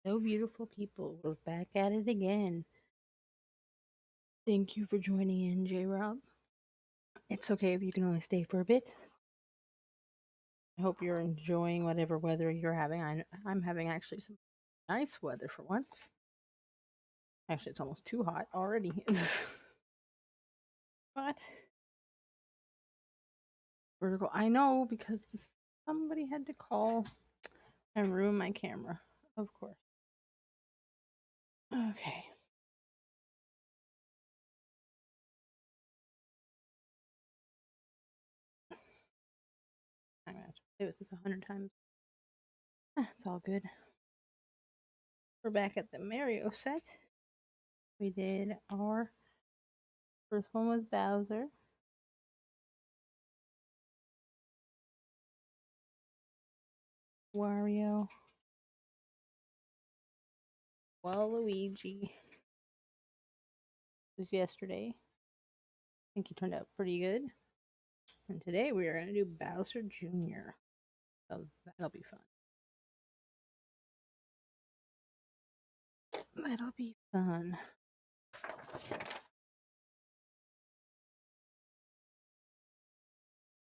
Hello, beautiful people. We're back at it again. Thank you for joining in, J Rob. It's okay if you can only stay for a bit. I hope you're enjoying whatever weather you're having. I'm having actually some nice weather for once. Actually, it's almost too hot already. But vertical. I know because somebody had to call and ruin my camera. Of course. Okay. I'm gonna have to play with this 100 times. It's all good. We're back at the Mario set. We did our first one was Bowser. Wario, Waluigi was yesterday. I think he turned out pretty good. And today we are going to do Bowser Jr. So that'll be fun. That'll be fun.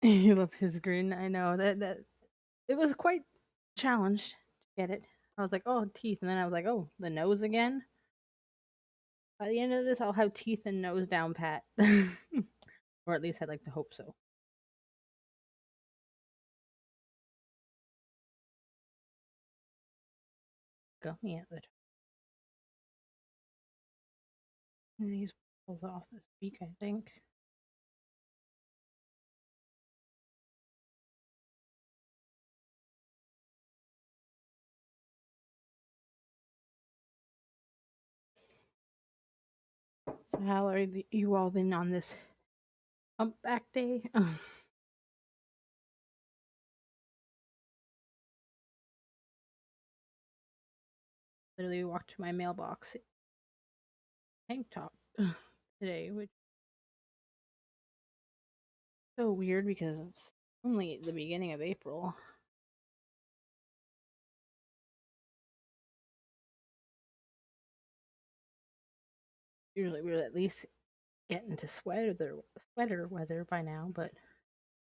You love his grin. I know that it was quite challenged to get it. I was like, oh, teeth, and then I was like, oh, the nose again. By the end of this, I'll have teeth and nose down pat, or at least I'd like to hope so. Gummy at the top. These pulls off this week, I think. So how are you all been on this humpback day? Literally walked to my mailbox tank top today, which is so weird because it's only the beginning of April. Usually we're at least getting to sweater weather by now, but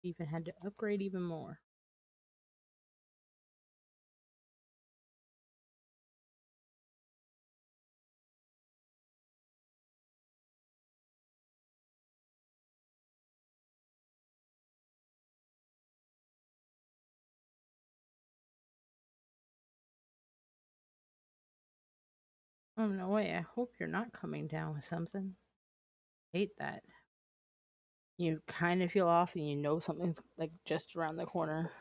even had to upgrade even more. Oh no way! I hope you're not coming down with something. Hate that. You kind of feel off, and you know something's like just around the corner.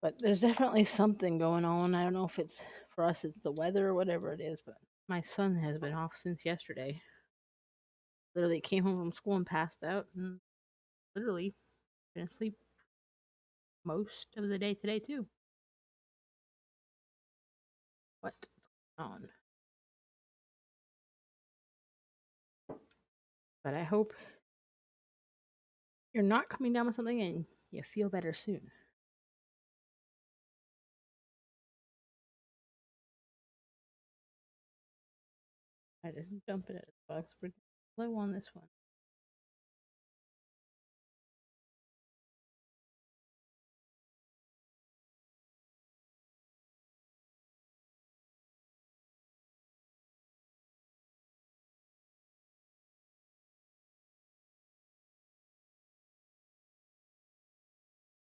But there's definitely something going on. I don't know if it's for us, it's the weather or whatever it is. But my son has been off since yesterday. Literally came home from school and passed out, and literally been asleep most of the day today too. What's going on? But I hope you're not coming down with something and you feel better soon. I just dump it at the box. We're low on this one.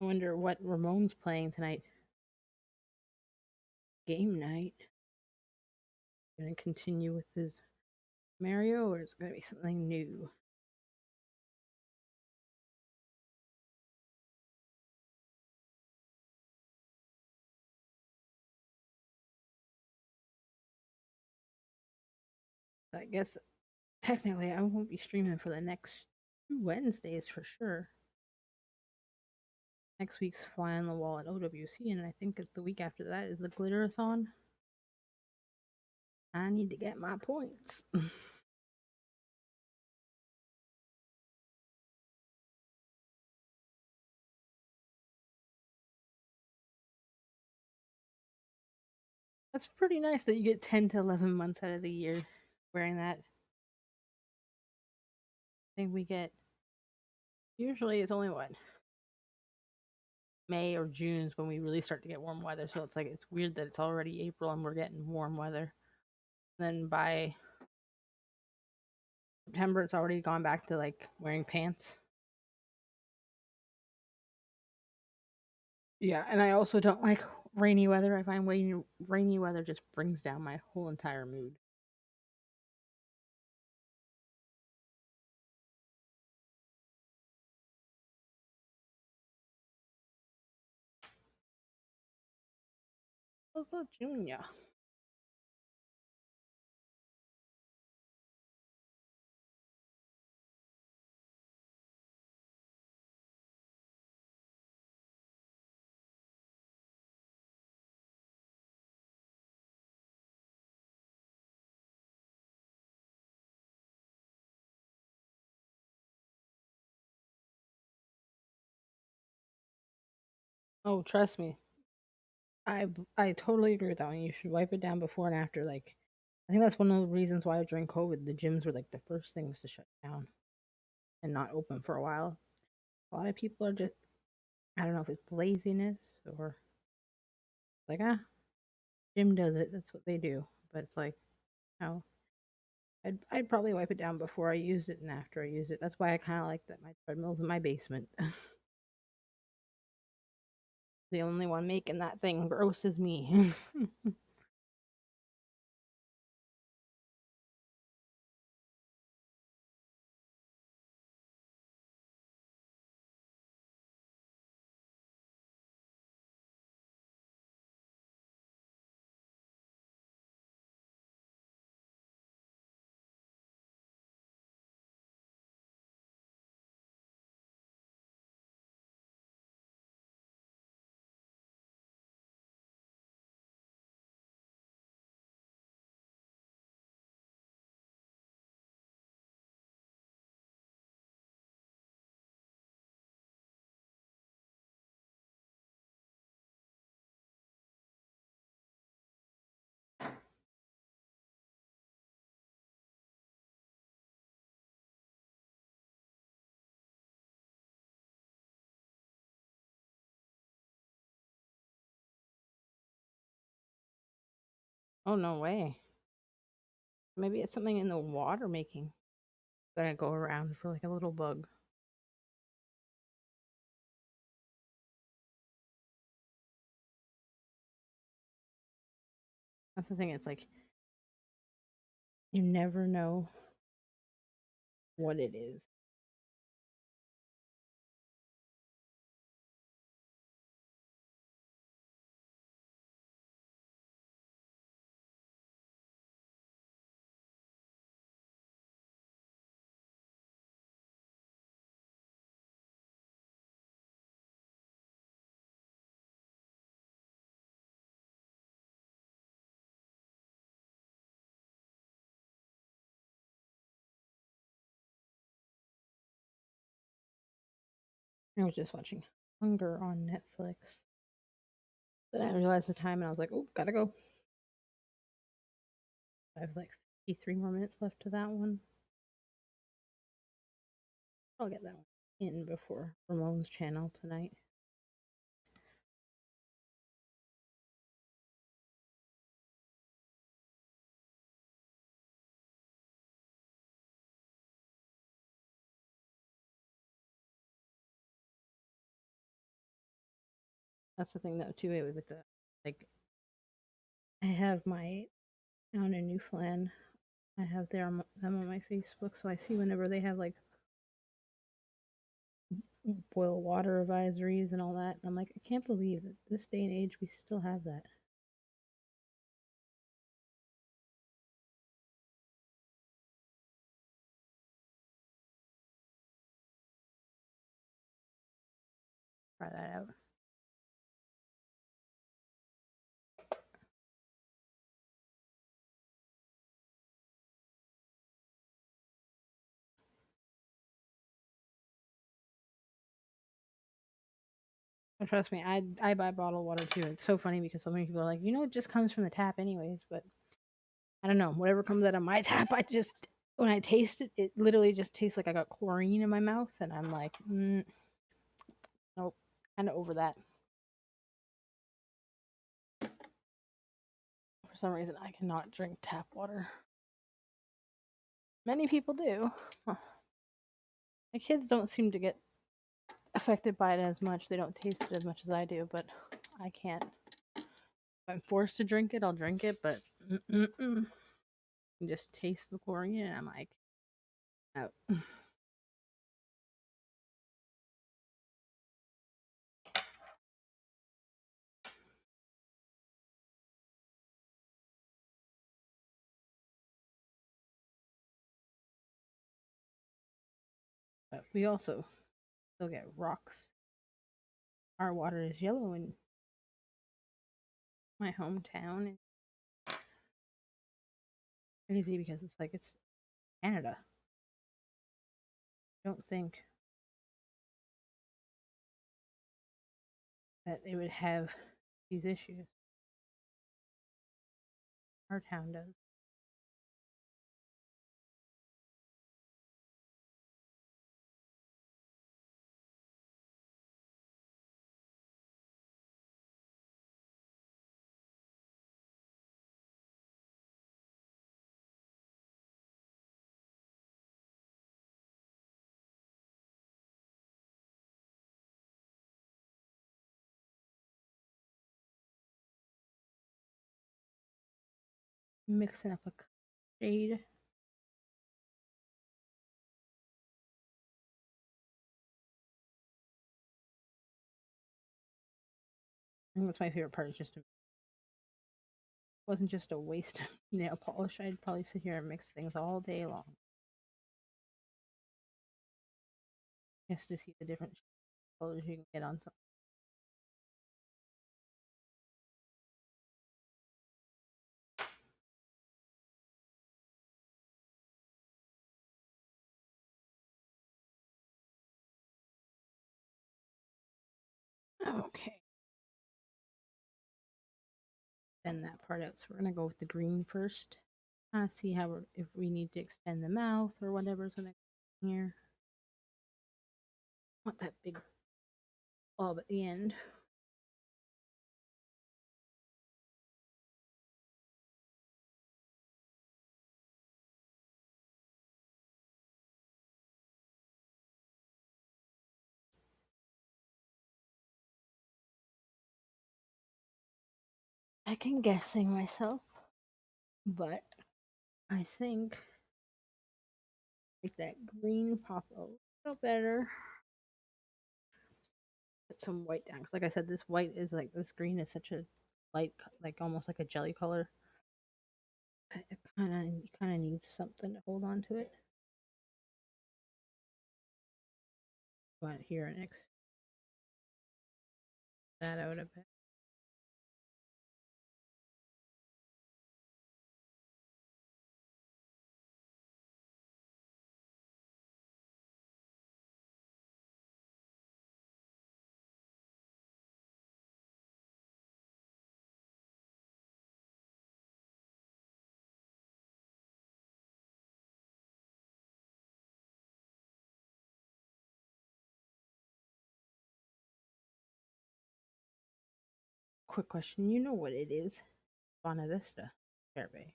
I wonder what Ramon's playing tonight. Game night. Gonna continue with his Mario, or is it gonna be something new? I guess technically I won't be streaming for the next 2 Wednesdays for sure. Next week's Fly on the Wall at OWC, and I think it's the week after that is the Glitterathon. I need to get my points. That's pretty nice that you get 10 to 11 months out of the year wearing that. I think we get, usually it's only what, May or June's when we really start to get warm weather. So it's like, it's weird that it's already April and we're getting warm weather. Then by September, it's already gone back to like wearing pants. Yeah, and I also don't like rainy weather. I find rainy weather just brings down my whole entire mood. What's up, Junior? Oh, trust me, I totally agree with that one. You should wipe it down before and after. Like, I think that's one of the reasons why during COVID the gyms were like the first things to shut down and not open for a while. A lot of people are just, I don't know if it's laziness or like, gym does it. That's what they do. But it's like, no, I'd probably wipe it down before I use it and after I use it. That's why I kind of like that my treadmill's in my basement. The only one making that thing gross is me. Oh, no way. Maybe it's something in the water making. Gonna go around for like a little bug. That's the thing. It's like you never know what it is. I was just watching Hunger on Netflix. Then I realized the time and I was like, oh, gotta go. I have like 53 more minutes left to that one. I'll get that one in before Ramon's channel tonight. That's the thing though too with the like I have my down in Newfoundland. I have them on my Facebook, so I see whenever they have like boil water advisories and all that. And I'm like, I can't believe that this day and age we still have that. Try that out. And trust me, I buy bottled water too. It's so funny because so many people are like, it just comes from the tap anyways. But I don't know, whatever comes out of my tap, I just when I taste it, it literally just tastes like I got chlorine in my mouth, and I'm like, nope, kind of over that. For some reason, I cannot drink tap water. Many people do. Huh. My kids don't seem to get affected by it as much. They don't taste it as much as I do, but I can't. If I'm forced to drink it, I'll drink it, but just taste the chlorine, and I'm like, out. But we also still get rocks. Our water is yellow in my hometown. And crazy because it's like it's Canada. I don't think that they would have these issues. Our town does. Mixing up a shade. I think that's my favorite part. Is just it wasn't just a waste of nail polish. I'd probably sit here and mix things all day long. Just to see the different colors you can get on something. Okay. Send that part out. So we're gonna go with the green first. See how if we need to extend the mouth or whatever's gonna here. Want that big blob at the end. Second guessing myself, but I think like that green pop a little better. Put some white down because, like I said, this white is like this green is such a light, like almost like a jelly color. It kind of needs something to hold on to it. But here next that out a bit. Quick question: you know what it is? Bonavista Hair Bay.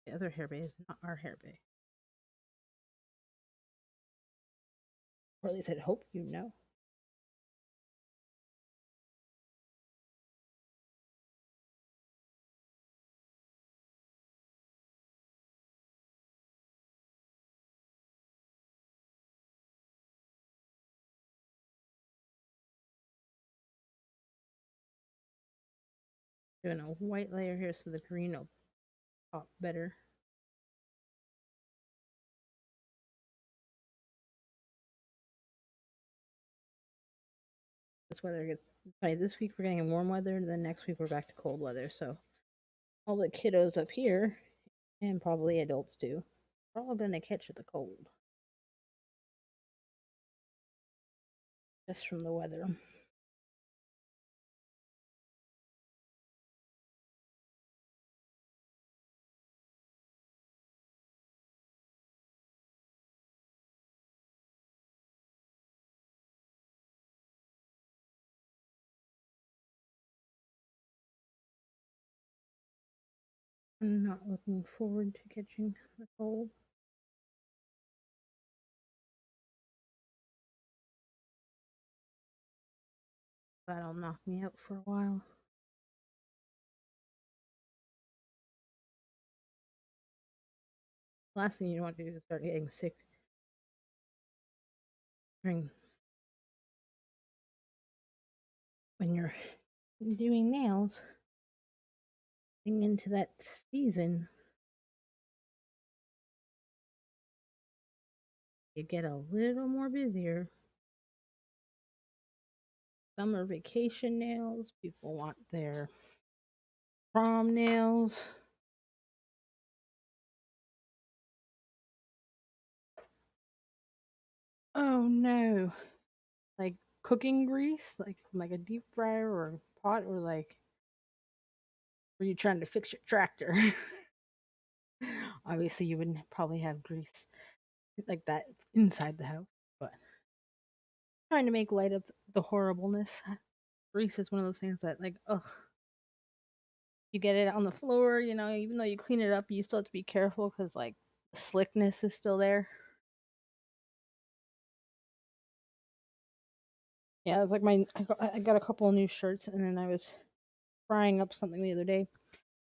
The other Hair Bay is not our Hair Bay. Or at least I'd hope you know. Doing a white layer here so the green will pop better. This weather gets funny. This week we're getting warm weather, and then next week we're back to cold weather. So all the kiddos up here, and probably adults too, are all gonna catch the cold just from the weather. I'm not looking forward to catching the cold. That'll knock me out for a while. Last thing you want to do is start getting sick during when you're doing nails. Getting into that season, you get a little more busier. Summer vacation nails. People want their prom nails. Oh no. Like cooking grease, like a deep fryer or a pot, or like were you trying to fix your tractor? Obviously, you wouldn't probably have grease like that inside the house, but trying to make light of the horribleness. Grease is one of those things that, like, ugh, you get it on the floor, even though you clean it up, you still have to be careful because, like, the slickness is still there. Yeah, it's like I got a couple of new shirts, and then I was frying up something the other day.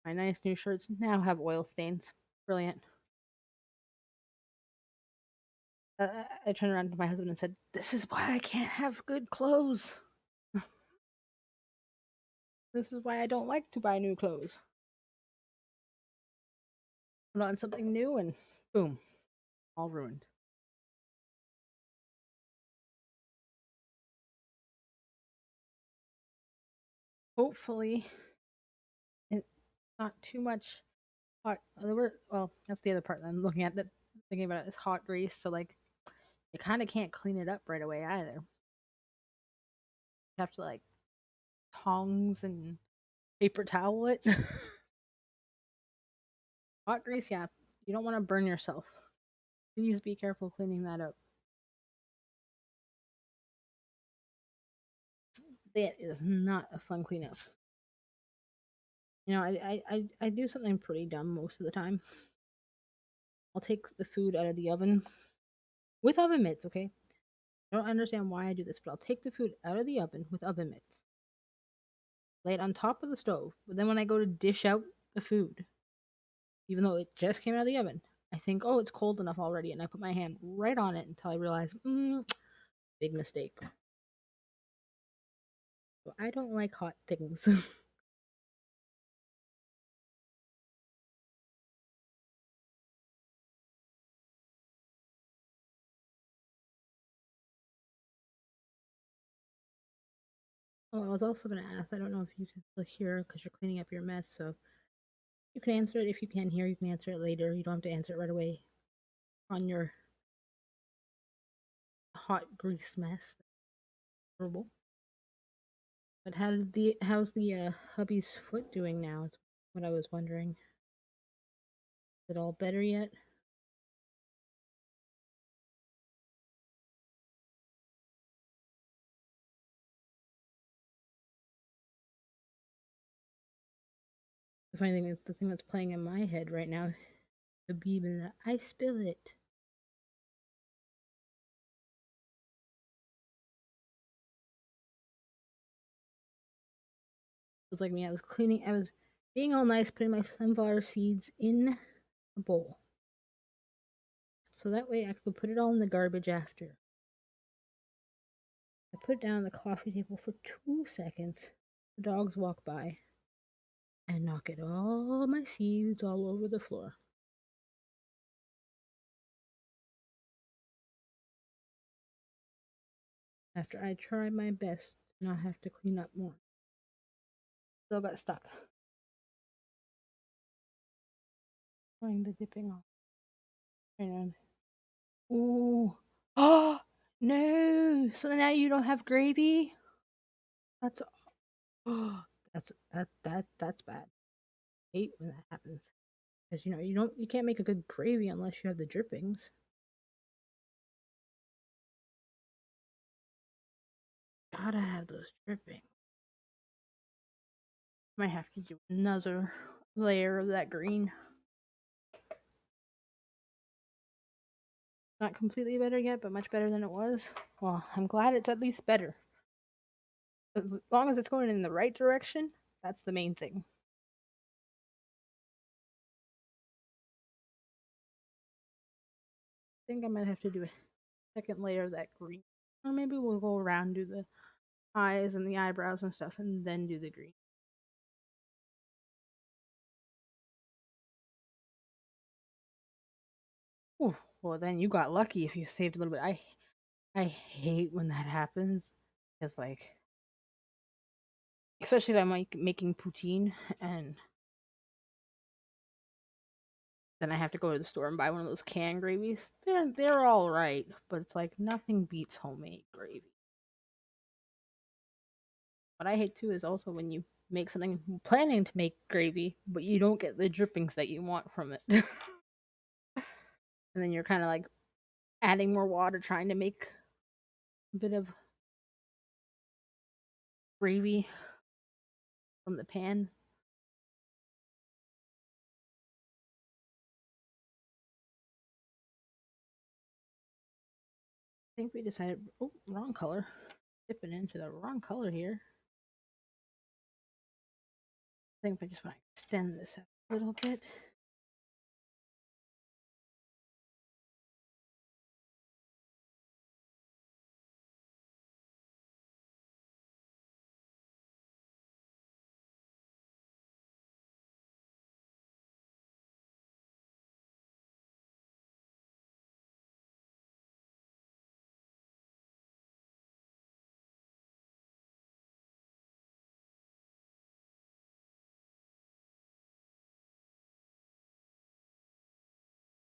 My nice new shirts now have oil stains. Brilliant. I turned around to my husband and said, "This is why I can't have good clothes. This is why I don't like to buy new clothes. Put on something new and boom, all ruined." Hopefully, it's not too much hot. Well, that's the other part that I'm looking at. That thinking about it is hot grease. So like, you kind of can't clean it up right away either. You have to like tongs and paper towel it. Hot grease, yeah. You don't want to burn yourself. Please be careful cleaning that up. That is not a fun cleanup. I do something pretty dumb most of the time. I'll take the food out of the oven with oven mitts, okay? I don't understand why I do this, but I'll take the food out of the oven with oven mitts, lay it on top of the stove, but then when I go to dish out the food, even though it just came out of the oven, I think, oh, it's cold enough already, and I put my hand right on it until I realize, big mistake. So I don't like hot things. Oh, I was also going to ask, I don't know if you can still hear because you're cleaning up your mess, so you can answer it. If you can hear, you can answer it later. You don't have to answer it right away on your hot grease mess. Horrible. But how's the hubby's foot doing now? Is what I was wondering. Is it all better yet? The funny thing is, the thing that's playing in my head right now, the beeb and the I spill it. It was like me. I was being all nice, putting my sunflower seeds in a bowl, so that way I could put it all in the garbage after. I put it down on the coffee table for 2 seconds. The dogs walk by and knock it all my seeds all over the floor. After I try my best to not have to clean up more. Still got stuck. Trying the dipping off. And ooh. Oh no. So now you don't have gravy? That's oh that's bad. I hate when that happens. Because you can't make a good gravy unless you have the drippings. Gotta have those drippings. Might have to do another layer of that green. Not completely better yet, but much better than it was. Well, I'm glad it's at least better. As long as it's going in the right direction, that's the main thing. I think I might have to do a second layer of that green. Or maybe we'll go around, do the eyes and the eyebrows and stuff, and then do the green. Ooh, well, then you got lucky if you saved a little bit. I hate when that happens. It's like, especially if I'm like making poutine and then I have to go to the store and buy one of those canned gravies. They're all right, but it's like nothing beats homemade gravy. What I hate too is also when you make something planning to make gravy, but you don't get the drippings that you want from it. And then you're kind of like adding more water trying to make a bit of gravy from the pan. I think we decided, oh, wrong color. Dipping into the wrong color here. I think I just want to extend this out a little bit.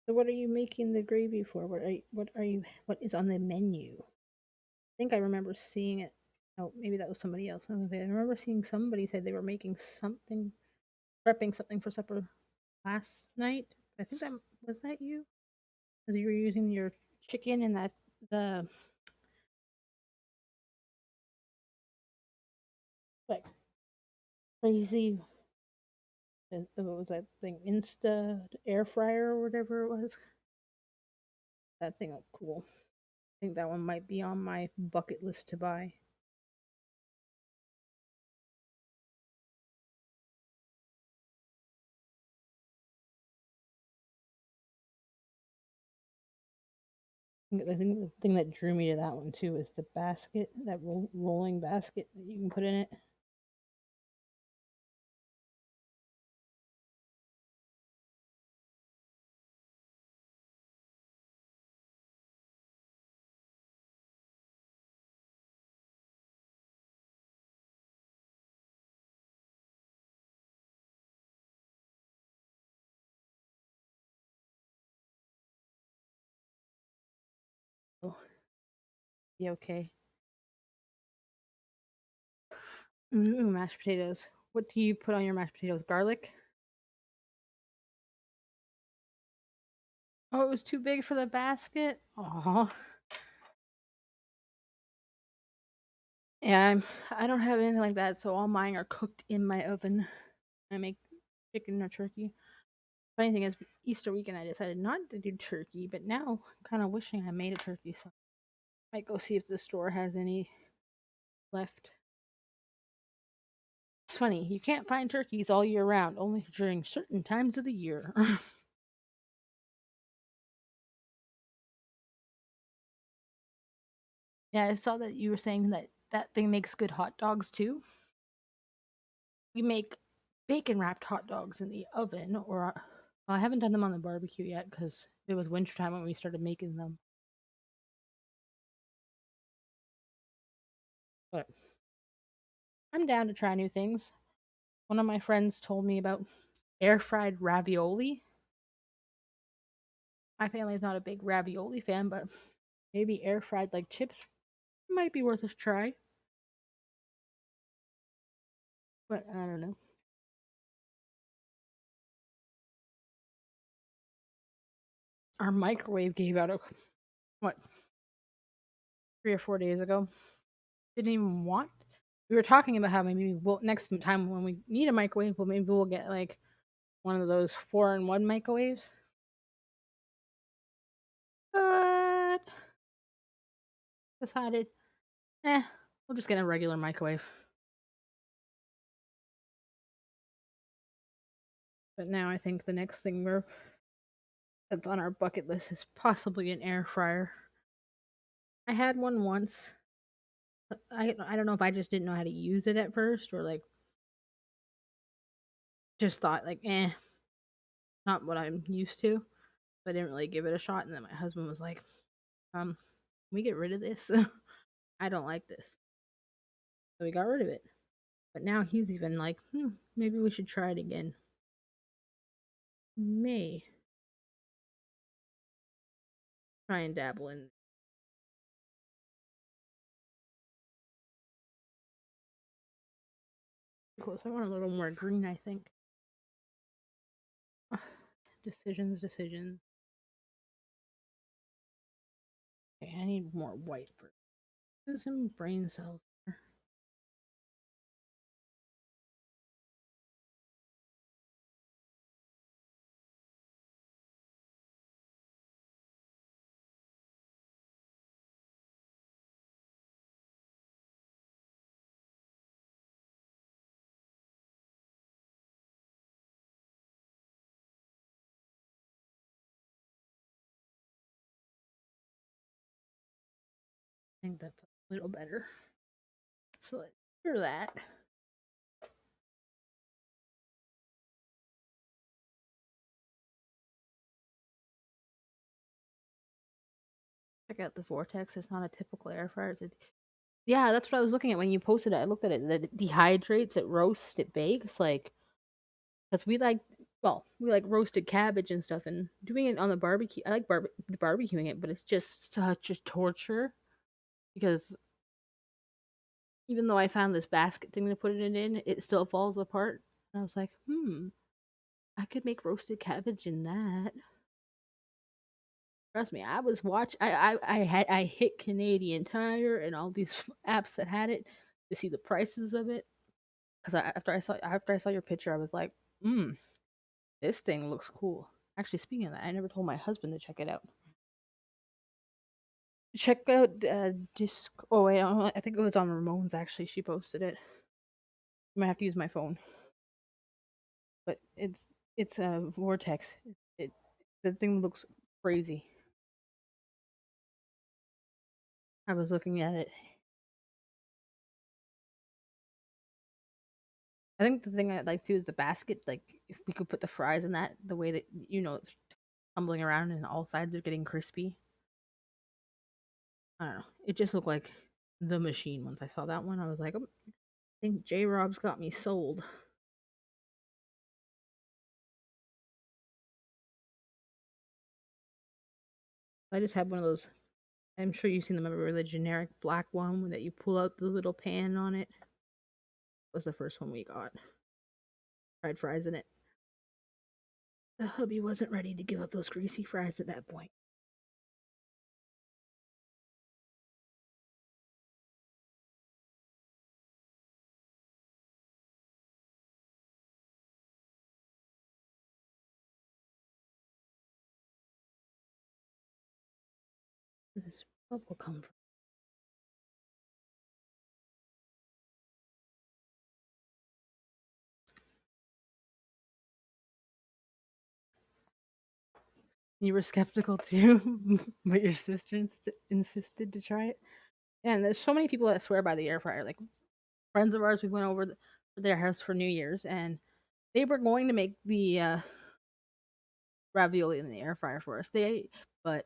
So what are you making the gravy for? What is on the menu? I think I remember seeing it. Oh, maybe that was somebody else. I remember seeing somebody say they were making something, prepping something for supper last night. I think that was that you? Because you were using your chicken and that the like crazy what was that thing? Insta air fryer or whatever it was. That thing looked cool. I think that one might be on my bucket list to buy. I think the thing that drew me to that one too is the basket, that rolling basket that you can put in it. Oh, yeah, okay. Ooh, mashed potatoes. What do you put on your mashed potatoes? Garlic? Oh, it was too big for the basket. Oh, yeah. I don't have anything like that, so all mine are cooked in my oven. I make chicken or turkey. Funny thing is, Easter weekend I decided not to do turkey, but now I'm kind of wishing I made a turkey, so I might go see if the store has any left. It's funny, you can't find turkeys all year round, only during certain times of the year. Yeah, I saw that you were saying that that thing makes good hot dogs too. We make bacon wrapped hot dogs in the oven, or well, I haven't done them on the barbecue yet because it was wintertime when we started making them. But I'm down to try new things. One of my friends told me about air fried ravioli. My family's not a big ravioli fan, but maybe air fried like chips might be worth a try. But I don't know. Our microwave gave out a what 3 or 4 days ago. Didn't even want. We were talking about how maybe we'll next time when we need a microwave, well maybe we'll get like one of those 4-in-1 microwaves. But decided, we'll just get a regular microwave. But now I think the next thing that's on our bucket list is possibly an air fryer. I had one once. I don't know if I just didn't know how to use it at first, or like just thought like not what I'm used to. But I didn't really give it a shot. And then my husband was like, can we get rid of this? I don't like this. So we got rid of it. But now he's even like, maybe we should try it again. May try and dabble in. Close. I want a little more green, I think. Decisions. Okay, I need more white for some brain cells. I think that's a little better. So let's do that. Check out the Vortex. It's not a typical air fryer. Yeah, that's what I was looking at when you posted it. I looked at it. It dehydrates, it roasts, it bakes. Like, because we like roasted cabbage and stuff, and doing it on the barbecue. I like barbecuing it, but it's just such a torture because even though I found this basket thing to put it in, it still falls apart. And I was like, I could make roasted cabbage in that. Trust me, I was watch. I hit Canadian Tire and all these apps that had it to see the prices of it. Because after I saw your picture, I was like, this thing looks cool. Actually, speaking of that, I never told my husband to check it out. Check out disc. Oh wait, I think it was on Ramon's. Actually, she posted it. I might have to use my phone, but it's a Vortex. It the thing looks crazy. I was looking at it. I think the thing I'd like to is the basket. Like if we could put the fries in that, the way that it's tumbling around and all sides are getting crispy. I don't know. It just looked like the machine. Once I saw that one, I was like, I think J Rob's got me sold. I just had one of those. I'm sure you've seen them. Remember the generic black one that you pull out the little pan on it? Was the first one we got. Fried fries in it. The hubby wasn't ready to give up those greasy fries at that point. This bubble come from? You were skeptical too, but your sister insisted to try it. And there's so many people that swear by the air fryer. Like friends of ours, we went over to their house for New Year's, and they were going to make the ravioli in the air fryer for us. But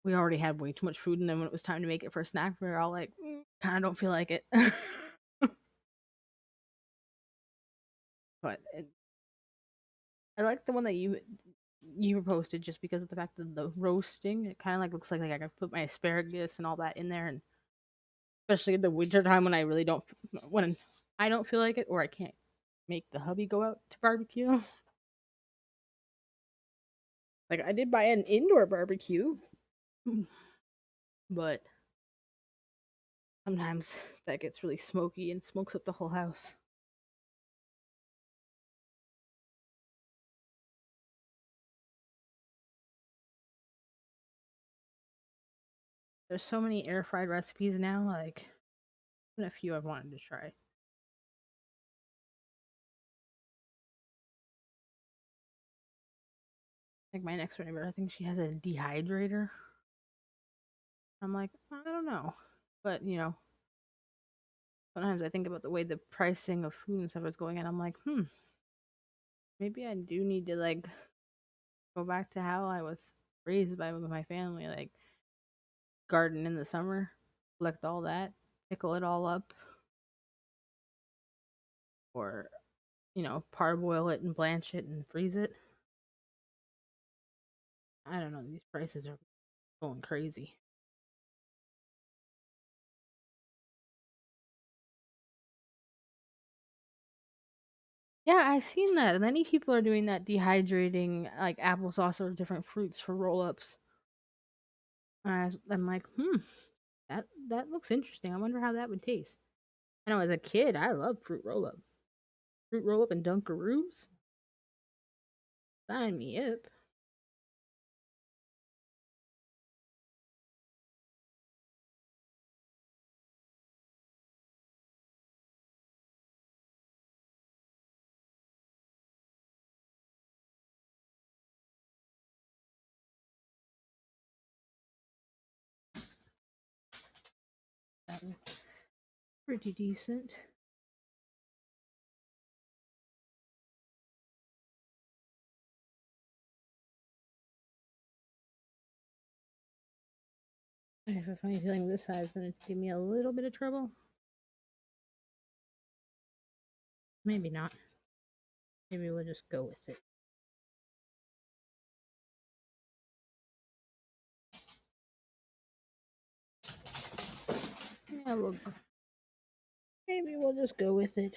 we already had way too much food, and then when it was time to make it for a snack, we were all like, kind of don't feel like it. But I like the one that you posted just because of the fact that the roasting, it kind of like looks like I could put my asparagus and all that in there, and especially in the winter time when when I don't feel like it, or I can't make the hubby go out to barbecue. Like I did buy an indoor barbecue, but sometimes that gets really smoky and smokes up the whole house. There's so many air fried recipes now. Like, and a few I've wanted to try. Like my next door neighbor, I think she has a dehydrator. I'm like, I don't know, but sometimes I think about the way the pricing of food and stuff is going, and I'm like, maybe I do need to like go back to how I was raised by my family, like garden in the summer, collect all that, pickle it all up, or parboil it and blanch it and freeze it. I don't know. These prices are going crazy. Yeah, I've seen that. Many people are doing that dehydrating like applesauce or different fruits for roll ups. I'm like, that looks interesting. I wonder how that would taste. I know as a kid, I loved fruit roll up and Dunkaroos. Sign me up. That was pretty decent. I have a funny feeling this side is going to give me a little bit of trouble. Maybe not. Maybe we'll just go with it. Yeah, maybe we'll just go with it.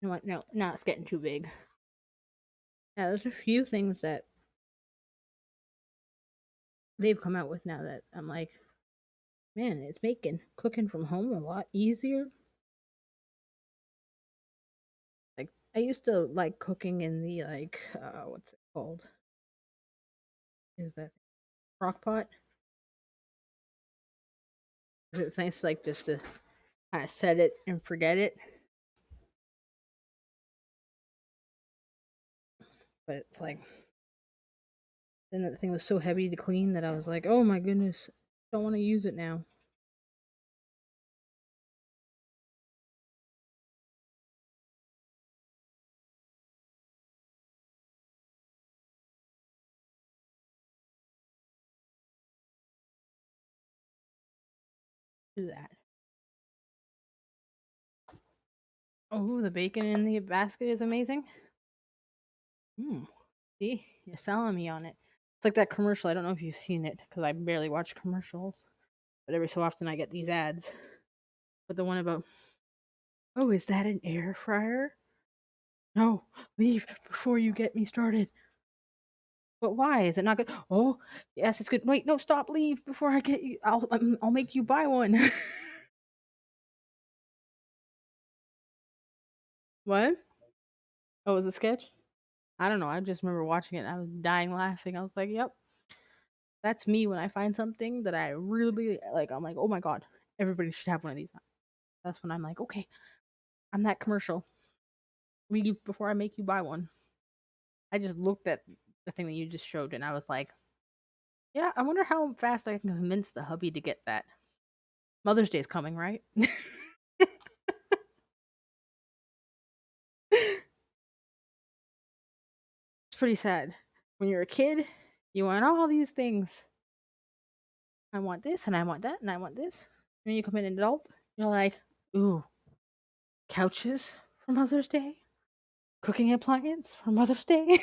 You know what? No, it's getting too big. Yeah, there's a few things that they've come out with now that I'm like, man, it's making cooking from home a lot easier. Like I used to like cooking in the what's it called? Is that crock pot? It's nice like just to kind of set it and forget it. But it's like then that thing was so heavy to clean that I was like, oh my goodness, don't want to use it now. Do that. Oh, the bacon in the basket is amazing. Hmm. See, you're selling me on it. It's like that commercial. I don't know if you've seen it because I barely watch commercials, but every so often I get these ads. But the one about, oh, is that an air fryer? No, leave before you get me started. But why? Is it not good? Oh, yes, it's good. Wait, no, stop, leave before I get you. I'll make you buy one. What? Oh, it was a sketch? I don't know. I just remember watching it. I was dying laughing. I was like, yep, that's me when I find something that I really like. I'm like, oh my god, everybody should have one of these. That's when I'm like, okay, I'm that commercial. Leave before I make you buy one. I just looked at the thing that you just showed and I was like, yeah, I wonder how fast I can convince the hubby to get that. Mother's Day is coming, right? It's pretty sad. When you're a kid, you want all these things. I want this and I want that and I want this. And then you come in an adult, you're like, ooh, couches for Mother's Day? Cooking appliance for Mother's Day?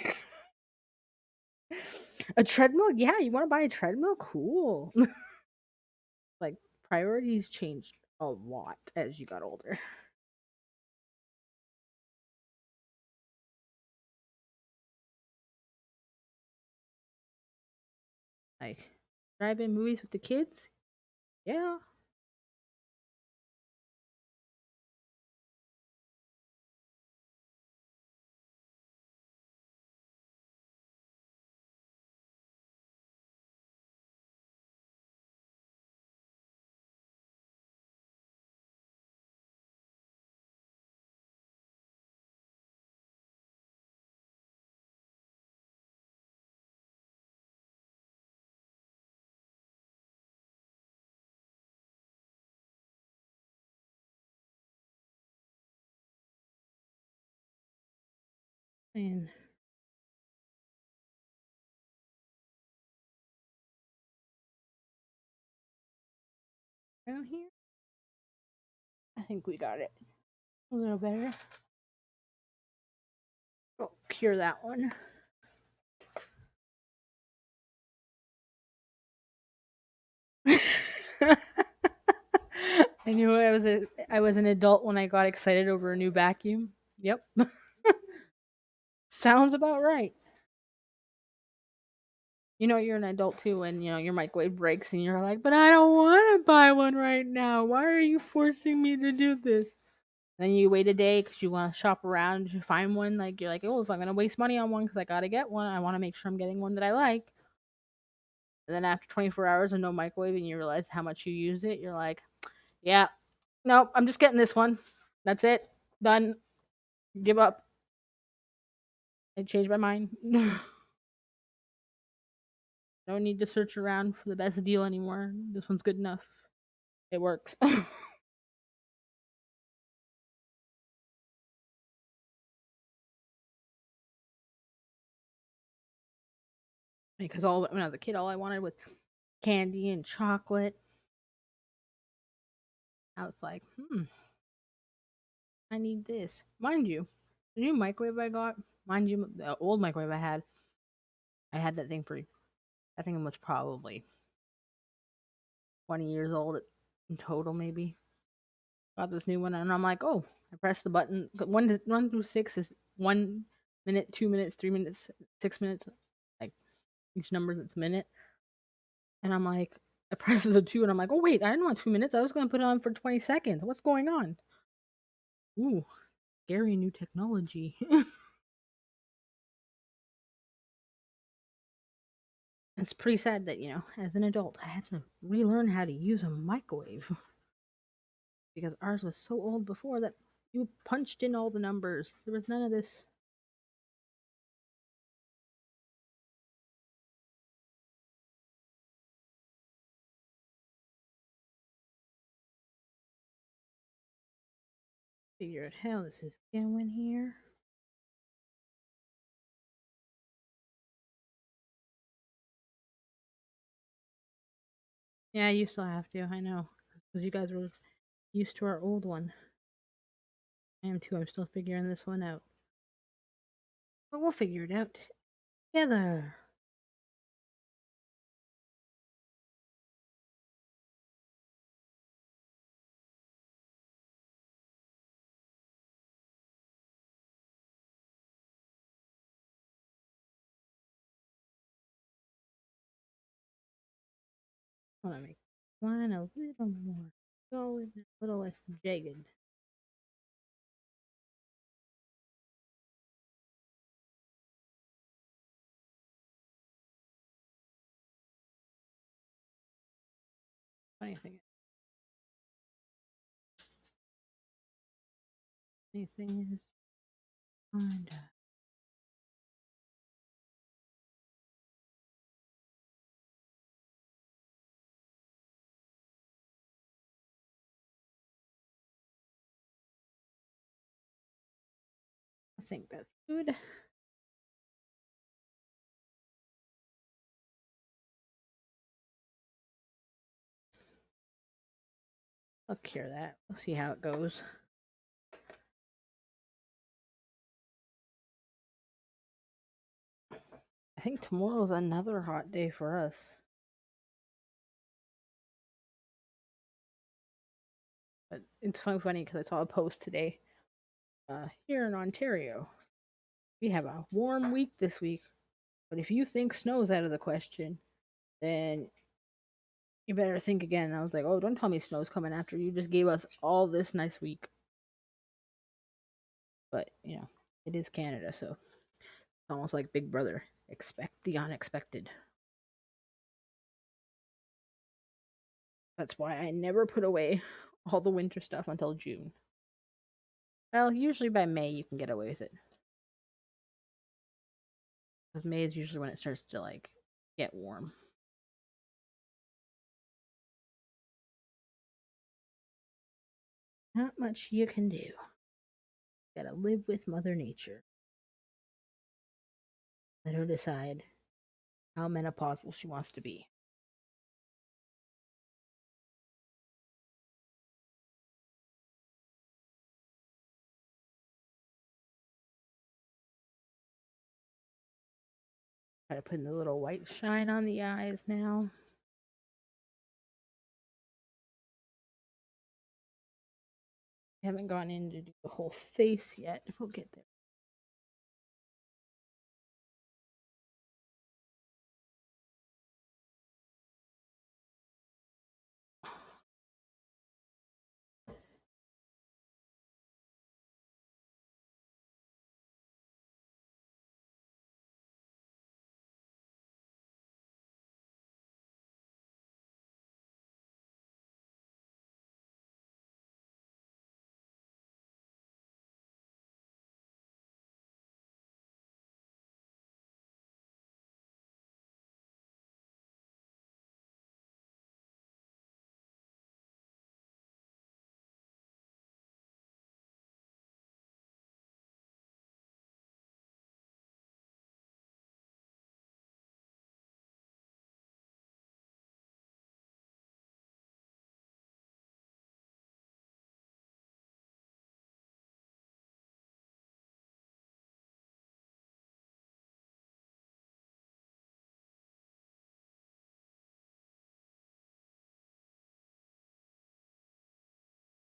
A treadmill? Yeah, you want to buy a treadmill? Cool. Like, priorities changed a lot as you got older. Like, drive-in movies with the kids? Yeah. And down here, I think we got it a little better. Oh, cure that one. I knew I was an adult when I got excited over a new vacuum. Yep. Sounds about right. You know you're an adult too when your microwave breaks and you're like, but I don't want to buy one right now. Why are you forcing me to do this? Then you wait a day because you want to shop around to find one. Like you're like, oh, if I'm gonna waste money on one because I gotta get one, I want to make sure I'm getting one that I like. And then after 24 hours of no microwave and you realize how much you use it, you're like, yeah, nope, I'm just getting this one. That's it. Done. Give up. I changed my mind. Don't need to search around for the best deal anymore. This one's good enough. It works. Because when I was a kid, all I wanted was candy and chocolate. I was like, I need this. Mind you, the new microwave I got, mind you, the old microwave I had that thing for, I think it was probably 20 years old in total, maybe. Got this new one, and I'm like, oh, I press the button. One through six is 1 minute, 2 minutes, 3 minutes, 6 minutes. Like each number that's minute. And I'm like, I press the two, and I'm like, oh wait, I didn't want 2 minutes. I was gonna put it on for 20 seconds. What's going on? Ooh, scary new technology. It's pretty sad that as an adult, I had to relearn how to use a microwave because ours was so old before that you punched in all the numbers. There was none of this. Figure out how this is going here. Yeah, you still have to. I know because you guys were used to our old one. I am too. I'm still figuring this one out, but we'll figure it out together. I want to make one a little more solid, a little less jagged. Funny thing, anything is kind of. I think that's good. I'll cure that. We'll see how it goes. I think tomorrow's another hot day for us. But it's so funny because I saw a post today. Here in Ontario, we have a warm week this week. But if you think snow's out of the question, then you better think again. And I was like, oh, don't tell me snow's coming after you just gave us all this nice week. But, it is Canada, so it's almost like Big Brother. Expect the unexpected. That's why I never put away all the winter stuff until June. Well, usually by May you can get away with it. Because May is usually when it starts to like get warm. Not much you can do. Gotta live with Mother Nature. Let her decide how menopausal she wants to be. Try to put in the little white shine on the eyes now. I haven't gone in to do the whole face yet. We'll get there.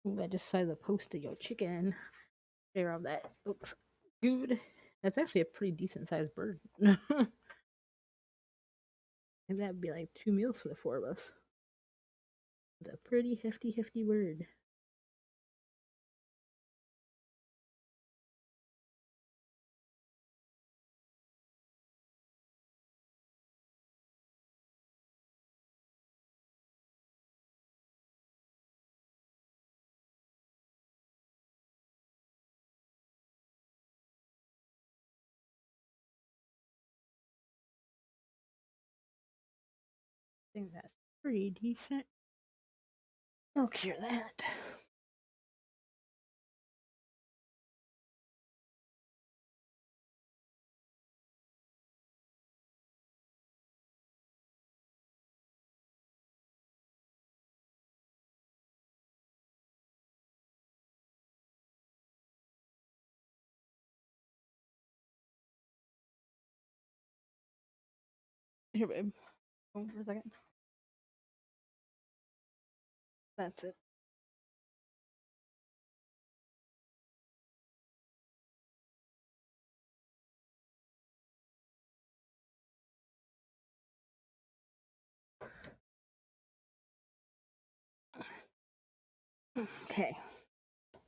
Ooh, I just saw the post of your chicken. There of that looks good. That's actually a pretty decent sized bird. And that'd be like 2 meals for the four of us. It's a pretty hefty bird. I think that's pretty decent. I'll clear that. Here, babe. Hold on for a second. That's it. Okay.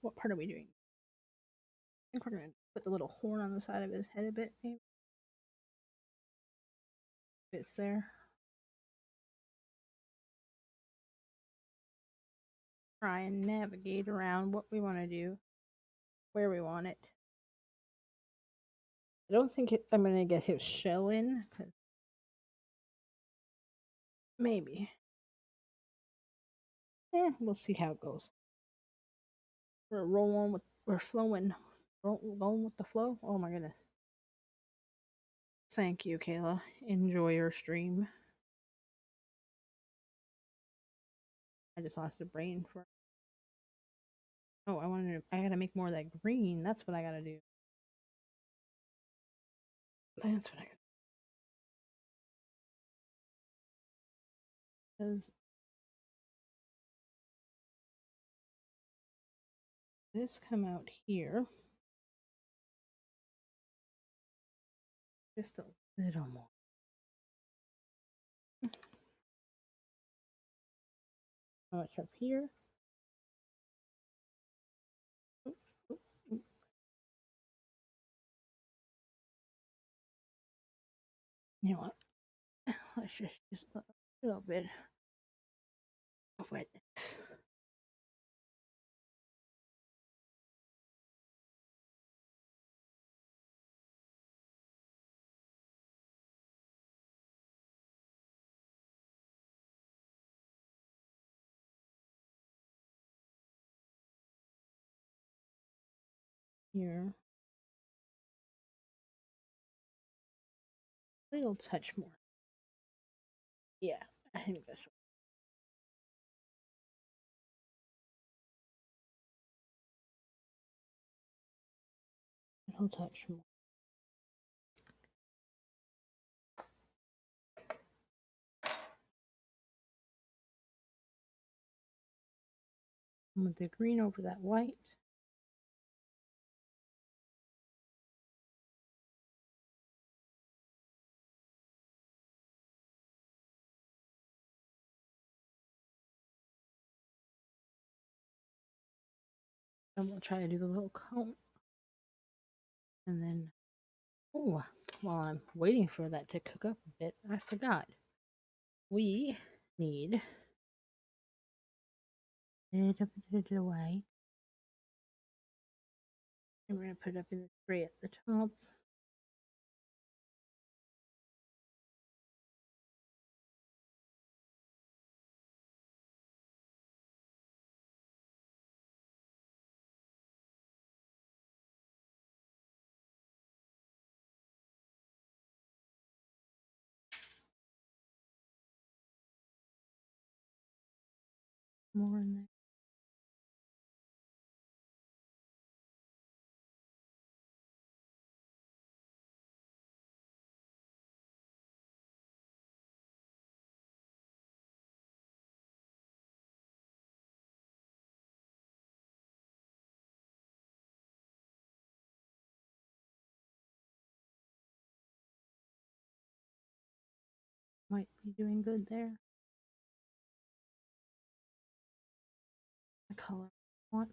What part are we doing? I think we're gonna put the little horn on the side of his head a bit, maybe. It's there. Try and navigate around what we want to do, where we want it. I don't think I'm gonna get his shell in. Maybe. We'll see how it goes. We're flowing. Going with the flow. Oh my goodness. Thank you, Kayla. Enjoy your stream. I just lost a brain for. Oh, I gotta make more of that green. That's what I gotta do. That's what I gotta. Does this come out here? Just a little more. Oh, it's up here. Oop, oop, oop. You know what? Let's just use a little bit of wetness. Here. little touch more. Yeah, I think that's a little touch more. With the green over that white. And we'll try to do the little cone. And then, oh, while I'm waiting for that to cook up a bit, I forgot. We need a bit of white. And we're going to put it up in the tray at the top. More in there. Might be doing good there. The color I want.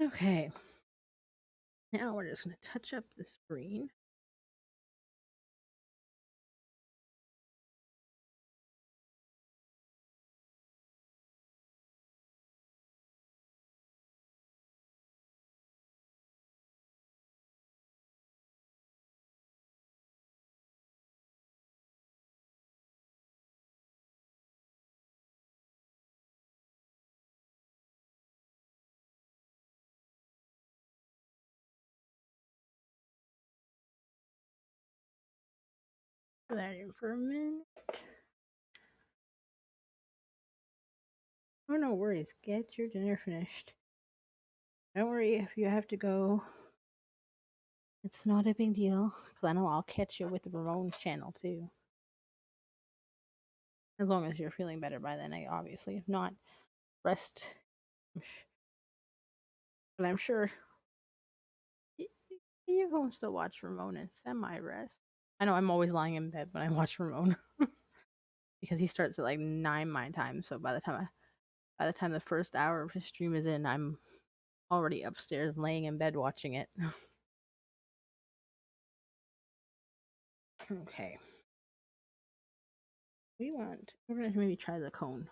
Okay. Now we're just going to touch up this green. Put that in for a minute. Oh, no worries. Get your dinner finished. Don't worry if you have to go. It's not a big deal. Because I know I'll catch you with the Ramones channel too. As long as you're feeling better by then, obviously. If not, rest. But I'm sure you can still watch Ramon and semi-rest. I know I'm always lying in bed when I watch Ramon. Because he starts at like 9 my time. So by the time the first hour of his stream is in, I'm already upstairs laying in bed watching it. Okay. We're gonna maybe try the cone.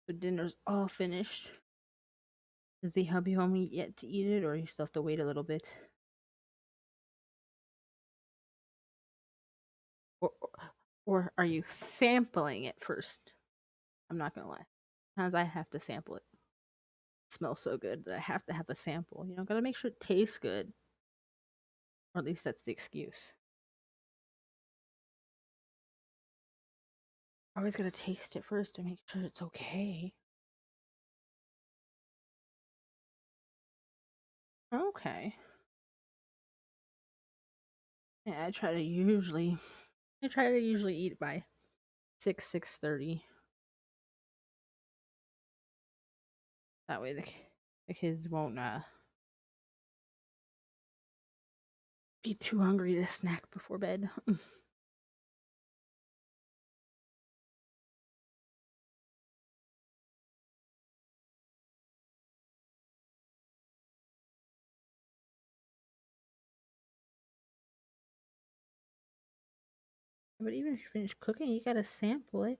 The dinner's all finished. Does the hubby home yet to eat it, or you still have to wait a little bit? Or, or are you sampling it first? I'm not gonna lie. Sometimes I have to sample it. It smells so good that I have to have a sample. Gotta make sure it tastes good. Or at least that's the excuse. Always gotta taste it first to make sure it's okay. Okay. Yeah, I try to usually eat by 6:30. That way the kids won't be too hungry to snack before bed. But even if you finish cooking, you gotta sample it.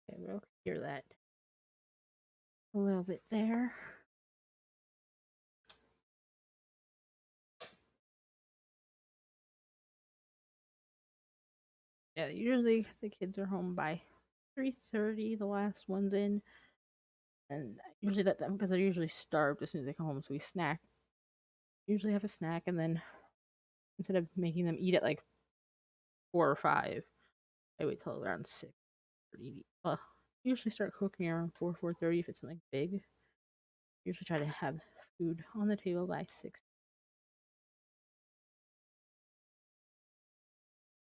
Okay, we'll clear that a little bit there. Yeah, usually the kids are home by 3:30. The last one's in, and usually let them because they're usually starved as soon as they come home. So we snack. Usually have a snack, and then instead of making them eat at like 4 or 5, I wait till around 6:30. Usually start cooking around 4:30 if it's something big. Usually try to have food on the table by 6.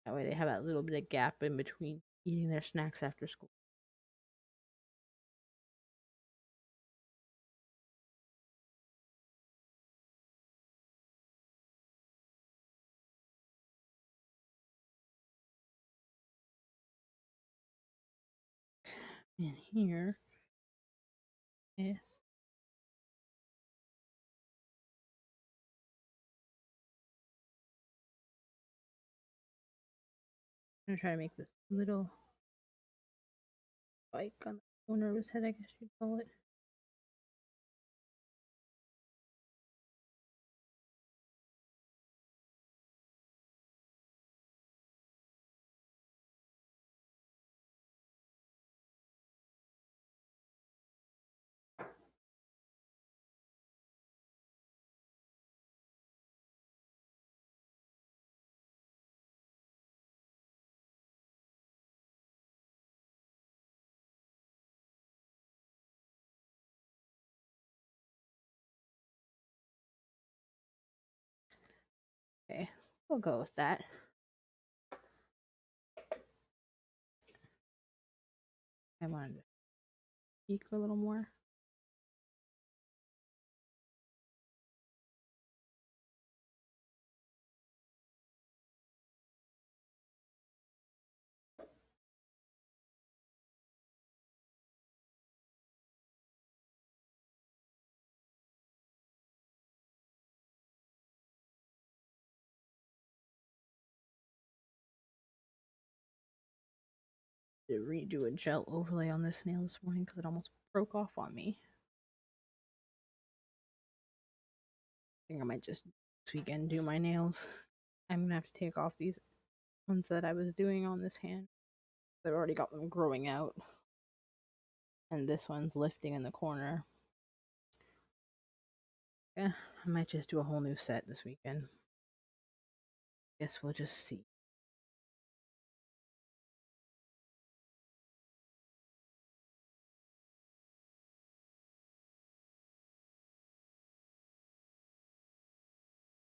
That way they have that little bit of gap in between eating their snacks after school. And here is I'm gonna try to make this little spike on the corner of his head, I guess you'd call it. Okay, we'll go with that. I wanted to peek a little more. To redo a gel overlay on this nail this morning because it almost broke off on me. I think I might just this weekend do my nails. I'm gonna have to take off these ones that I was doing on this hand. I've already got them growing out. And this one's lifting in the corner. Yeah, I might just do a whole new set this weekend. Guess we'll just see.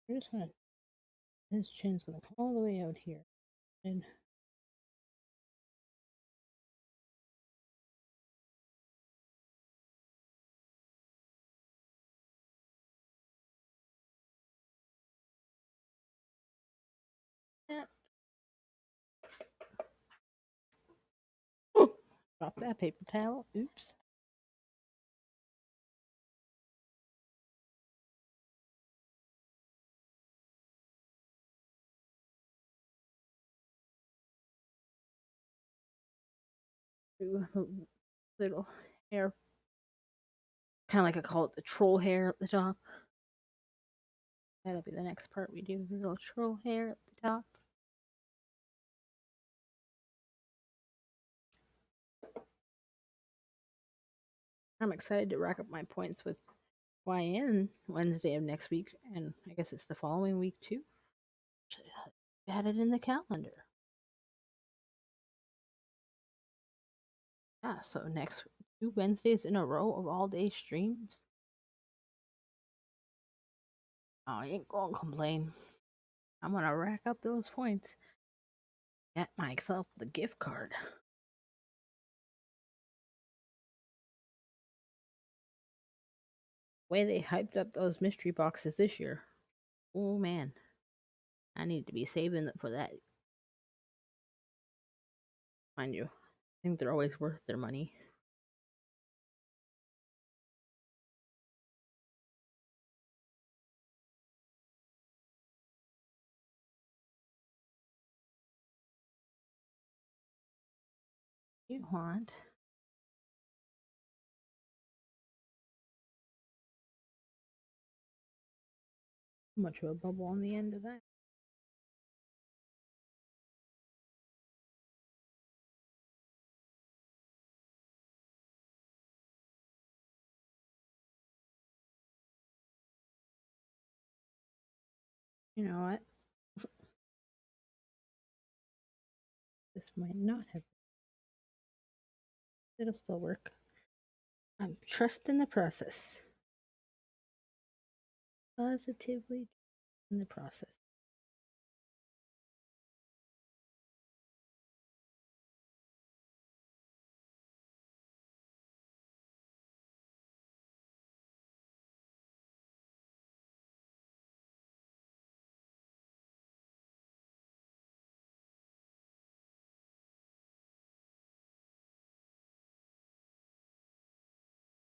We're just gonna his chin's gonna come all the way out here. And yeah. Oh, drop that paper towel. Oops. Do a little hair, kind of like I call it the troll hair at the top. That'll be the next part we do. The little troll hair at the top. I'm excited to rack up my points with YN Wednesday of next week, and I guess it's the following week too. Add it in the calendar. Yeah, so next 2 Wednesdays in a row of all day streams. Oh, I ain't gonna complain. I'm gonna rack up those points. Get myself the gift card. Way they hyped up those mystery boxes this year. Oh man. I need to be saving for that. Mind you, I think they're always worth their money. You want Much of a bubble on the end of that. You know what? This might not have. It'll still work. I'm trusting the process. Positively in the process.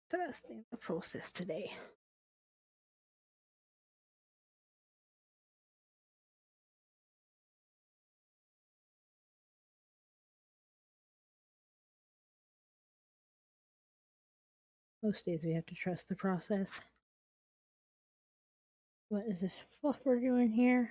Trusting the process today. Most days we have to trust the process. What is this fluff we're doing here?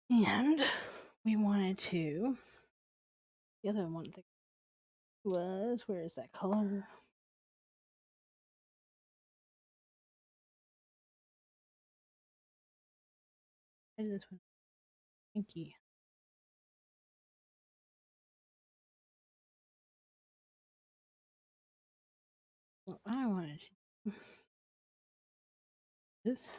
And we wanted to. The other one thing was, where is that color? Where is this one? Pinky. What I wanted to. This.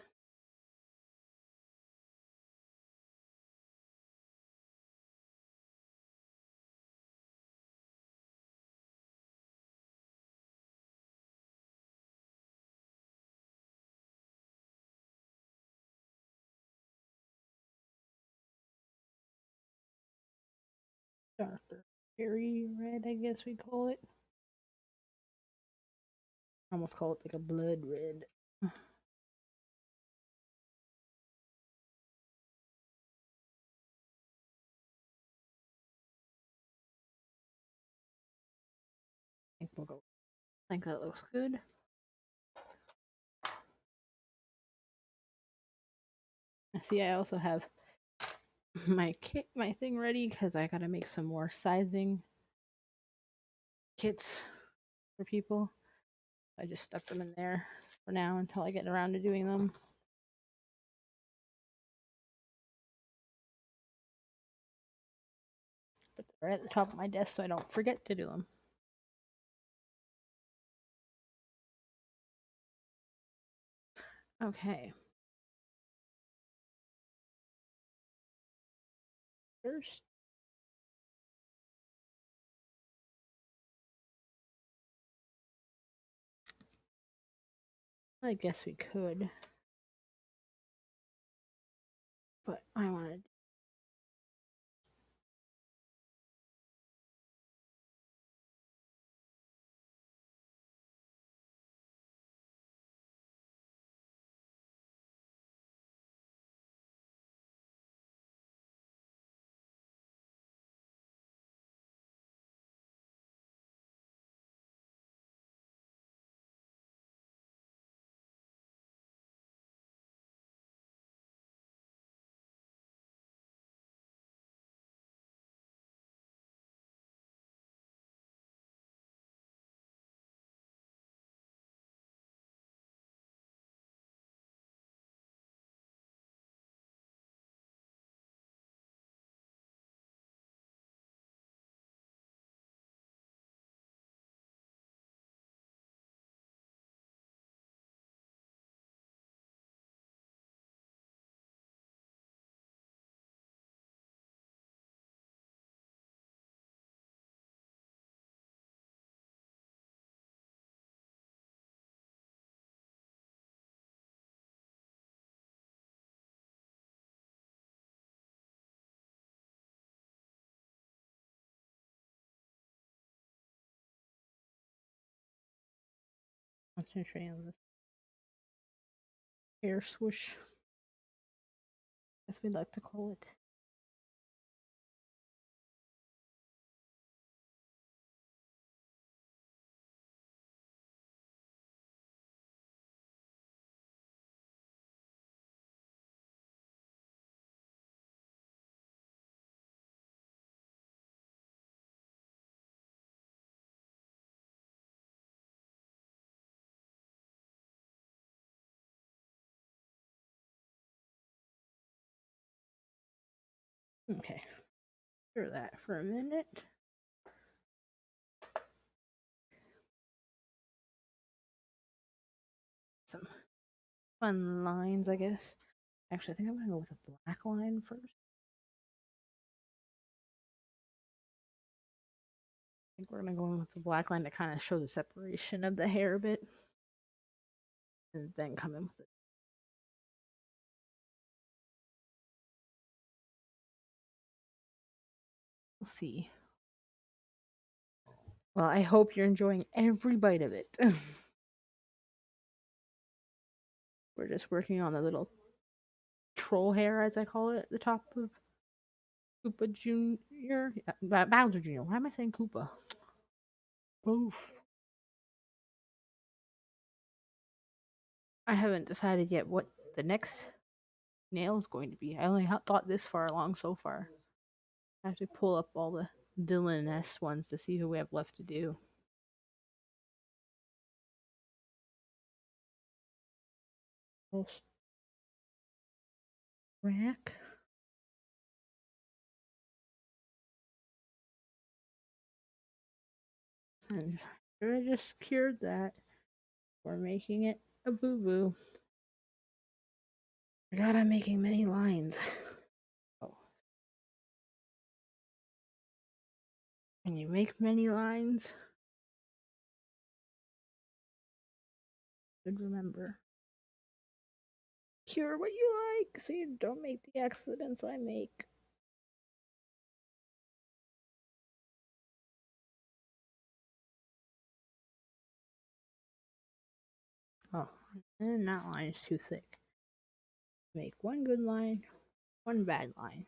Darker berry red, I guess we call it. I almost call it like a blood red. I think we'll go. I think that looks good. See, I also have my thing ready because I gotta make some more sizing kits for people. I just stuck them in there for now until I get around to doing them. But they're at the top of my desk so I don't forget to do them. Okay. First, I guess we could, but I wanted. Concentrate on this hair swoosh, as we like to call it. Okay, cure that for a minute. Some fun lines, I guess. Actually, I think I'm gonna go with a black line first. I think we're gonna go in with the black line to kind of show the separation of the hair a bit, and then come in with it. We'll see. Well, I hope you're enjoying every bite of it. We're just working on the little troll hair, as I call it, at the top of Koopa Jr. Bowser Jr. Why am I saying Koopa? Oof. I haven't decided yet what the next nail is going to be. I only thought this far along so far. I have to pull up all the Dylan S ones to see who we have left to do. Rack. And I just cured that. We're making it a boo boo. God, I'm making many lines. Oh. Can you make many lines? Should remember. Cure what you like so you don't make the accidents I make. Oh, and that line is too thick. Make one good line, one bad line.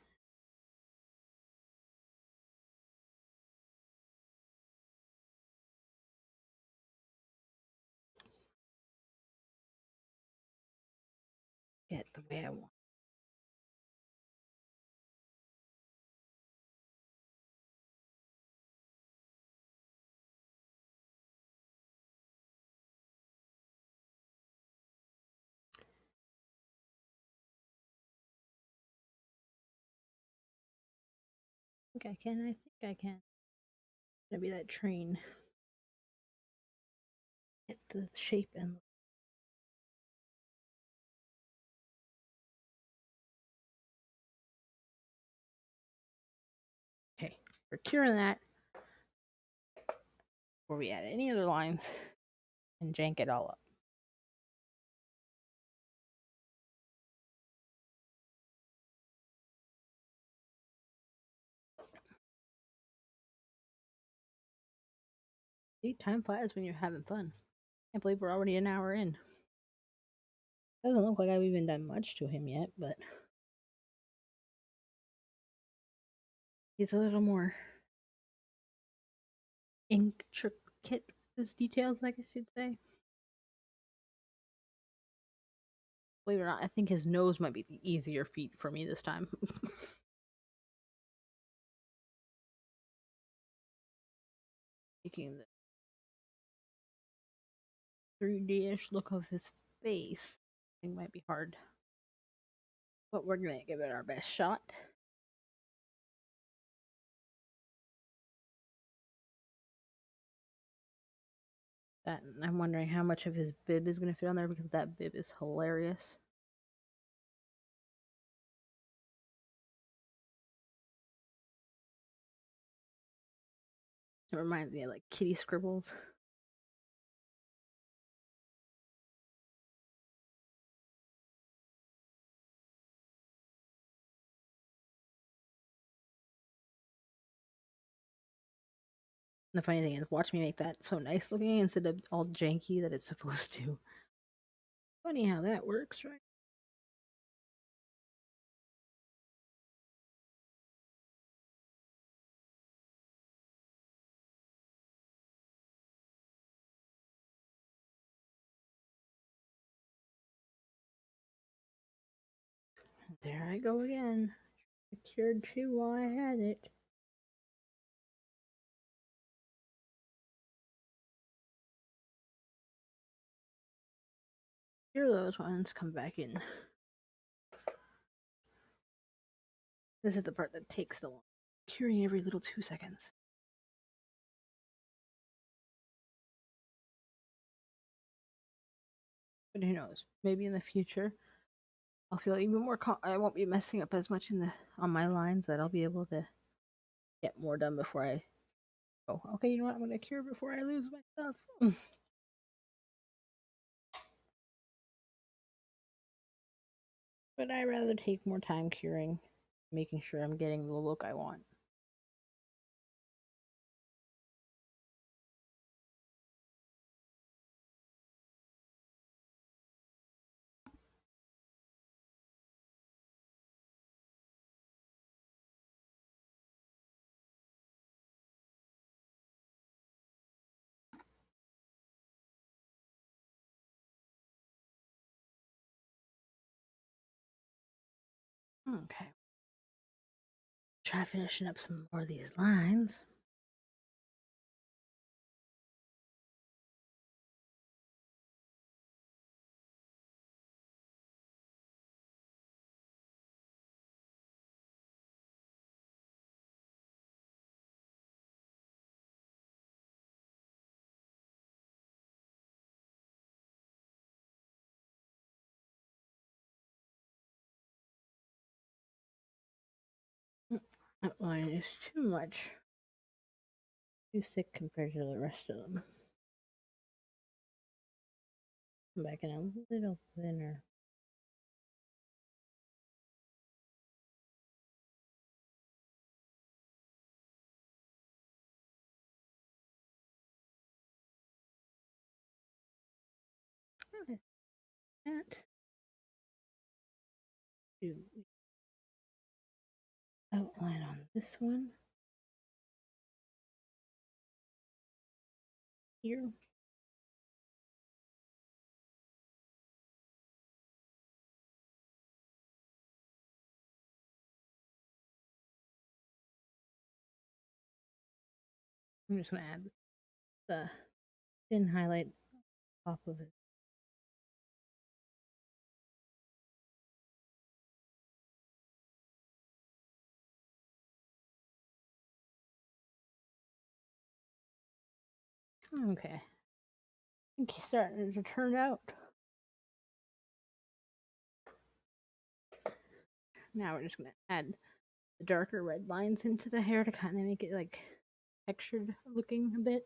Get the way I want. I think I can. I think I can. Gonna be that train. Get the shape and. Okay, we're curing that before we add any other lines and jank it all up. See, time flies when you're having fun. Can't believe we're already an hour in. Doesn't look like I've even done much to him yet, but he's a little more intricate as details, like I should say. Believe it or not, I think his nose might be the easier feat for me this time. Taking the 3D-ish look of his face, I think might be hard. But we're gonna give it our best shot. That I'm wondering how much of his bib is gonna fit on there because that bib is hilarious. It reminds me of like kitty scribbles. And the funny thing is, watch me make that so nice looking instead of all janky that it's supposed to. Funny how that works, right? There I go again. I cured two while I had it. Here those ones come back in. This is the part that takes the long. Curing every little 2 seconds. But who knows? Maybe in the future, I'll feel even more. I won't be messing up as much on my lines that I'll be able to get more done before I go. Okay, you know what? I'm gonna cure before I lose my stuff. But I rather take more time curing, making sure I'm getting the look I want. Okay. Try finishing up some more of these lines. That line is too much. Too thick compared to the rest of them. Come back in a little thinner. That. Do outline on this one. Here. I'm just gonna add the thin highlight top of it. Okay. I think he's starting to turn out. Now we're just gonna add the darker red lines into the hair to kind of make it like textured looking a bit.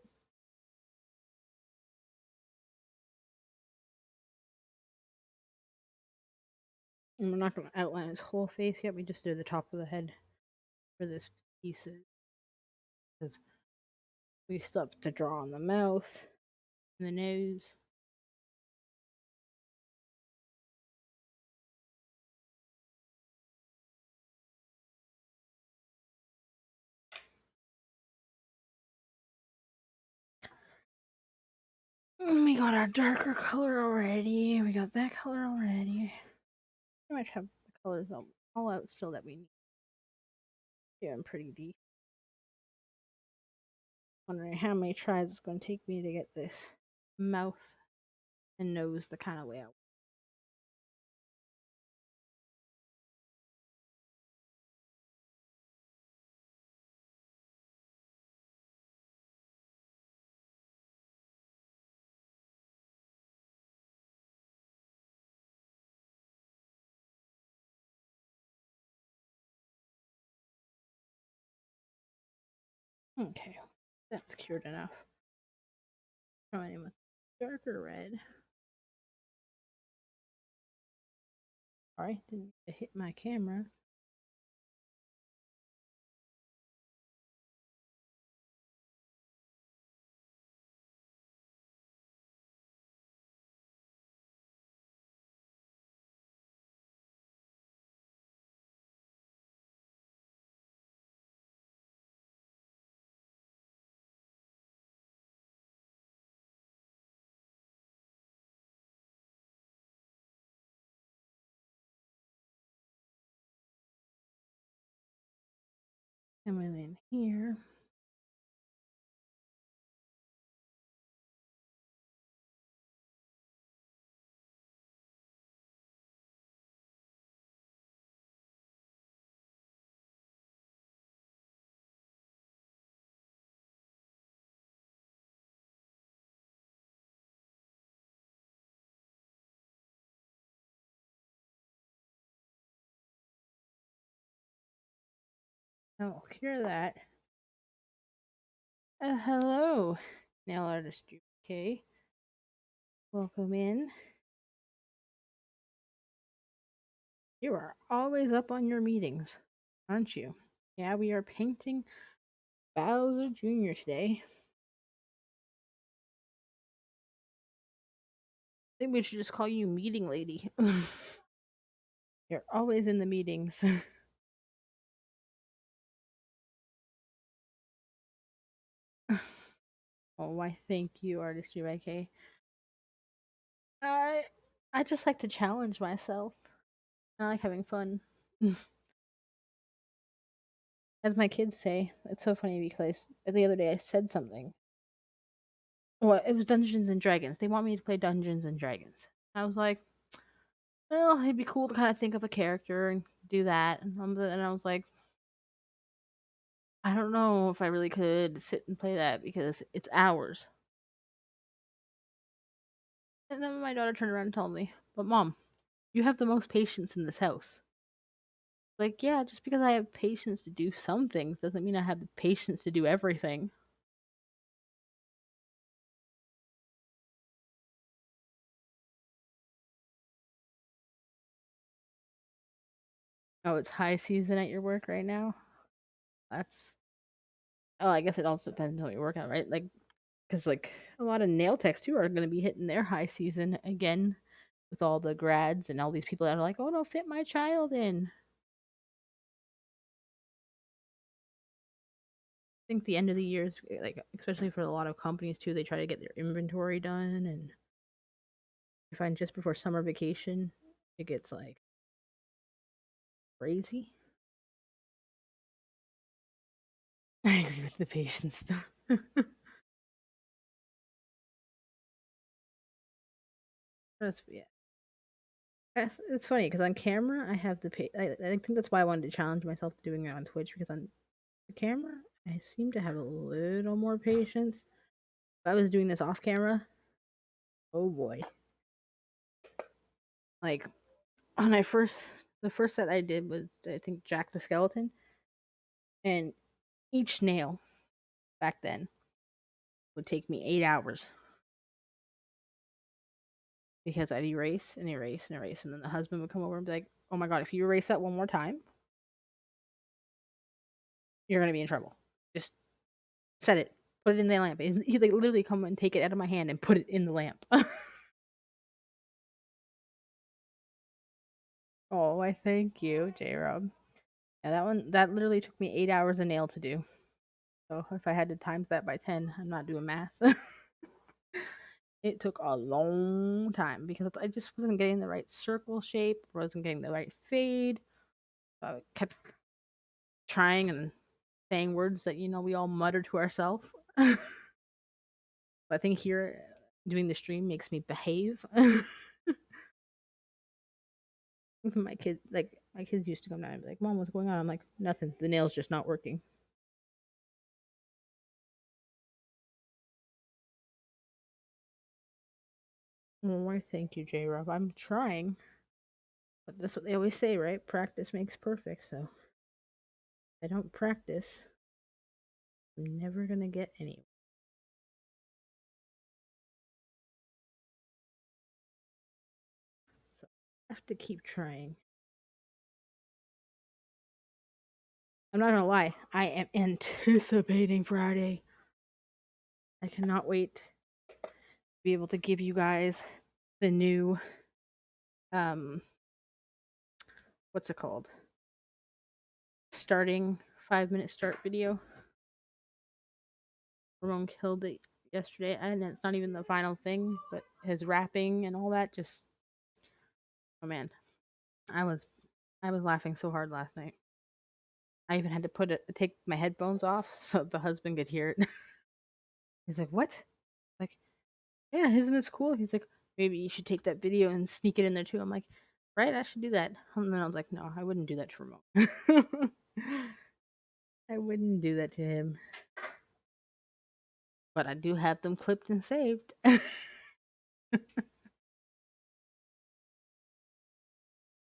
And we're not going to outline his whole face yet. We just do the top of the head for this piece because we still have to draw on the mouth and the nose. We got our darker color already. We got that color already. Pretty much have the colors all out still that we need. Yeah, I'm pretty deep. Wondering how many tries it's going to take me to get this mouth and nose the kind of way I want. Okay, that's cured enough. Coming in with darker red. Sorry, didn't hit my camera. And within here, I'll hear that. Hello, nail artist UK. Welcome in. You are always up on your meetings, aren't you? Yeah, we are painting Bowser Jr. today. I think we should just call you Meeting Lady. You're always in the meetings. Oh, why thank you, artist UK. I I just like to challenge myself. I like having fun. As my kids say, it's so funny because the other day I said something. Well, it was Dungeons and Dragons. They want me to play Dungeons and Dragons. I was like, well, it'd be cool to kind of think of a character and do that. And I was like, I don't know if I really could sit and play that because it's hours. And then my daughter turned around and told me, but mom, you have the most patience in this house. Like, yeah, just because I have patience to do some things doesn't mean I have the patience to do everything. Oh, it's high season at your work right now? That's. Oh, I guess it also depends on what you're working on, right? Like, because, like, a lot of nail techs, too, are going to be hitting their high season again with all the grads and all these people that are like, oh, no, fit my child in. I think the end of the year is, like, especially for a lot of companies, too, they try to get their inventory done. And I find just before summer vacation, it gets, like, crazy. I agree with the patience stuff. Yeah. It's funny because on camera I have the I think that's why I wanted to challenge myself to doing it on Twitch because on the camera I seem to have a little more patience. If I was doing this off camera, oh boy! Like when I first the first set I did was I think Jack the Skeleton, and each nail back then would take me 8 hours because I'd erase and erase and erase, and then the husband would come over and be like, "Oh my god, if you erase that one more time, you're gonna be in trouble. Just set it, put it in the lamp." He'd like literally come and take it out of my hand and put it in the lamp. Oh, I thank you, J Rob. Yeah, that literally took me 8 hours a nail to do. So if I had to times that by 10, I'm not doing math. It took a long time because I just wasn't getting the right circle shape, wasn't getting the right fade. So I kept trying and saying words that we all mutter to ourselves. I think here doing the stream makes me behave. My kids used to come down and be like, "Mom, what's going on?" I'm like, "Nothing. The nail's just not working." Well, why thank you, J Rob. I'm trying. But that's what they always say, right? Practice makes perfect. So if I don't practice, I'm never gonna get anywhere. So I have to keep trying. I'm not gonna lie, I am anticipating Friday. I cannot wait to be able to give you guys the new um what's it called? Starting 5-minute start video. Ramon killed it yesterday, and it's not even the final thing, but his rapping and all that just oh man. I was I was laughing so hard last night. I even had to take my headphones off so the husband could hear it. He's like, "What?" Like, "Yeah, isn't this cool?" He's like, "Maybe you should take that video and sneak it in there too." I'm like, "Right, I should do that." And then I was like, "No, I wouldn't do that to Ramon. I wouldn't do that to him." But I do have them clipped and saved.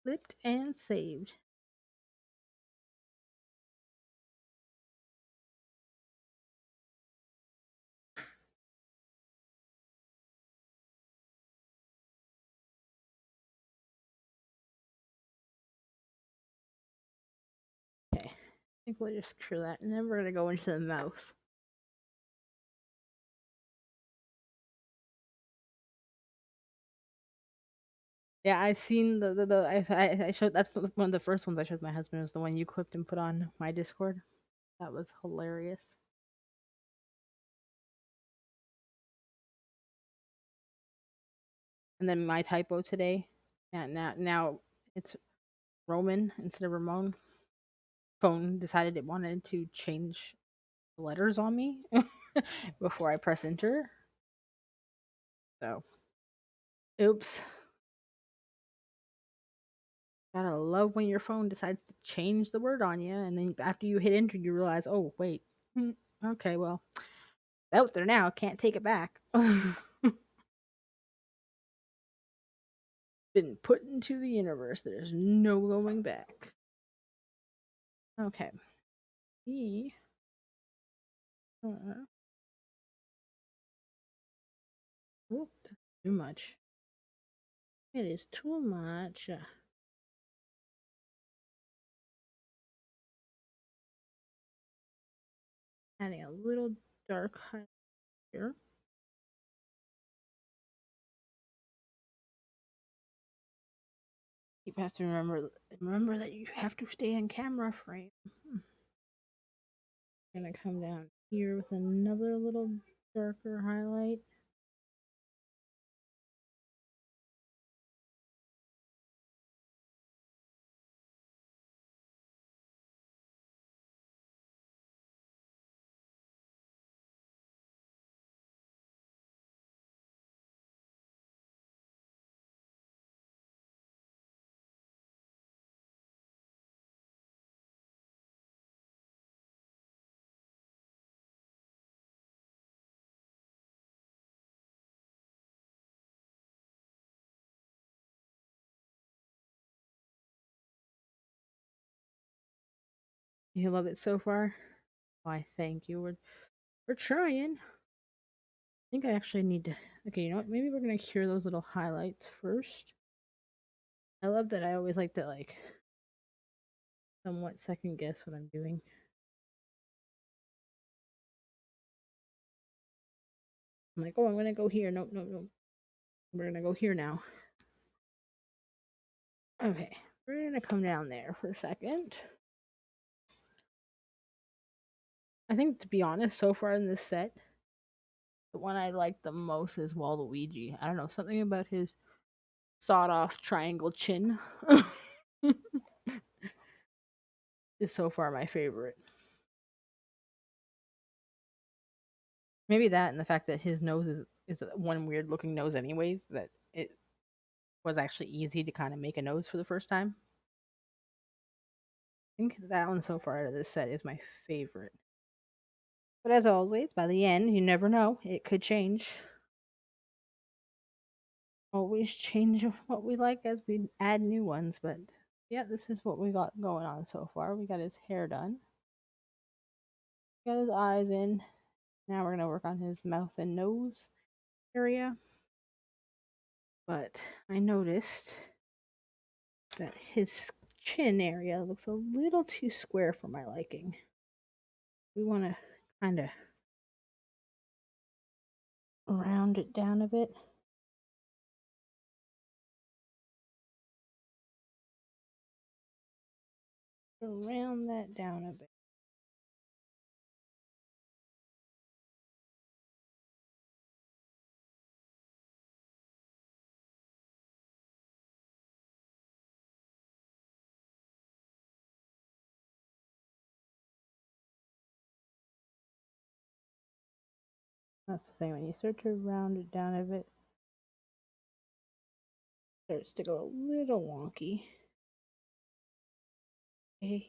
Clipped and saved. think we'll just cure that, and then we're gonna go into the mouth. Yeah, I seen I showed that's one of the first ones I showed my husband was the one you clipped and put on my Discord. That was hilarious. And then my typo today. Yeah, now it's Roman instead of Ramon. Phone decided it wanted to change the letters on me before I press enter. So, oops. Gotta love when your phone decides to change the word on you, and then after you hit enter, you realize, oh wait, okay, well, out there now, can't take it back. Been put into the universe. There's no going back. Okay. E. Oh, that's too much. It is too much. Adding a little dark highlight here. You have to remember that you have to stay in camera frame. Gonna come down here with another little darker highlight. You love it so far? Why, thank you. We're trying. I think I actually need to. Okay, you know what? Maybe we're gonna cure those little highlights first. I love that I always like to somewhat second guess what I'm doing. I'm like, oh, I'm gonna go here. Nope, nope, nope. We're gonna go here now. Okay, we're gonna come down there for a second. I think, to be honest, so far in this set, the one I like the most is Waluigi. I don't know, something about his sawed off triangle chin is so far my favorite. Maybe that and the fact that his nose is one weird looking nose anyways, that it was actually easy to kind of make a nose for the first time. I think that one so far out of this set is my favorite. But as always, by the end, you never know. It could change. Always change what we like as we add new ones. But yeah, this is what we got going on so far. We got his hair done, got his eyes in. Now we're going to work on his mouth and nose area. But I noticed that his chin area looks a little too square for my liking. We want to kind of round it down a bit. Round that down a bit. That's the thing, when you start to round it down a bit, it starts to go a little wonky. Okay.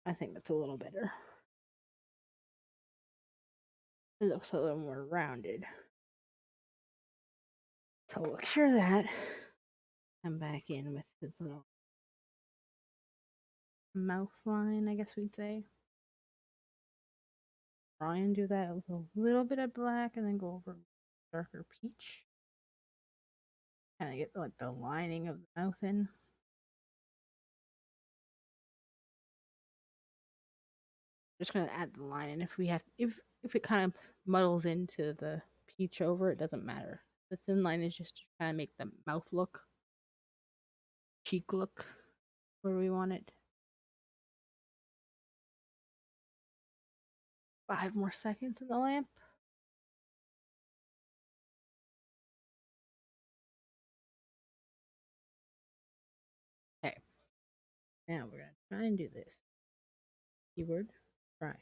I think that's a little better. It looks a little more rounded. So we'll cure that. Come back in with this little mouth line, I guess we'd say. Try and do that with a little bit of black and then go over darker peach. Kind of get like the lining of the mouth in. Just gonna add the line, and if it kind of muddles into the peach over, it doesn't matter. The thin line is just to kind of make the mouth look, cheek look, where we want it. 5 more seconds in the lamp. Okay. Now we're gonna try and do this. Keyword, try.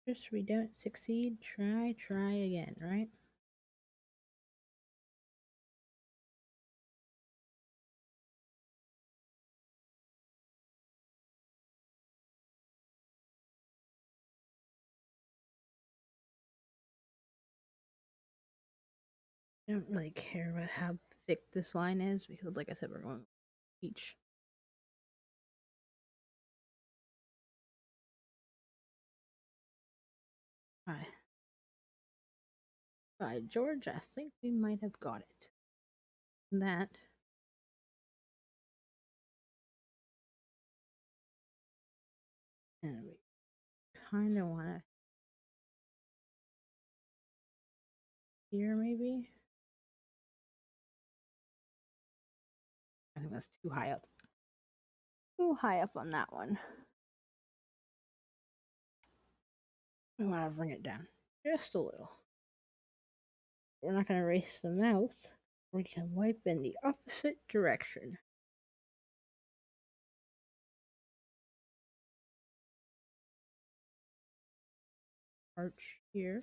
Just we don't succeed, try again, right? I don't really care about how thick this line is because, like I said, we're going each. Alright. By George, I think we might have got it. That. And we kind of want to here, maybe. I think that's too high up. Too high up on that one. We want to bring it down just a little. We're not going to erase the mouth. We can wipe in the opposite direction. Arch here.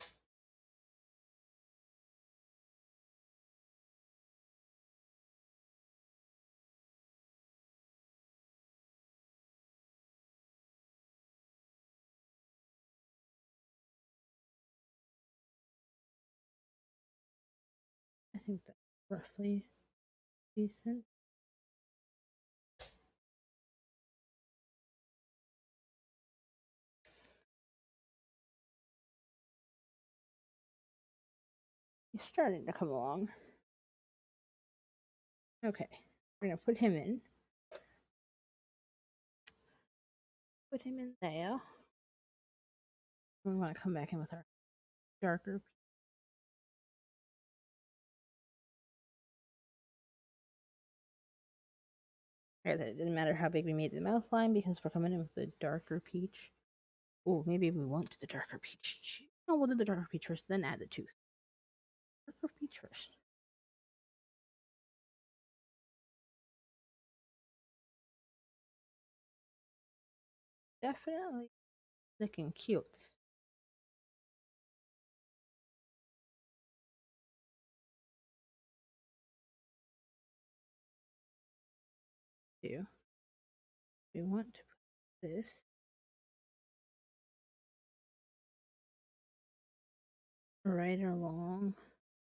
I think that's roughly decent. He's starting to come along. Okay, we're gonna put him in. Put him in there. We want to come back in with our darker. Right, it didn't matter how big we made the mouth line because we're coming in with the darker peach. Oh, maybe we won't do the darker peach. No, we'll do the darker peach first, then add the tooth. Darker peach first. Definitely looking cute. Do we want to put this right along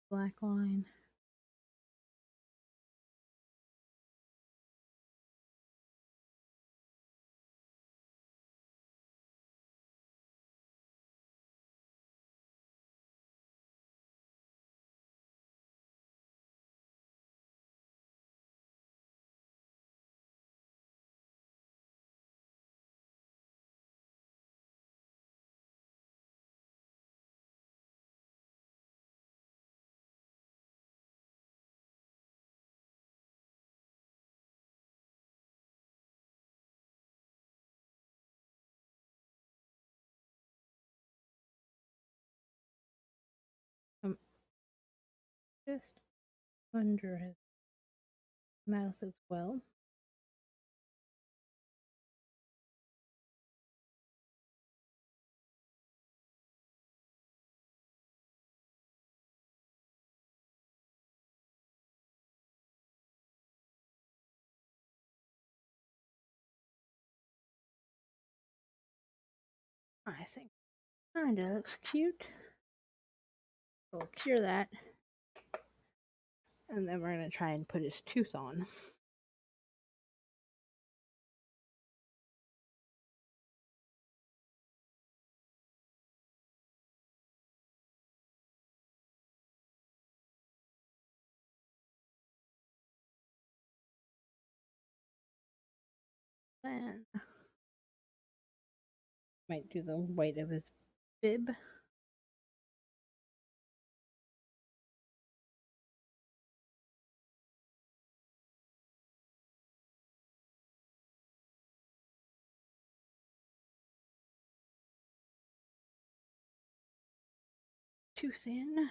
black line? Just under his mouth as well. I think kinda looks cute. We'll cure that. And then we're gonna try and put his tooth on. Then might do the white of his bib. Tooth in.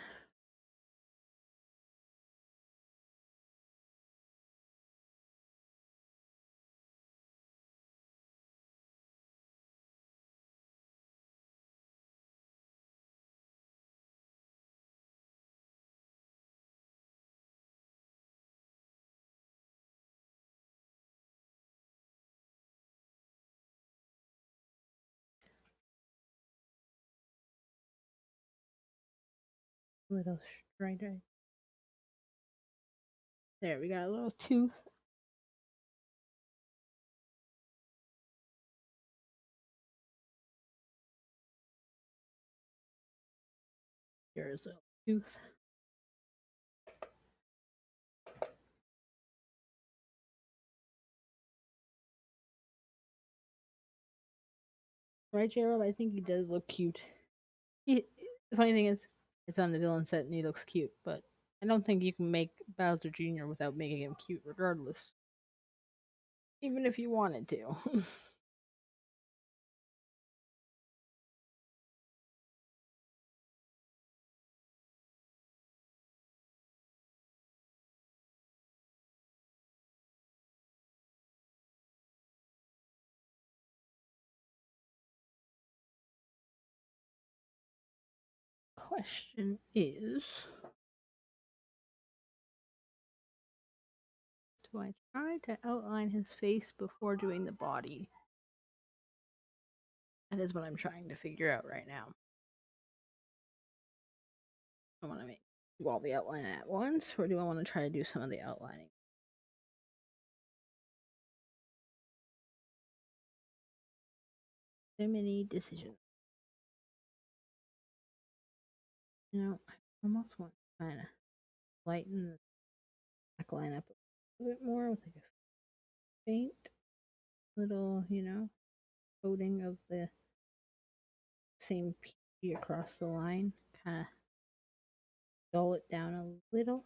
Little strider. There, we got a little tooth. Here's a tooth. Right, Jared? I think he does look cute. He, the funny thing is, it's on the villain set and he looks cute, but I don't think you can make Bowser Jr. without making him cute, regardless. Even if you wanted to. Question is, do I try to outline his face before doing the body? That is what I'm trying to figure out right now. I want to do all the outline at once, or do I want to try to do some of the outlining? So many decisions. You know, I almost want to kind of lighten the back line up a little bit more with like a faint little, coating of the same PG across the line. Kind of dull it down a little.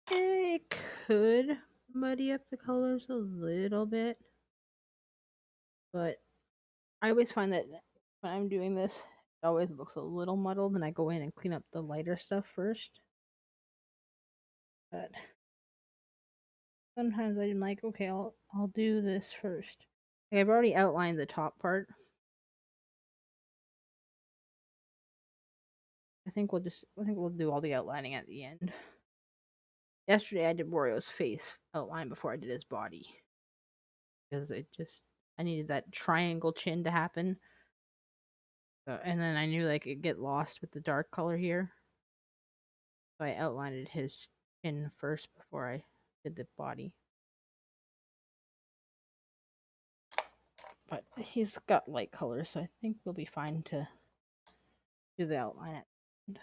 It could muddy up the colors a little bit, but I always find that when I'm doing this, it always looks a little muddled, and I go in and clean up the lighter stuff first. But sometimes I'm like, okay, I'll do this first. Like I've already outlined the top part. I think we'll do all the outlining at the end. Yesterday I did Wario's face outline before I did his body because I needed that triangle chin to happen. And then I knew like it'd get lost with the dark color here. So I outlined his chin first before I did the body. But he's got light color, so I think we'll be fine to do the outline at the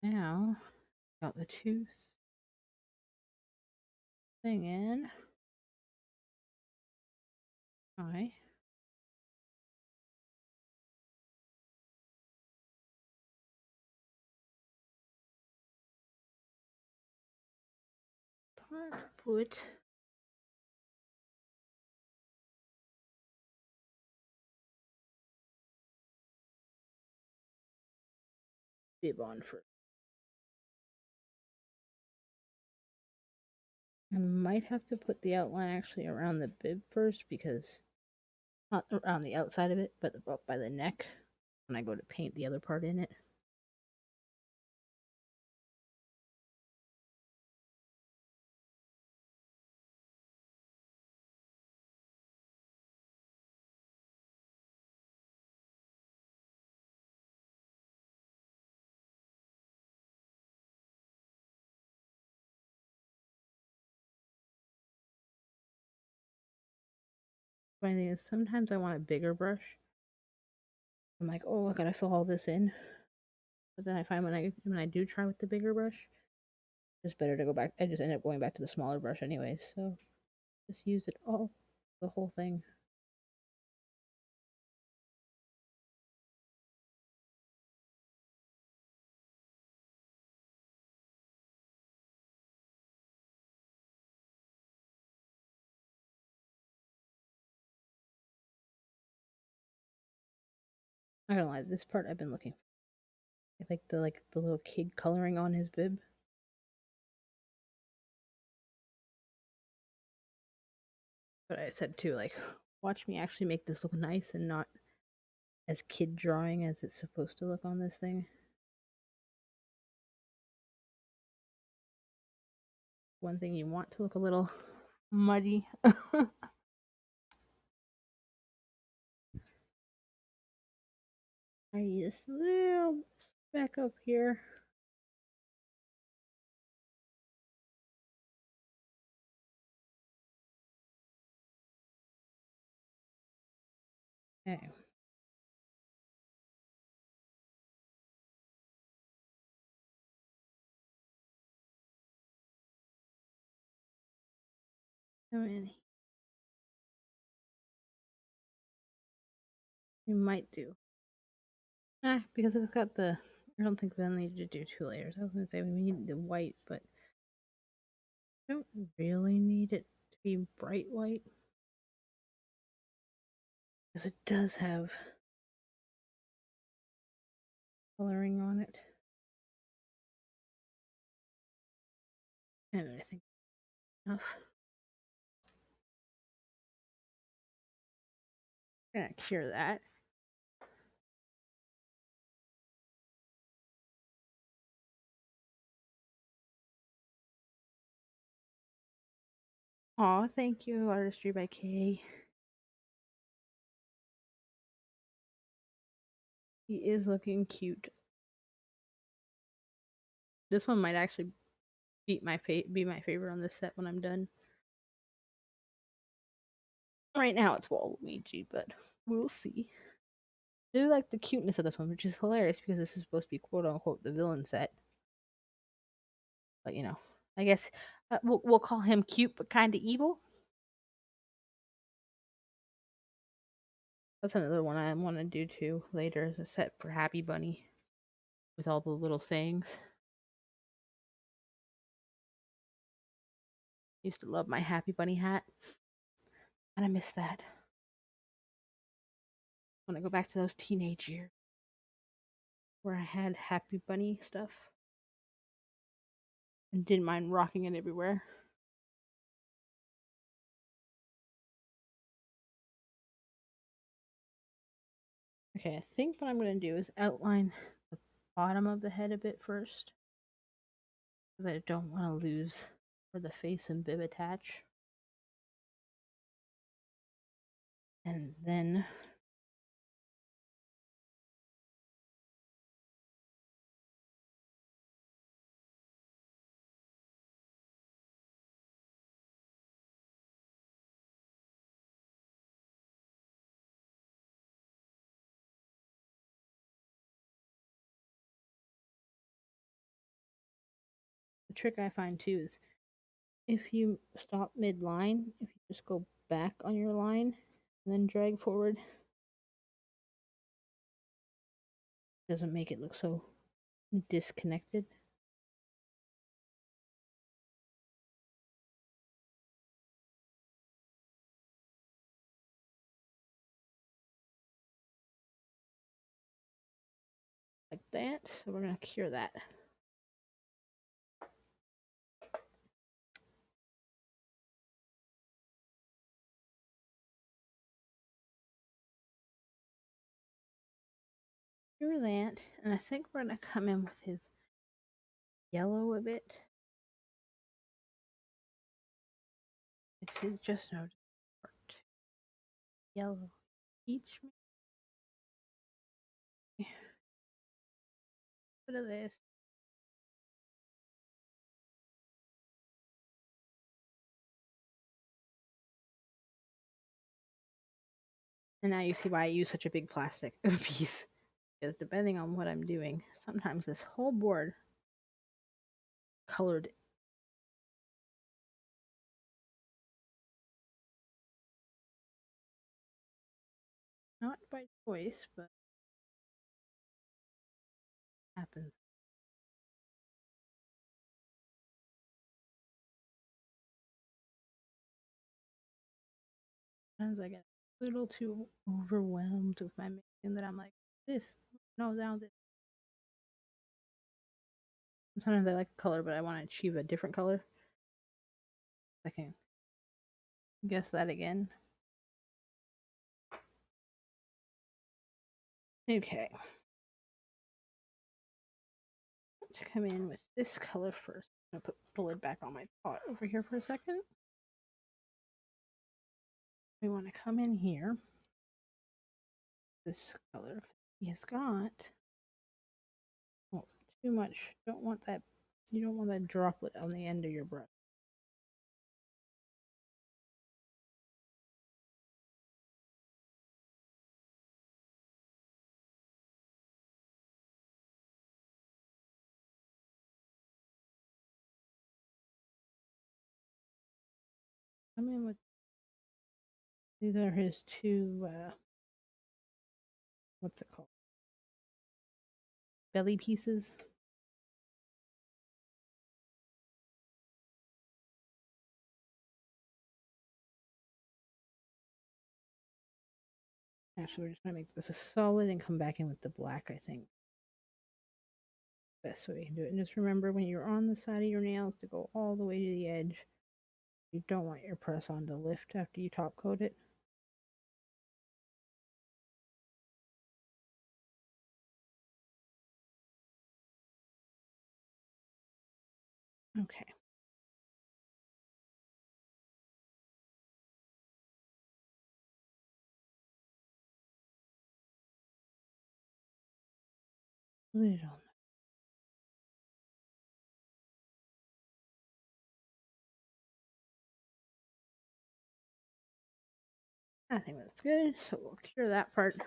end. Now, got the tooth thing in. Eye. Let's put bib on first. I might have to put the outline actually around the bib first because not around the outside of it, but up by the neck when I go to paint the other part in it. Funny thing is, sometimes I want a bigger brush. I'm like, oh, I gotta fill all this in. But then I find when I do try with the bigger brush, it's better to go back. I just end up going back to the smaller brush anyways. So just use it all, the whole thing. I don't lie. This part I've been looking. I like the little kid coloring on his bib. But I said too, like, watch me actually make this look nice and not as kid drawing as it's supposed to look on this thing. One thing you want to look a little muddy. I use a little speck up here. Okay. How many? You might do. Because it's got the. I don't think we'll need to do 2 layers. I was gonna say we need the white, but I don't really need it to be bright white. Because it does have coloring on it. And I think enough. I'm gonna cure that. Aw, thank you, Artistry by Kay. He is looking cute. This one might actually be my favorite on this set when I'm done. Right now it's Waluigi, but we'll see. I do like the cuteness of this one, which is hilarious because this is supposed to be quote unquote the villain set. But you know, I guess we'll call him cute but kind of evil. That's another one I want to do too later as a set for Happy Bunny with all the little sayings. Used to love my Happy Bunny hat, and I miss that. When I go back to those teenage years where I had Happy Bunny stuff and didn't mind rocking it everywhere. Okay, I think what I'm going to do is outline the bottom of the head a bit first. Because I don't want to lose where the face and bib attach. And then the trick I find too is if you stop mid-line, if you just go back on your line and then drag forward, it doesn't make it look so disconnected. Like that. So we're going to cure that. Cure that. And I think we're going to come in with his yellow a bit. It's just no yellow peach. Bit of this. And now you see why I use such a big plastic piece. Because depending on what I'm doing, sometimes this whole board colored. Not by choice, but happens. Sometimes I get a little too overwhelmed with my making that I'm like, this, no, now this. Sometimes I like a color, but I want to achieve a different color. I can guess that again. Okay. To come in with this color first. I'm gonna put the lid back on my pot over here for a second. We want to come in here. This color. He has got oh, too much. Don't want that. You don't want that droplet on the end of your brush. Come in with these are his two. What's it called? Belly pieces. Actually, we're just gonna make this a solid and come back in with the black. I think best way we can do it. And just remember when you're on the side of your nails to go all the way to the edge. You don't want your press on to lift after you top coat it. Okay. Lid on. I think that's good. So we'll cure that part.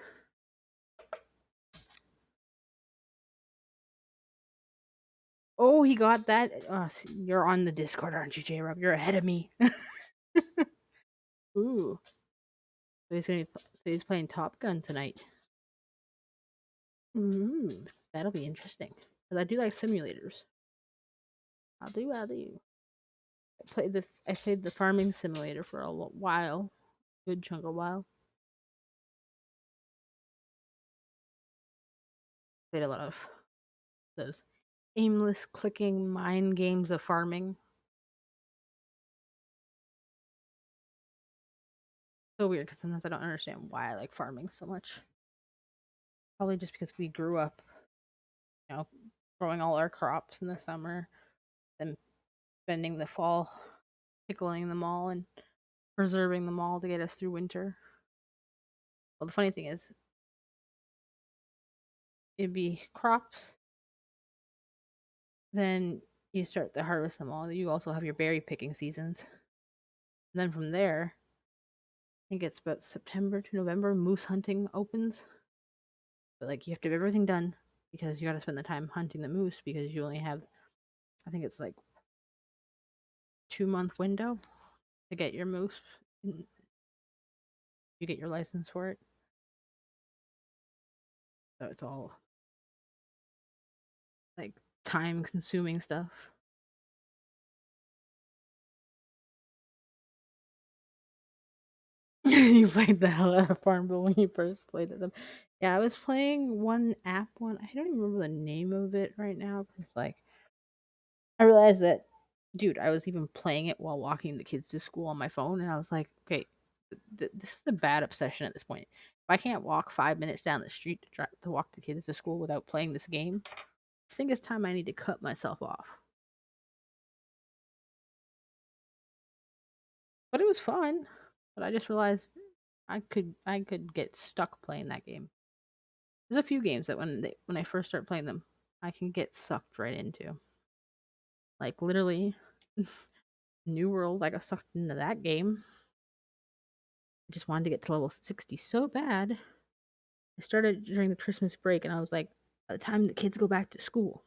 Oh, he got that. Oh, you're on the Discord, aren't you, J Rob? You're ahead of me. Ooh. So he's playing Top Gun tonight. Ooh, that'll be interesting. Cause I do like simulators. I'll do. I played the farming simulator for a while, good chunk of while. Played a lot of those aimless clicking mind games of farming. So weird because sometimes I don't understand why I like farming so much. Probably just because we grew up, growing all our crops in the summer, then spending the fall pickling them all and preserving them all to get us through winter. Well, the funny thing is, it'd be crops, then you start to harvest them all. You also have your berry picking seasons. And then from there, I think it's about September to November, moose hunting opens. But like you have to have everything done because you got to spend the time hunting the moose because you only have, I think it's like 2-month window to get your moose. You get your license for it. So it's all like time consuming stuff. You played the hell out of Farmville when you first played them. Yeah, I was playing one app one. I don't even remember the name of it right now. It's like I realized that, dude, I was even playing it while walking the kids to school on my phone, and I was like, okay, this is a bad obsession at this point. If I can't walk 5 minutes down the street to walk the kids to school without playing this game, I think it's time I need to cut myself off. But it was fun. But I just realized I could get stuck playing that game. There's a few games that when I first start playing them, I can get sucked right into. Like literally, New World, I got sucked into that game. just wanted to get to level 60 so bad. I started during the Christmas break, and I was like, by the time the kids go back to school,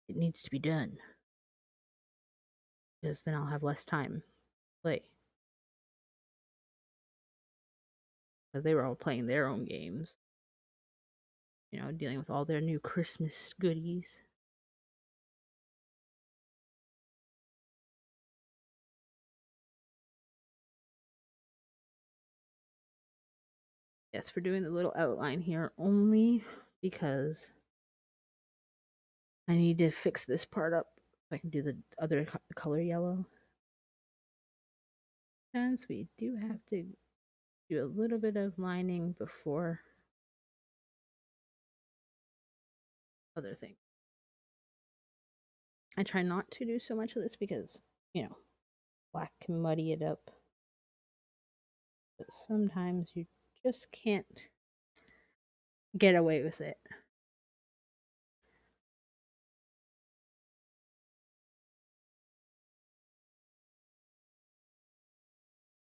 it needs to be done because then I'll have less time to play. Because they were all playing their own games, dealing with all their new Christmas goodies. Yes, we're doing the little outline here only because I need to fix this part up so I can do the other color yellow. Sometimes we do have to do a little bit of lining before other things. I try not to do so much of this because, black can muddy it up. But sometimes you just can't get away with it.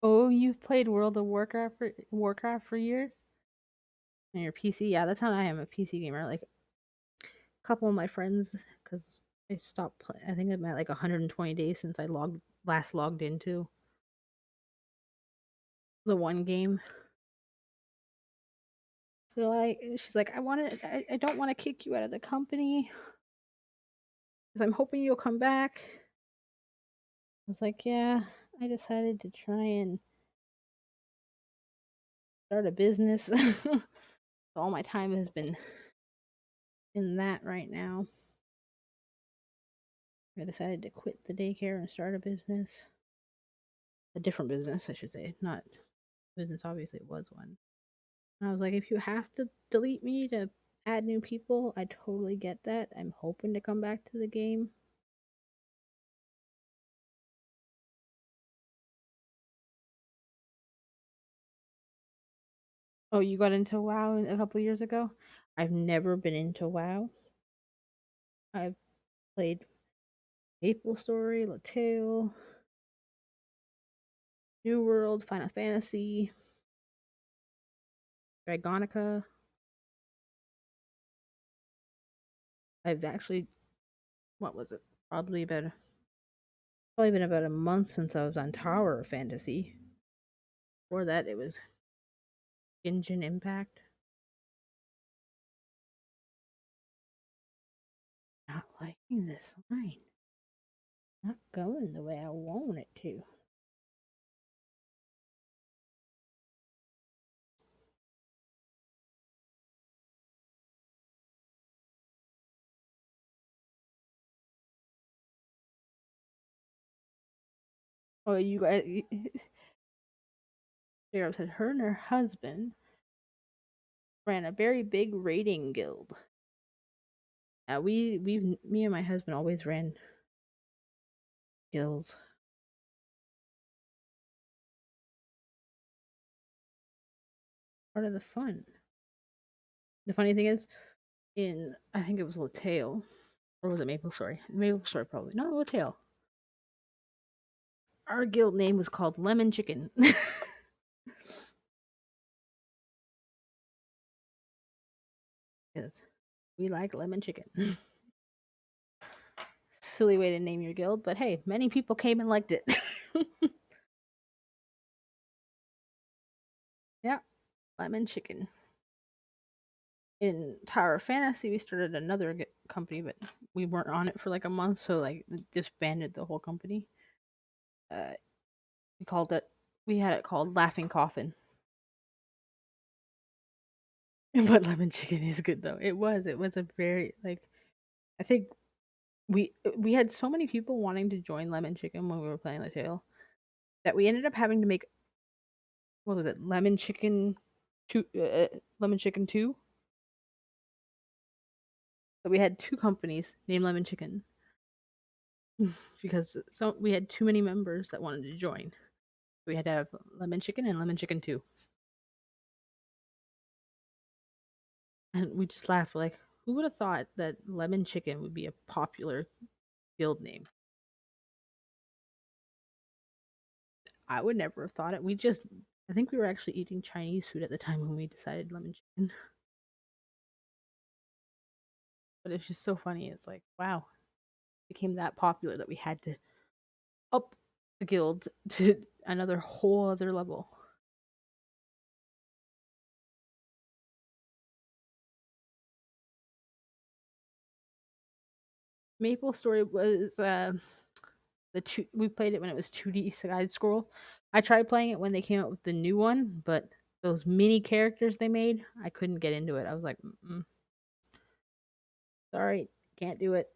Oh, you've played World of Warcraft for years? On your PC? Yeah, that's how I am, a PC gamer. Like, a couple of my friends, because I stopped playing. I think I'm at like 120 days since I last logged into the one game. So she's like, I don't want to kick you out of the company because I'm hoping you'll come back. I was like, yeah, I decided to try and start a business. So all my time has been in that right now. I decided to quit the daycare and start a business. A different business, I should say. Not business, obviously it was one. And I was like, if you have to delete me to add new people, I totally get that. I'm hoping to come back to the game. Oh, you got into WoW a couple years ago? I've never been into WoW. I've played Maple Story, Lateal, New World, Final Fantasy, Dragonica. I've actually, what was it? Probably been about a month since I was on Tower of Fantasy. Before that, it was Genshin Impact. Not liking this line. Not going the way I want it to. Oh, you guys. Sarah said her and her husband ran a very big raiding guild. Me and my husband always ran guilds. Part of the fun. The funny thing is, I think it was Lateal, or was it Maple Story? Maple Story probably. No, Lateal. Our guild name was called Lemon Chicken. Because we like lemon chicken. Silly way to name your guild, but hey, many people came and liked it. Yeah, lemon chicken. In Tower of Fantasy, we started another company, but we weren't on it for like a month, so like disbanded the whole company. We called it. We had it called Laughing Coffin. But lemon chicken is good though. It was. It was a very like. I think we had so many people wanting to join lemon chicken when we were playing the tail that we ended up having to make, what was it, lemon chicken 2. So we had two companies named Lemon Chicken because we had too many members that wanted to join. We had to have Lemon Chicken and Lemon Chicken 2. And we just laughed like, who would have thought that Lemon Chicken would be a popular guild name? I would never have thought it. We just I think we were actually eating Chinese food at the time when we decided lemon chicken. But it's just so funny. It's like, wow, it became that popular that we had to up the guild to another whole other level. Maple Story was the two we played it when it was 2D side scroll. I tried playing it when they came out with the new one, but those mini characters they made, I couldn't get into it. I was like, sorry, can't do it.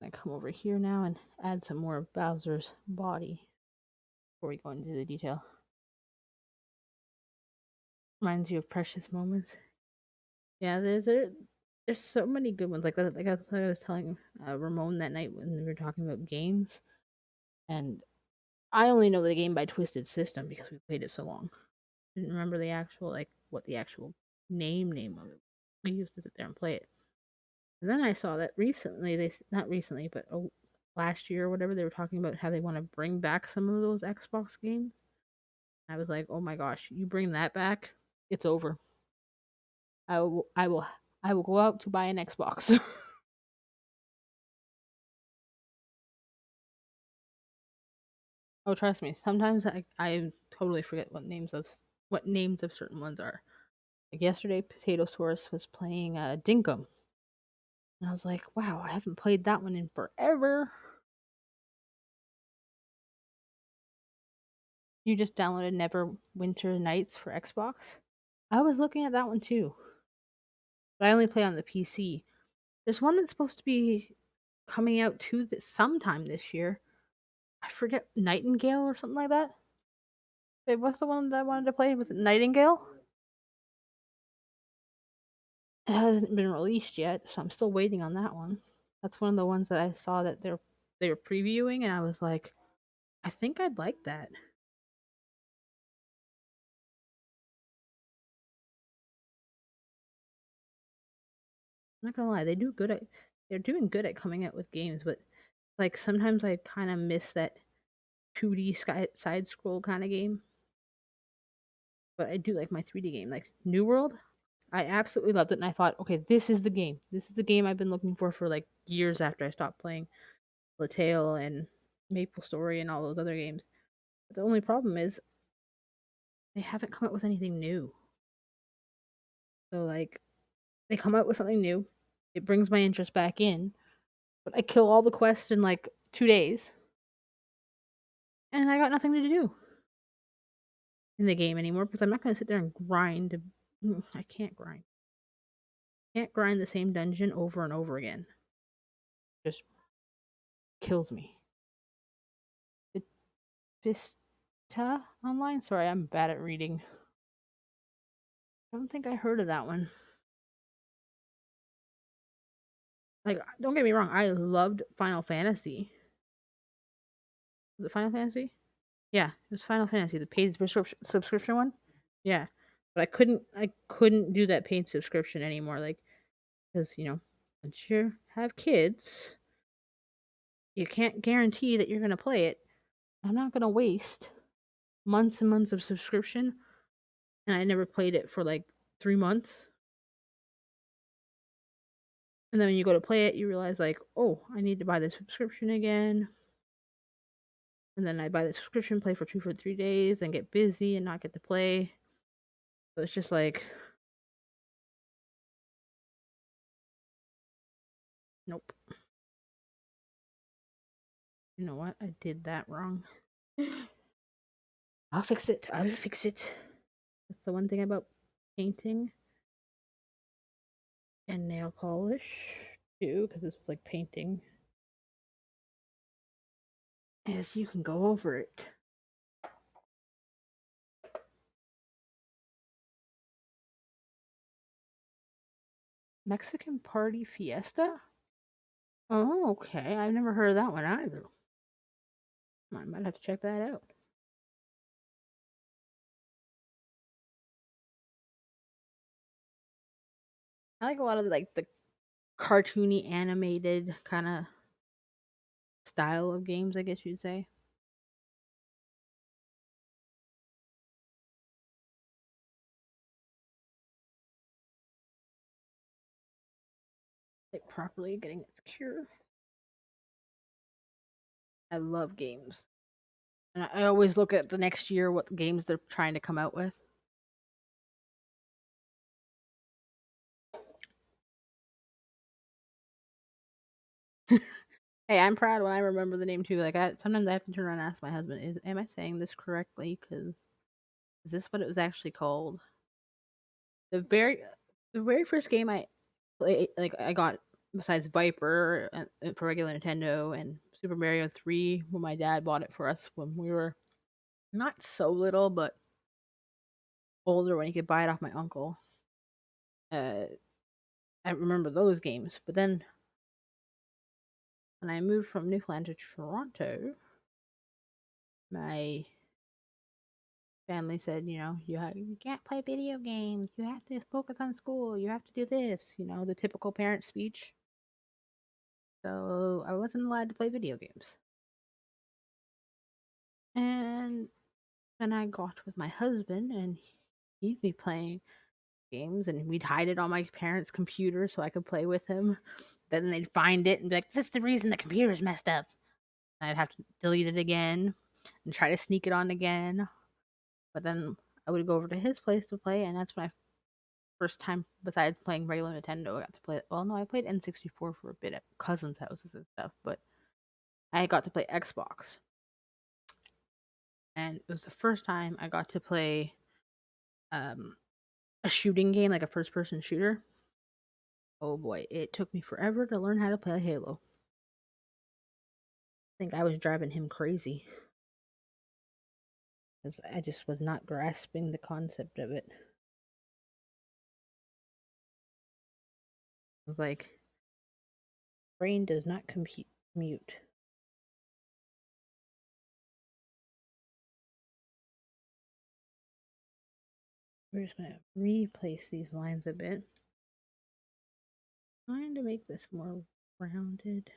I come over here now and add some more of Bowser's body before we go into the detail. Reminds you of precious moments. Yeah, there's so many good ones. Like I was telling Ramon that night when we were talking about games, and I only know the game by Twisted System because we played it so long. Didn't remember the actual like what the actual name of it. We used to sit there and play it. And then I saw that recently they not recently but last year or whatever they were talking about how they want to bring back some of those Xbox games. I was like, oh my gosh, you bring that back, it's over. I will go out to buy an Xbox. Oh, trust me. Sometimes I totally forget what names of certain ones are. Like yesterday, Potato Source was playing Dinkum, and I was like, "Wow, I haven't played that one in forever." You just downloaded Neverwinter Nights for Xbox. I was looking at that one too, but I only play on the PC. There's one that's supposed to be coming out too sometime this year. I forget Nightingale or something like that. Wait, what's the one that I wanted to play? Was it Nightingale? It hasn't been released yet, so I'm still waiting on that one. That's one of the ones that I saw that they were previewing, and I was like, I think I'd like that. I'm not gonna lie, they're doing good at coming out with games, but like sometimes I kind of miss that 2D side scroll kind of game. But I do like my 3D game, like New World. I absolutely loved it, and I thought, okay, this is the game. This is the game I've been looking for like years after I stopped playing Tale and Maple Story and all those other games. But the only problem is they haven't come up with anything new. So like they come out with something new, it brings my interest back in, but I kill all the quests in like 2 days, and I got nothing to do in the game anymore because I'm not going to sit there and grind. I can't grind. I can't grind the same dungeon over and over again. It just kills me. Vista Online. Sorry, I'm bad at reading. I don't think I heard of that one. Like, don't get me wrong, I loved Final Fantasy. Was it Final Fantasy? Yeah, it was Final Fantasy, the paid subscription one. Yeah, but I couldn't do that paid subscription anymore. Like, because once you have kids, you can't guarantee that you're gonna play it. I'm not gonna waste months and months of subscription, and I never played it for like 3 months. And then when you go to play it, you realize like, oh, I need to buy the subscription again. And then I buy the subscription, play for 3 days, and get busy and not get to play. So it's just like, nope. You know what? I did that wrong. I'll fix it. I'll fix it. That's the one thing about painting and nail polish too, because this is like painting, is you can go over it. Mexican Party Fiesta? Oh, okay. I've never heard of that one either. I might have to check that out. I like a lot of like the cartoony animated kind of style of games, I guess you'd say. like properly getting it secure. I love games. And I always look at the next year what games they're trying to come out with. Hey, I'm proud when I remember the name too. Like sometimes I have to turn around and ask my husband, "Am I saying this correctly? Because is this what it was actually called?" The very, the very first game I played, like I got besides Viper for regular Nintendo and Super Mario 3, when my dad bought it for us when we were not so little, but older when he could buy it off my uncle. Uh, I remember those games, but then when I moved from Newfoundland to Toronto, my family said, you can't play video games. You have to focus on school. You have to do this. The typical parent speech. So I wasn't allowed to play video games. And then I got with my husband, and he'd be playing games, and we'd hide it on my parents' computer so I could play with him. Then they'd find it and be like, "This is the reason the computer's messed up." And I'd have to delete it again and try to sneak it on again. But then I would go over to his place to play, and that's when I first time besides playing regular Nintendo, I got to play. Well, no, I played N64 for a bit at cousins' houses and stuff, but I got to play Xbox, and it was the first time I got to play um, a shooting game, like a first-person shooter. Oh boy, it took me forever to learn how to play Halo. I think I was driving him crazy because I just was not grasping the concept of it. I was like, brain does not compute. We're just gonna replace these lines a bit. Trying to make this more rounded.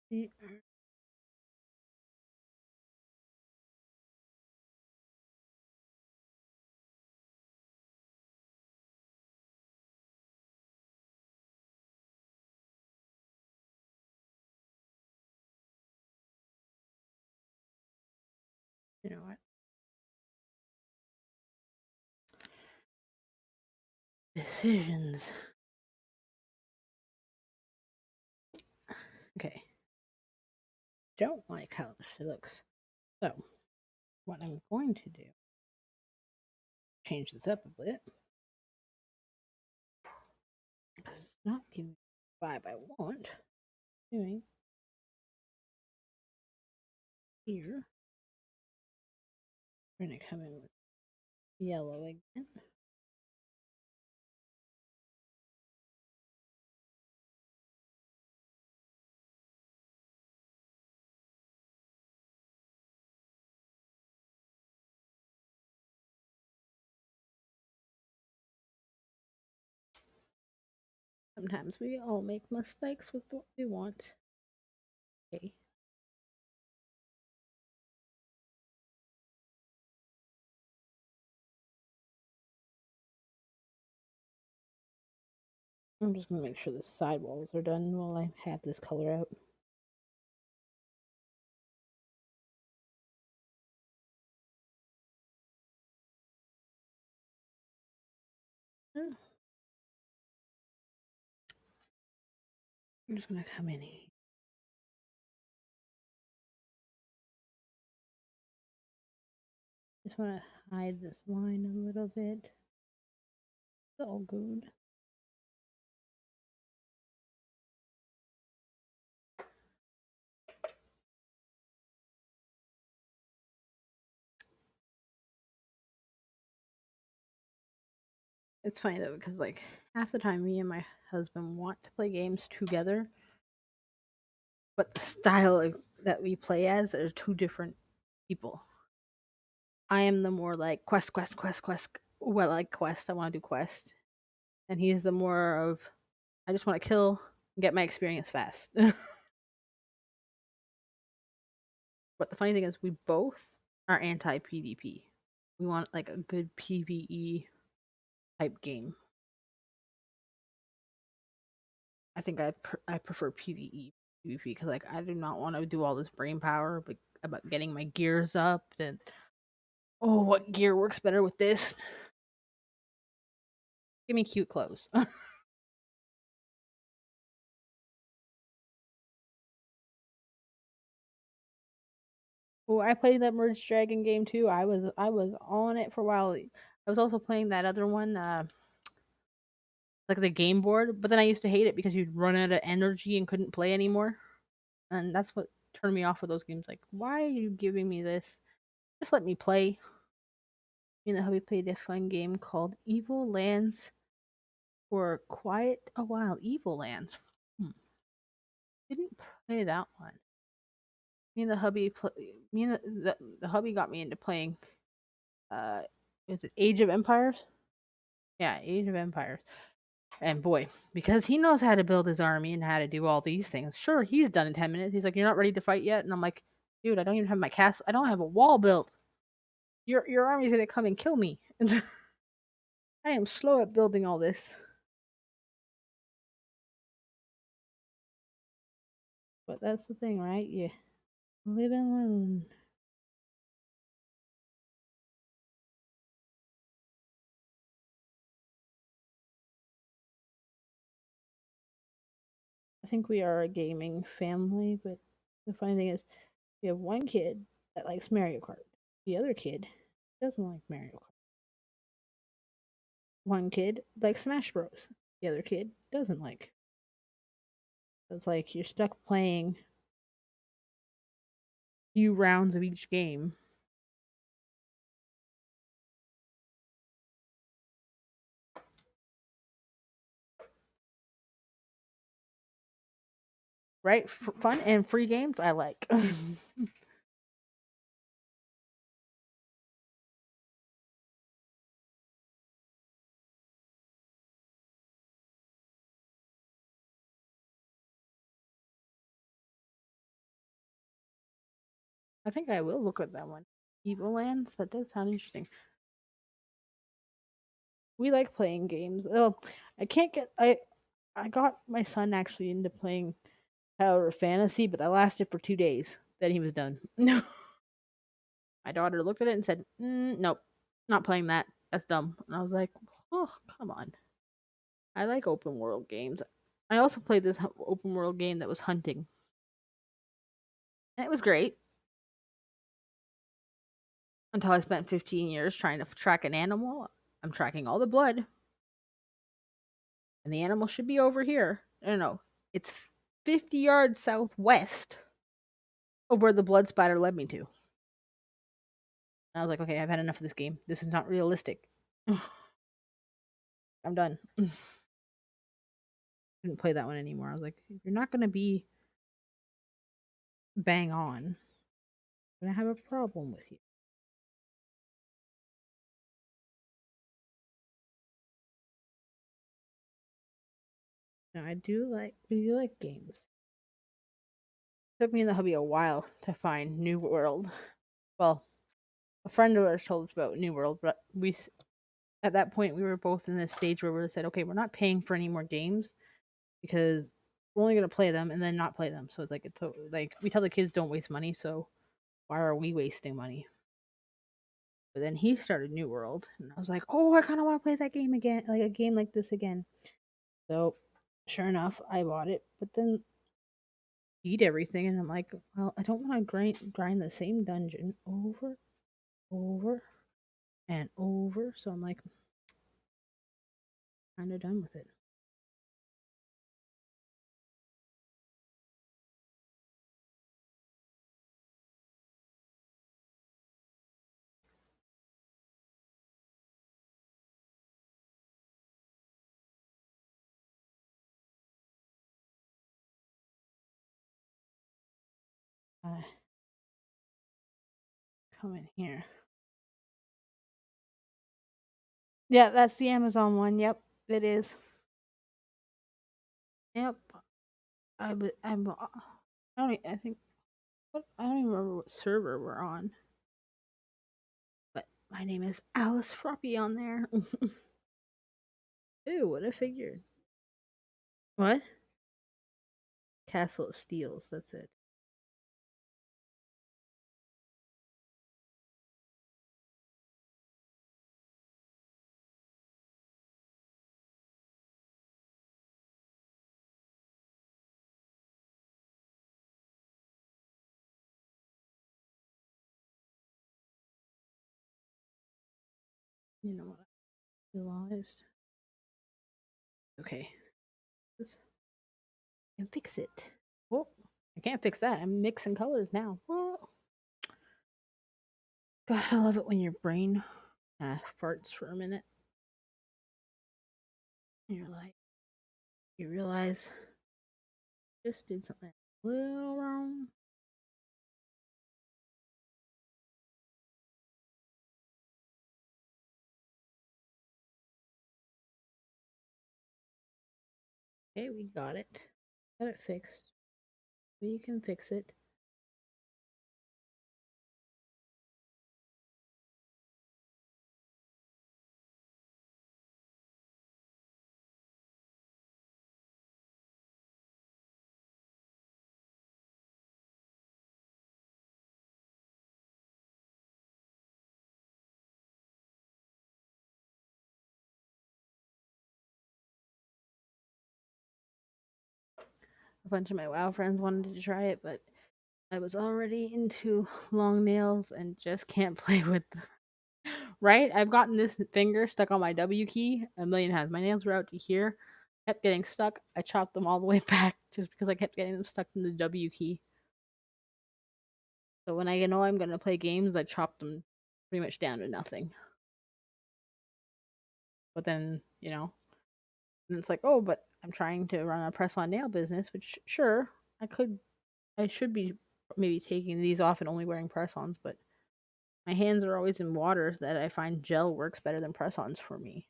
You know what? Decisions. Okay. Don't like how this looks. So, what I'm going to do, change this up a bit. Because it's not giving me the vibe I want. Doing here. We're going to come in with yellow again. Sometimes we all make mistakes with what we want. Okay. I'm just going to make sure the sidewalls are done while I have this color out. I'm just going to come in here. Just want to hide this line a little bit. It's all good. It's funny though, because like half the time me and my husband want to play games together, but the style that we play as are two different people. I am the more like quest, quest, quest, quest. Well, like quest. I want to do quest, and he's the more of I just want to kill and get my experience fast. But the funny thing is, we both are anti PvP. We want like a good PvE type game. I think I prefer PvE PvP because like I do not want to do all this brain power about getting my gears up and oh what gear works better with this. Give me cute clothes. Oh, I played that Merge Dragon game too. I was on it for a while. I was also playing that other one, like the game board, but then I used to hate it because you'd run out of energy and couldn't play anymore. And that's what turned me off of those games. Like, why are you giving me this? Just let me play. You know how we played a fun game called Evil Lands for quite a while. Evil Lands. Didn't play that one. Me and the hubby me and the hubby got me into playing uh is it Age of Empires? Yeah, Age of Empires. And boy, because he knows how to build his army and how to do all these things. Sure, he's done in 10 minutes. He's like, "You're not ready to fight yet?" And I'm like, "Dude, I don't even have my castle. I don't have a wall built. Your army's going to come and kill me." I am slow at building all this. But that's the thing, right? You live and learn. I think we are a gaming family, but the funny thing is, we have one kid that likes Mario Kart. The other kid doesn't like Mario Kart. One kid likes Smash Bros. The other kid doesn't like. It's like you're stuck playing few rounds of each game. Right? Fun and free games I like. I think I will look at that one. Evil Lands? That does sound interesting. We like playing games. Oh, I can't get I got my son actually into playing Tower of Fantasy, but that lasted for 2 days. Then he was done. No. My daughter looked at it and said, "Nope, not playing that. That's dumb." And I was like, "Oh, come on." I like open world games. I also played this open world game that was hunting. And it was great until I spent 15 years trying to track an animal. I'm tracking all the blood, and the animal should be over here. No. It's 50 yards southwest of where the blood spider led me to. And I was like, okay, I've had enough of this game. This is not realistic. I'm done. Didn't play that one anymore. I was like, if you're not gonna be bang on, I'm gonna have a problem with you. Now we do like games. It took me and the hubby a while to find New World. Well, a friend of ours told us about New World, but we at that point we were both in this stage where we said, okay, we're not paying for any more games because we're only gonna play them and then not play them. So it's like like we tell the kids don't waste money, so why are we wasting money? But then he started New World, and I was like, oh, I kind of want to play that game again, like a game like this again. So, sure enough, I bought it, but then eat everything, and I'm like, well, I don't want to grind the same dungeon over, and over. So I'm like, kind of done with it. come in here. Yeah, that's the Amazon one. Yep, it is. Yep. I think I don't even remember what server we're on. But my name is Alice Froppy on there. Ooh, what a figure. What? Castle of Steels, that's it. You know what I realized? Okay. This I can fix it. Oh, I can't fix that. I'm mixing colors now. Oh. God, I love it when your brain farts for a minute. And you're like, you realize just did something a little wrong. Okay, we got it. Got it fixed. We can fix it. A bunch of my WoW friends wanted to try it, but I was already into long nails and just can't play with them. Right? I've gotten this finger stuck on my W key a million times. My nails were out to here, kept getting stuck. I chopped them all the way back just because I kept getting them stuck in the W key. So when I know I'm gonna play games, I chop them pretty much down to nothing. But then, and it's like, oh, but I'm trying to run a press on nail business, which sure, I should be maybe taking these off and only wearing press ons, but my hands are always in water that I find gel works better than press ons for me.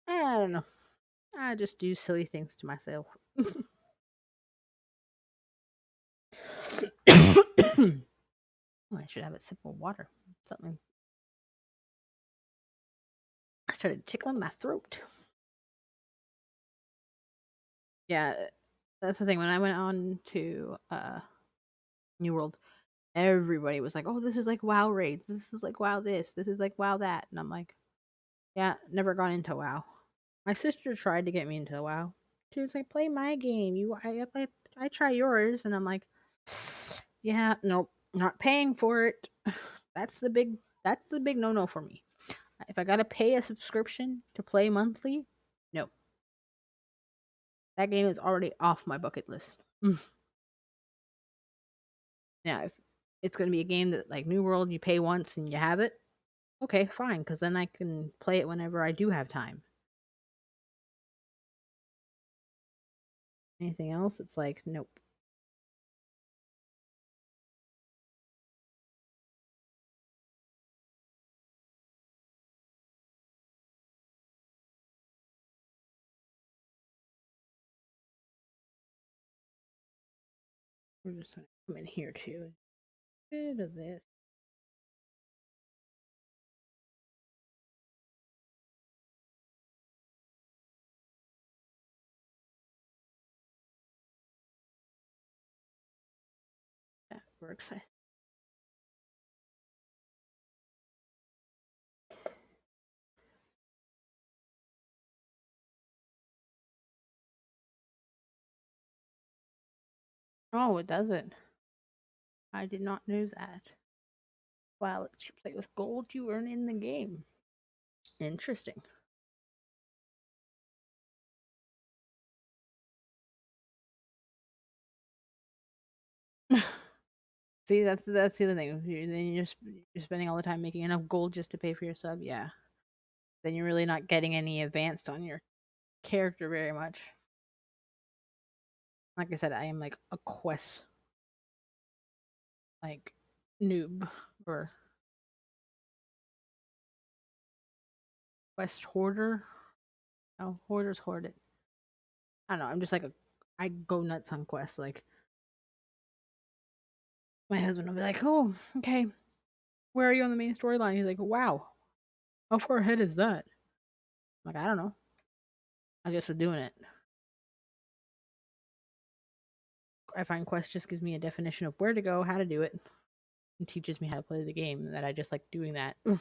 I don't know. I just do silly things to myself. Well, I should have a sip of water. Something. I started tickling my throat. Yeah, that's the thing. When I went on to New World, everybody was like, "Oh, this is like WoW raids. This is like WoW this. This is like WoW that." And I'm like, "Yeah, never gone into WoW." My sister tried to get me into WoW. She was like, "Play my game. I try yours." And I'm like, "Yeah, nope, not paying for it." That's the big no-no for me. If I gotta pay a subscription to play monthly, no. That game is already off my bucket list. Now, if it's gonna be a game that like New World, you pay once and you have it, okay, fine, because then I can play it whenever I do have time. Anything else, it's like, nope. We're just gonna come in here too. A bit of this. That works. Oh, it doesn't. I did not know that. Wow, it's you play with gold you earn in the game. Interesting. See, that's the other thing. You're spending all the time making enough gold just to pay for your sub. Yeah, then you're really not getting any advanced on your character very much. Like I said, I am like a quest like noob or quest hoarder. Oh, hoarders hoard it. I don't know. I'm just like a. I go nuts on quests. Like my husband will be like, "Oh, okay, where are you on the main storyline?" He's like, "Wow, how far ahead is that?" I'm like, I don't know. I just was doing it. I find quest just gives me a definition of where to go, how to do it, and teaches me how to play the game. That I just like doing that. Okay,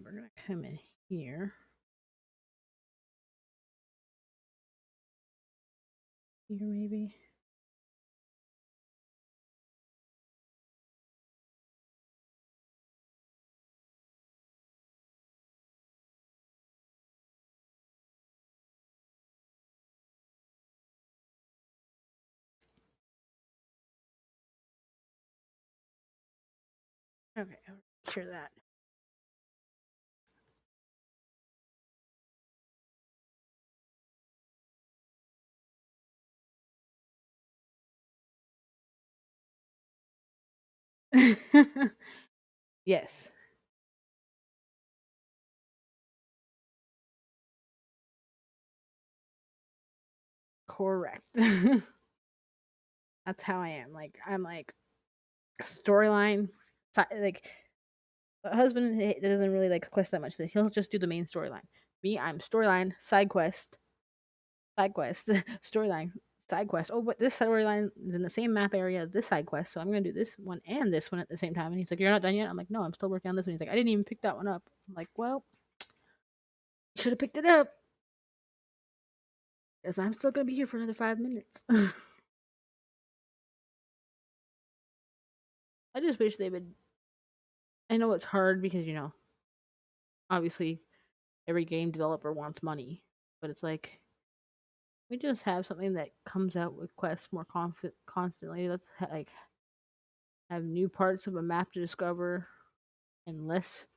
we're gonna come in here. Here maybe. Okay, I'll cure that. Yes, correct. That's how I am. Like I'm like storyline, like husband doesn't really like quest that much. He'll just do the main storyline. Me, I'm storyline, side quest, storyline, side quest. Oh, but this storyline is in the same map area as this side quest, so I'm gonna do this one and this one at the same time. And he's like, "You're not done yet." I'm like, "No, I'm still working on this one." He's like, "I didn't even pick that one up." I'm like, "Well, you should have picked it up, because I'm still gonna be here for another 5 minutes." I just wish they would. I know it's hard because obviously every game developer wants money, but it's like we just have something that comes out with quests more constantly. Let's like have new parts of a map to discover and less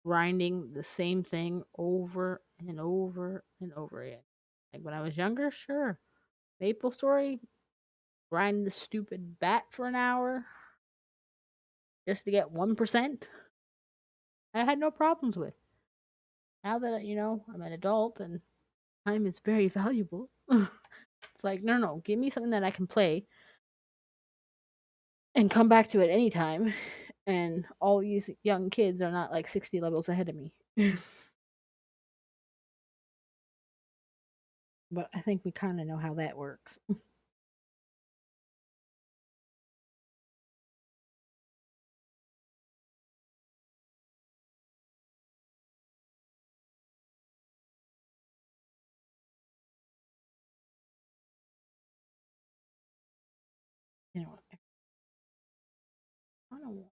grinding the same thing over and over and over again. Like when I was younger, sure. Maple Story, grind the stupid bat for an hour just to get 1%. I had no problems with. Now that I'm an adult and time is very valuable. It's like, no, no, give me something that I can play and come back to it anytime. And all these young kids are not like 60 levels ahead of me. But I think we kind of know how that works. You know, I don't know.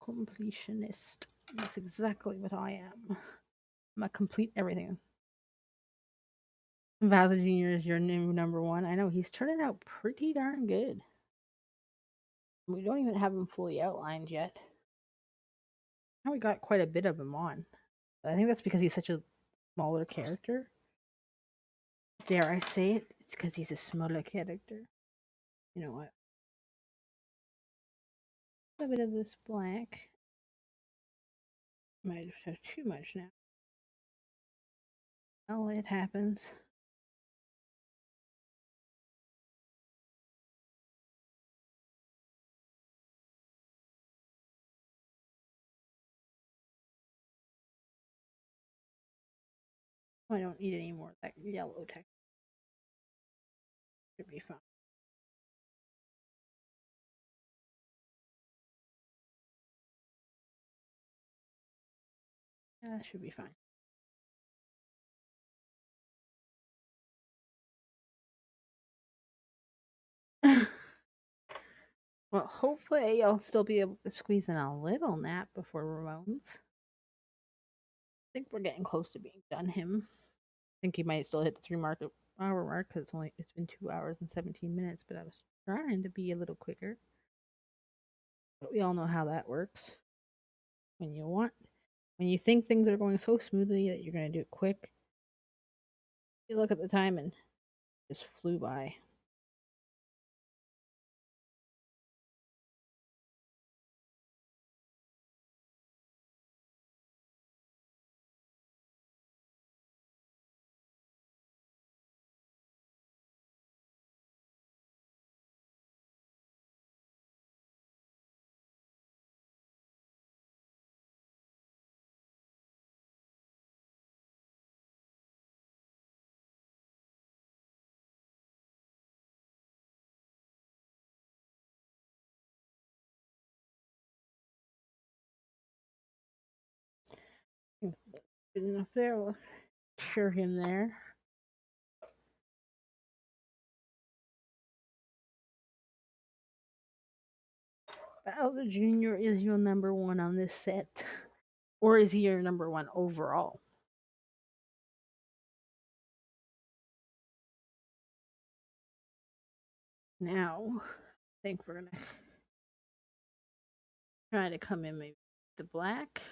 Completionist. That's exactly what I am. I'm a complete everything. Bowser Jr. is your new number one. I know he's turning out pretty darn good. We don't even have him fully outlined yet. Now we got quite a bit of him on. I think that's because he's such a smaller character. Dare I say it? It's because he's a smaller character. You know what? A bit of this black. Might have too much now. Oh, it happens. I don't need any more of that yellow text. Should be fine. That should be fine. Well, hopefully I'll still be able to squeeze in a little nap before Ramones. I think we're getting close to being done him. think he might still hit the 3 hour mark because it's been 2 hours and 17 minutes. But I was trying to be a little quicker. But we all know how that works. When you think things are going so smoothly that you're gonna do it quick, you look at the time and it just flew by. Good enough there. We'll sure him there. Bowser Jr. is your number one on this set. Or is he your number one overall? Now, I think we're gonna try to come in maybe the black.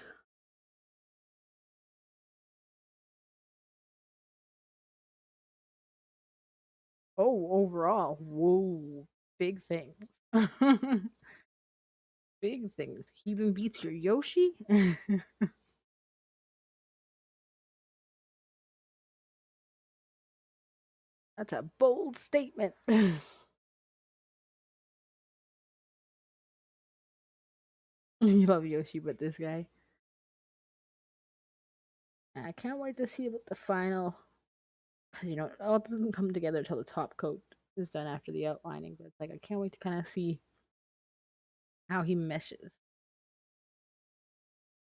Oh, overall, whoa, big things. Big things. He even beats your Yoshi. That's a bold statement. You love Yoshi, but this guy. I can't wait to see what the final, because it all doesn't come together until the top coat is done after the outlining. But it's like I can't wait to kind of see how he meshes.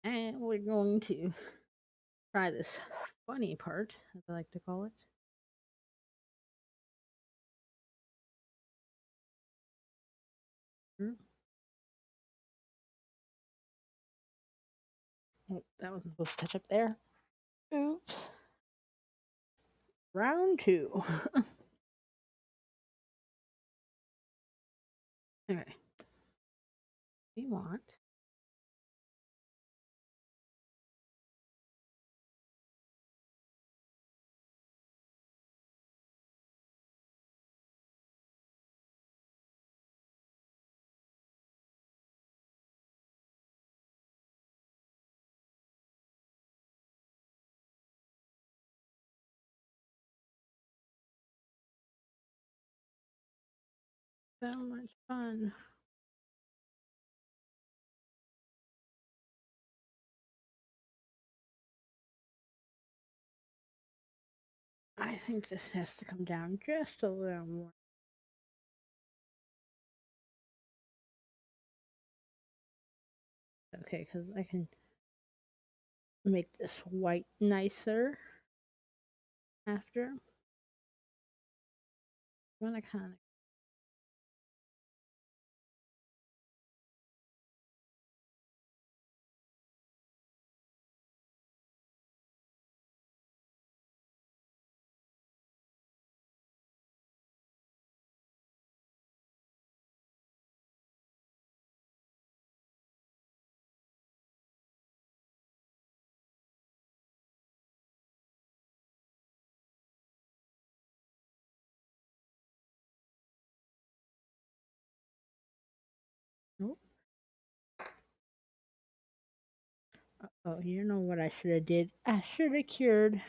And we're going to try this funny part, as I like to call it. Oh, that wasn't supposed to touch up there. Oops. Round two. Okay. We want so much fun. I think this has to come down just a little more. Okay, because I can make this white nicer after. I'm gonna kind of. Oh, oh, you know what I should have did? I should have cured,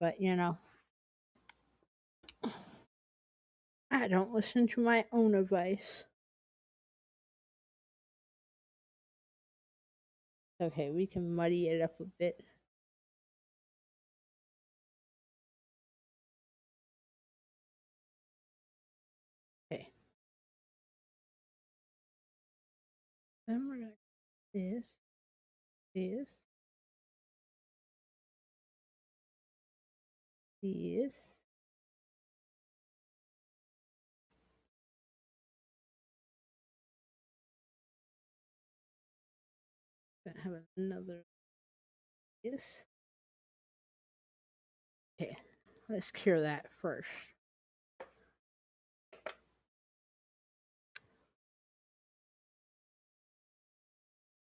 but I don't listen to my own advice. Okay, we can muddy it up a bit. Okay. Then we're gonna this, this, this. Gonna have another this. Okay, let's cure that first.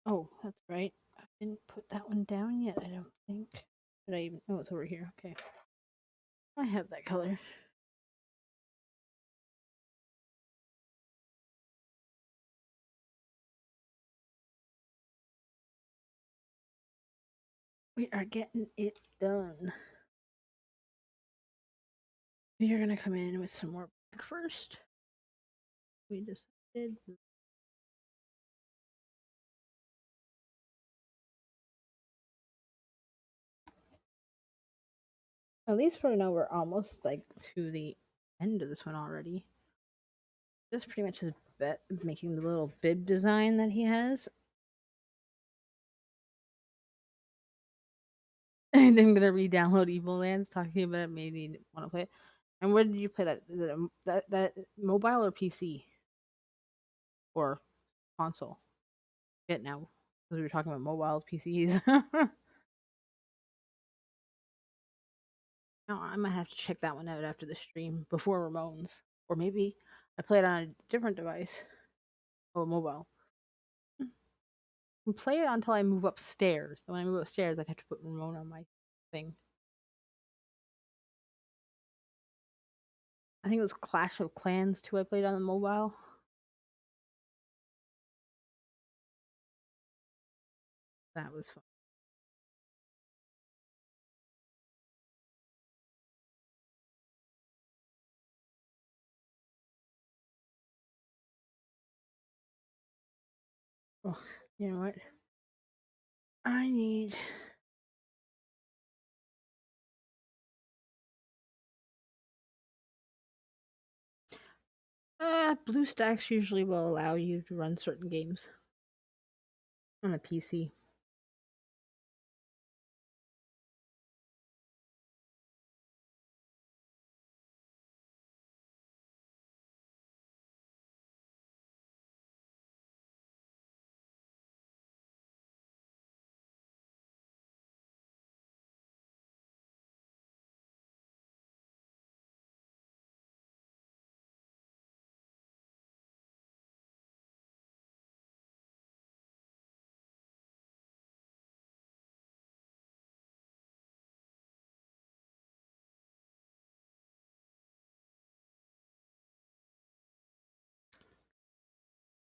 Oh, that's right. I didn't put that one down yet, I don't think. Did I even? Oh, it's over here. Okay. I have that color. We are getting it done. You're gonna come in with some more black first. We decided. At least for now, we're almost like to the end of this one already. This pretty much is making the little bib design that he has. And I'm gonna re-download Evil Lands, talking about it made me want to play it. And where did you play that? Is it that mobile or PC or console? Get now because we were talking about mobiles, PCs. No, I might have to check that one out after the stream before Ramones, or maybe I play it on a different device. Oh, mobile. And play it until I move upstairs. When I move upstairs, I'd have to put Ramon on my thing. I think it was Clash of Clans 2 I played on the mobile. That was fun. Oh, you know what? I need. BlueStacks usually will allow you to run certain games on a PC.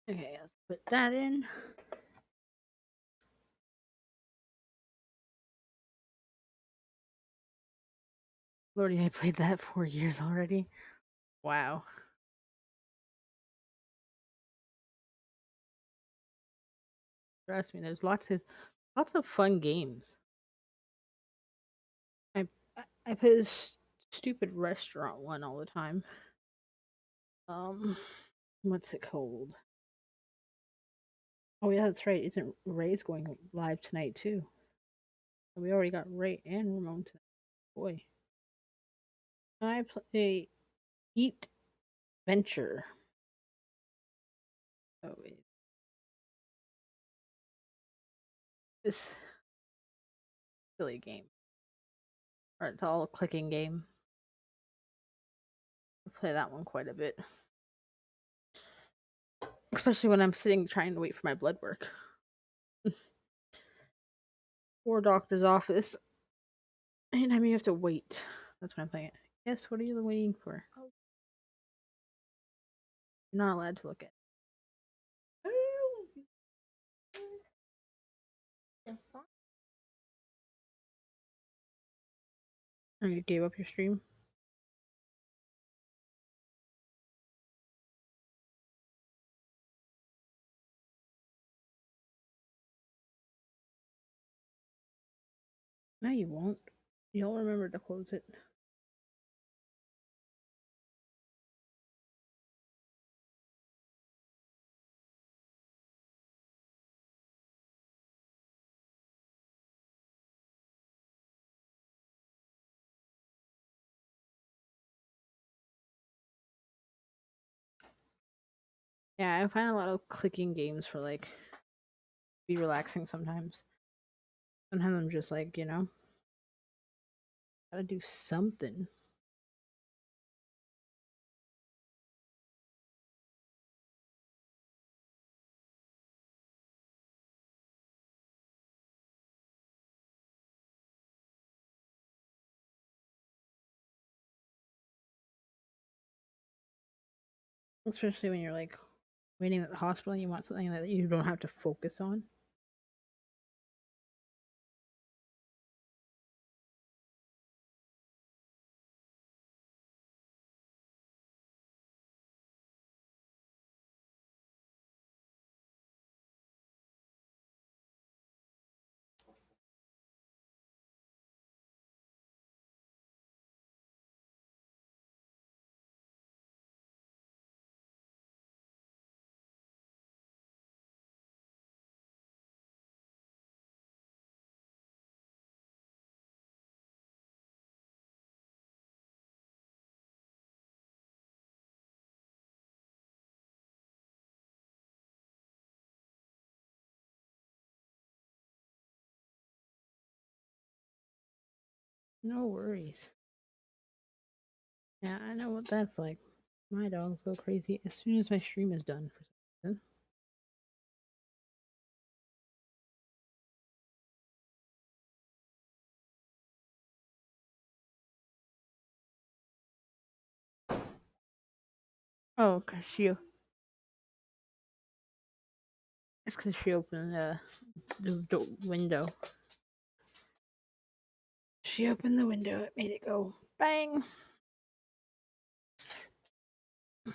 Okay, let's put that in. Lordy, I played that 4 years already. Wow. Trust me, there's lots of fun games. I I play this stupid restaurant one all the time. What's it called? Oh yeah, that's right. Isn't Ray's going live tonight too? We already got Ray and Ramon tonight. Boy, I play Eat Venture. Oh wait, this silly game, or it's all a clicking game. I play that one quite a bit, especially when I'm sitting trying to wait for my blood work or doctor's office. Anytime you have to wait, that's when I'm playing it. Yes, what are you waiting for? You're not allowed to look at. Or you gave up your stream? No, you won't. You'll remember to close it. Yeah, I find a lot of clicking games for like be relaxing sometimes. Sometimes I'm just like, Gotta do something. Especially when you're like waiting at the hospital and you want something that you don't have to focus on. No worries. Yeah, I know what that's like. My dogs go crazy as soon as my stream is done for some reason. Oh, cause it's cause she opened the window. She opened the window. It made it go bang. I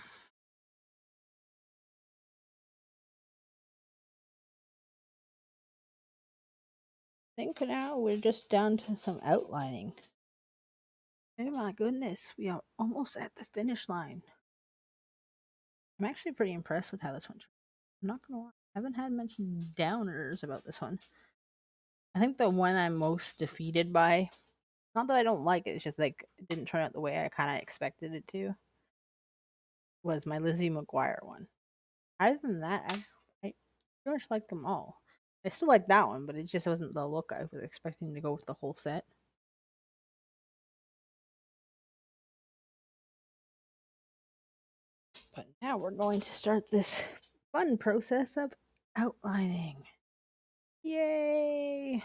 think now we're just down to some outlining. Oh my goodness, we are almost at the finish line. I'm actually pretty impressed with how this went. I'm not gonna lie, I haven't had much downers about this one. I think the one I'm most defeated by, not that I don't like it, it's just like it didn't turn out the way I kind of expected it to, was my Lizzie McGuire one. Other than that, I pretty much like them all. I still like that one, but it just wasn't the look I was expecting to go with the whole set. But now we're going to start this fun process of outlining. Yay!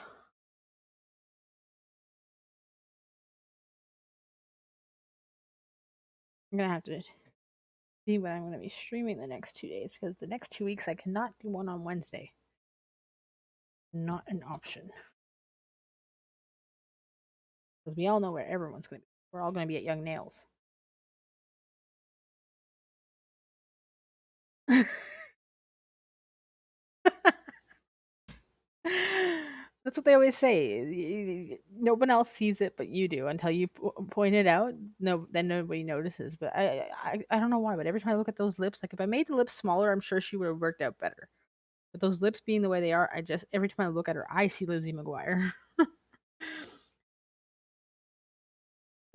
I'm gonna have to see when I'm gonna be streaming the next 2 days because the next 2 weeks I cannot do one on Wednesday. Not an option. Because we all know where everyone's gonna be. We're all gonna be at Young Nails. That's what they always say. No one else sees it but you do until you point it out. No, then nobody notices. But I don't know why. But every time I look at those lips, like if I made the lips smaller, I'm sure she would have worked out better. But those lips being the way they are, I just every time I look at her, I see Lizzie McGuire.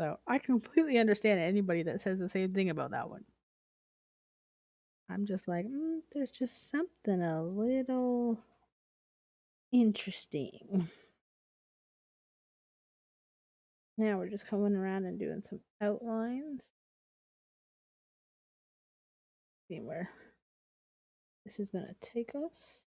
So I completely understand anybody that says the same thing about that one. I'm just like, there's just something a little interesting. Now we're just coming around and doing some outlines. See where this is going to take us.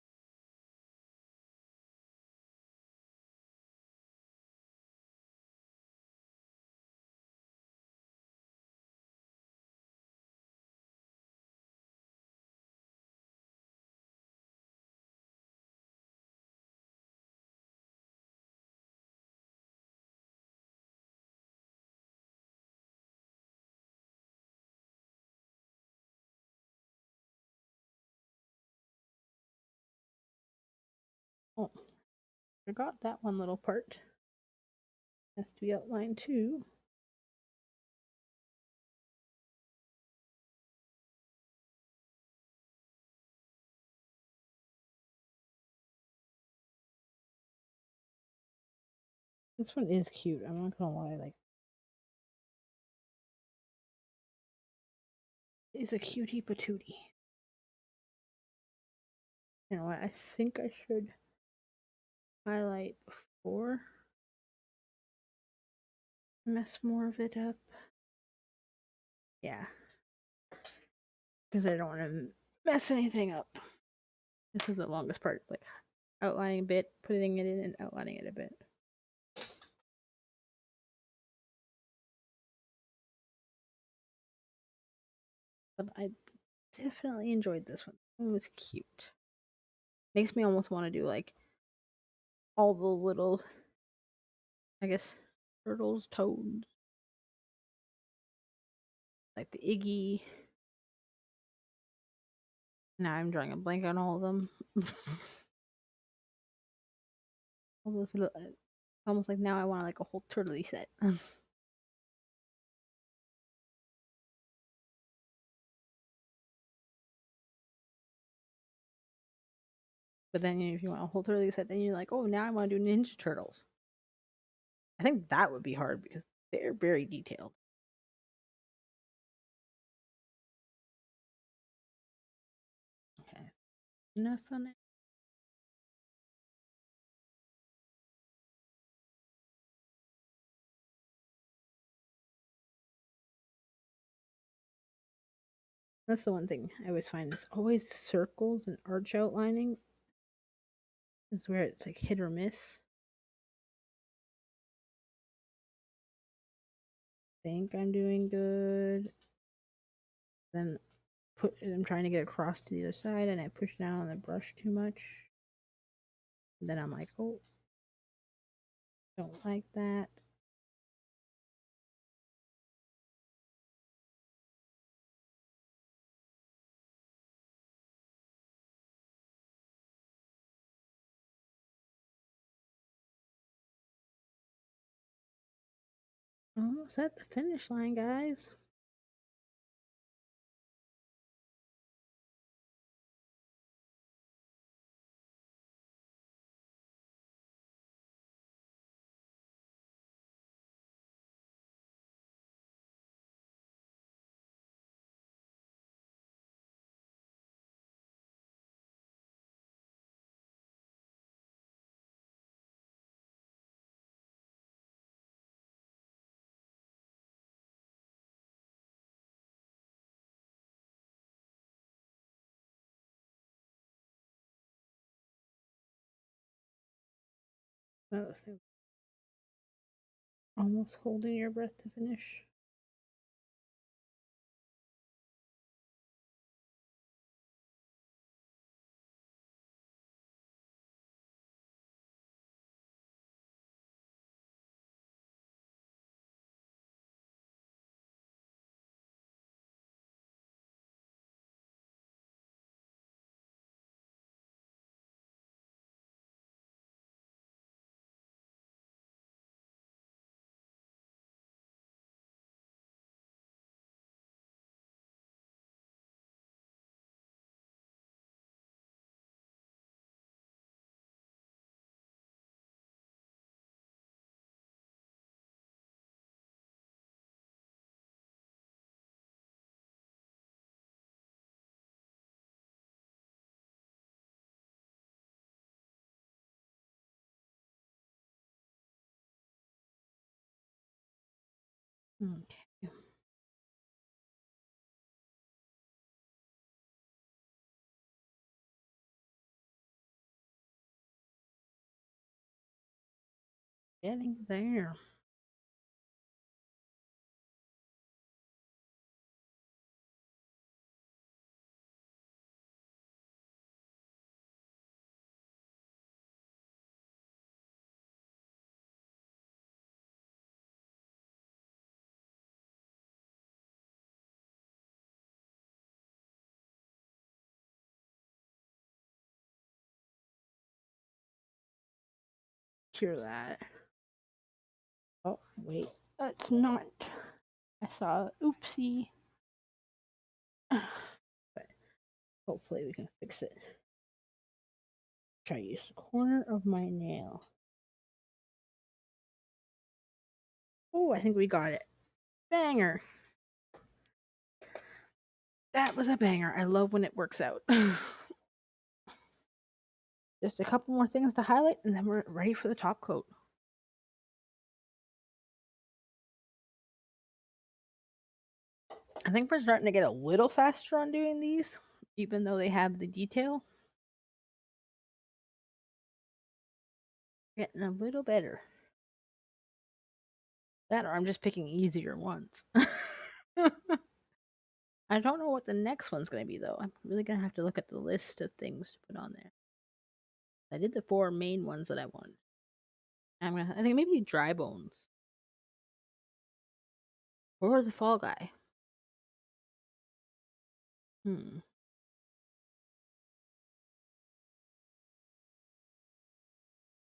Oh, forgot that one little part. Has to be outlined too. This one is cute. I'm not gonna lie, like it's a cutie patootie. You know what? I think I should highlight before. mess more of it up. Yeah. Because I don't want to mess anything up. This is the longest part. It's like outlining a bit, putting it in, and outlining it a bit. But I definitely enjoyed this one. It was cute. Makes me almost want to do like all the little, I guess, turtles, toads, like the Iggy. Now I'm drawing a blank on all of them. All those little, almost like now I want like a whole turtley set. But then if you want a whole turtley set, then you're like, oh, now I want to do Ninja Turtles. I think that would be hard because they're very detailed. Okay, enough on it. That's the one thing I always find is always circles and arch outlining is where it's like hit or miss. Think I'm doing good. Then I'm trying to get across to the other side and I push down on the brush too much. And then I'm like, oh, don't like that. Almost at the finish line, guys. Almost holding your breath to finish. Okay. Getting there. Cure that. Oh, wait. That's not. I saw oopsie. But hopefully we can fix it. Try to use the corner of my nail. Oh, I think we got it. Banger. That was a banger. I love when it works out. Just a couple more things to highlight and then we're ready for the top coat. I think we're starting to get a little faster on doing these, even though they have the detail. Getting a little better. That or I'm just picking easier ones. I don't know what the next one's going to be, though. I'm really going to have to look at the list of things to put on there. I did the 4 main ones that I wanted. I think maybe Dry Bones. Or the Fall Guy.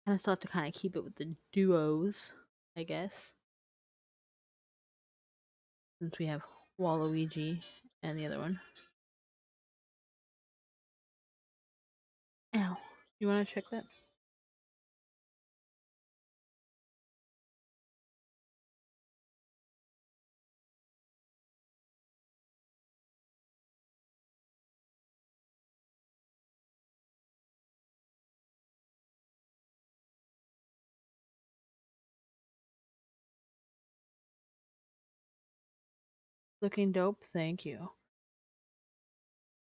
I still have to kind of keep it with the duos, I guess. Since we have Waluigi and the other one. Ow. You want to check that? Looking dope. Thank you.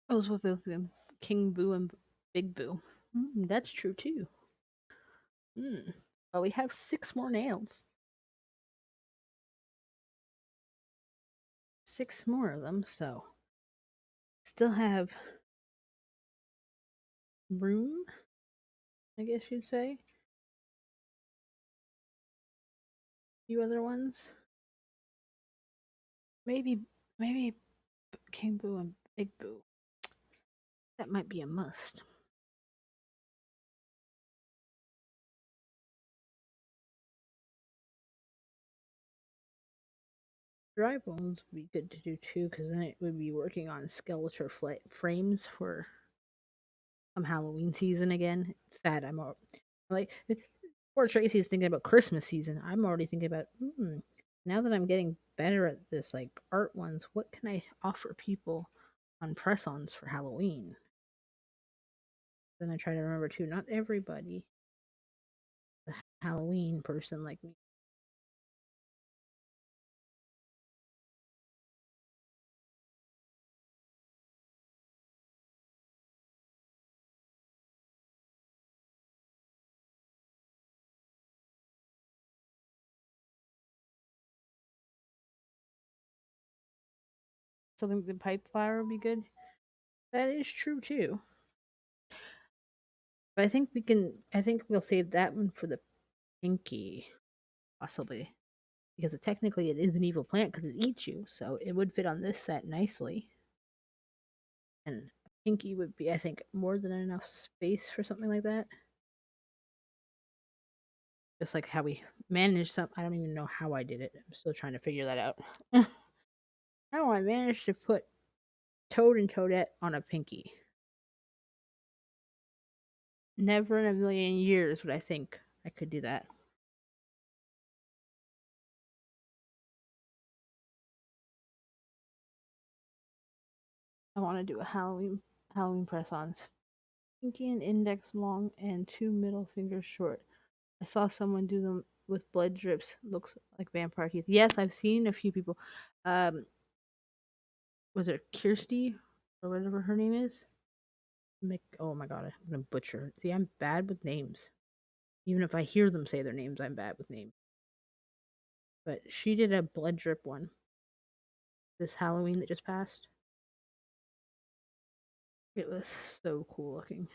I was with them. King Boo and Big Boo. That's true too. But we have 6 more nails. 6 more of them, so still have room, I guess you'd say. A few other ones. Maybe King Boo and Big Boo. That might be a must. Dry Bones would be good to do too, because then it would be working on Skeletor frames for Halloween season again. That I'm like, poor Tracy's thinking about Christmas season. I'm already thinking about, now that I'm getting better at this, like art ones, what can I offer people on press-ons for Halloween? Then I try to remember too, not everybody the Halloween person like me. Something the pipe flower would be good. That is true too. But I think we'll save that one for the pinky, possibly. Because technically it is an evil plant because it eats you, so it would fit on this set nicely. And pinky would be, I think, more than enough space for something like that. Just like how we managed some. I don't even know how I did it. I'm still trying to figure that out. How I managed to put Toad and Toadette on a pinky. Never in a million years would I think I could do that. I want to do a Halloween press ons. Pinky and index long and 2 middle fingers short. I saw someone do them with blood drips. Looks like vampire teeth. Yes, I've seen a few people. Was it Kirsty or whatever her name is? Oh my god, I'm gonna butcher. See, I'm bad with names. Even if I hear them say their names, I'm bad with names. But she did a blood drip one this Halloween that just passed. It was so cool looking.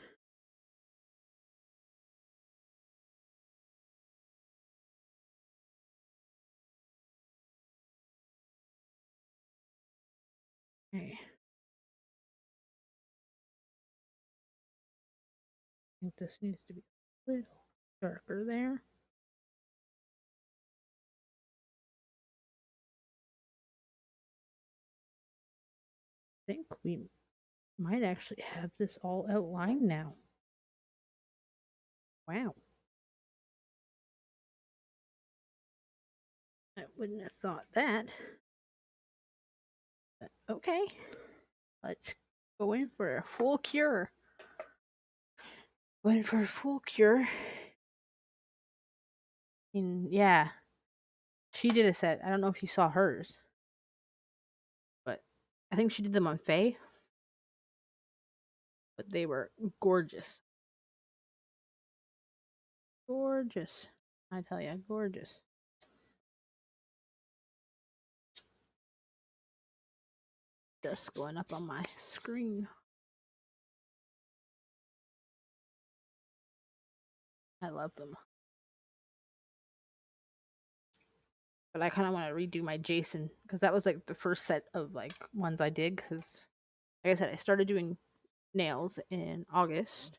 Okay. I think this needs to be a little darker there. I think we might actually have this all outlined now. Wow. I wouldn't have thought that. But okay. Let's go in for a full cure. Go in for a full cure. Yeah. She did a set. I don't know if you saw hers. But I think she did them on Faye, but they were gorgeous. Gorgeous. I tell you, gorgeous. Dust going up on my screen. I love them. But I kind of want to redo my Jason because that was like the first set of like ones I did. Because, like I said, I started doing nails in August.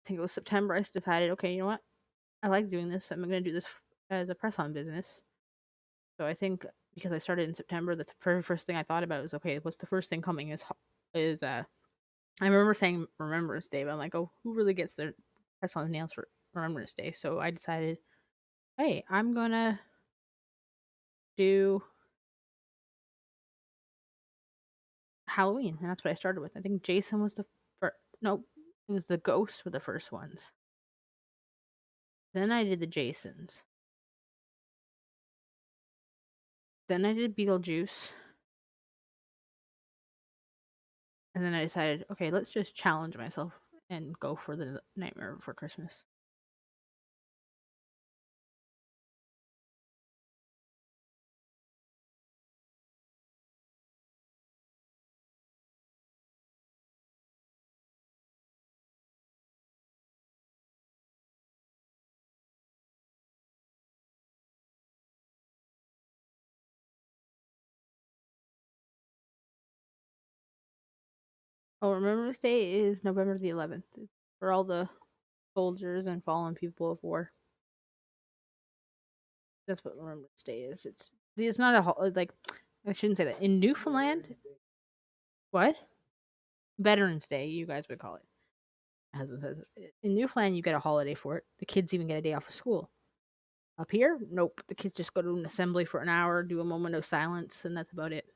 I think it was September. I decided, okay, you know what? I like doing this. So I'm going to do this as a press on business. So I think because I started in September, the very first thing I thought about was, okay, what's the first thing coming is I remember saying Remembrance Day, but I'm like, oh, who really gets their press on nails for Remembrance Day? So I decided, hey, I'm gonna do Halloween, and that's what I started with. I think Jason was the first. No, it was the ghosts were the first ones. Then I did the Jasons. Then I did Beetlejuice. And then I decided, okay, let's just challenge myself and go for the Nightmare Before Christmas. Oh, Remembrance Day is November the 11th for all the soldiers and fallen people of war. That's what Remembrance Day is. It's not like I shouldn't say that. In Newfoundland, what? Veterans Day, you guys would call it. My husband says in Newfoundland you get a holiday for it. The kids even get a day off of school. Up here, nope. The kids just go to an assembly for an hour, do a moment of silence, and that's about it.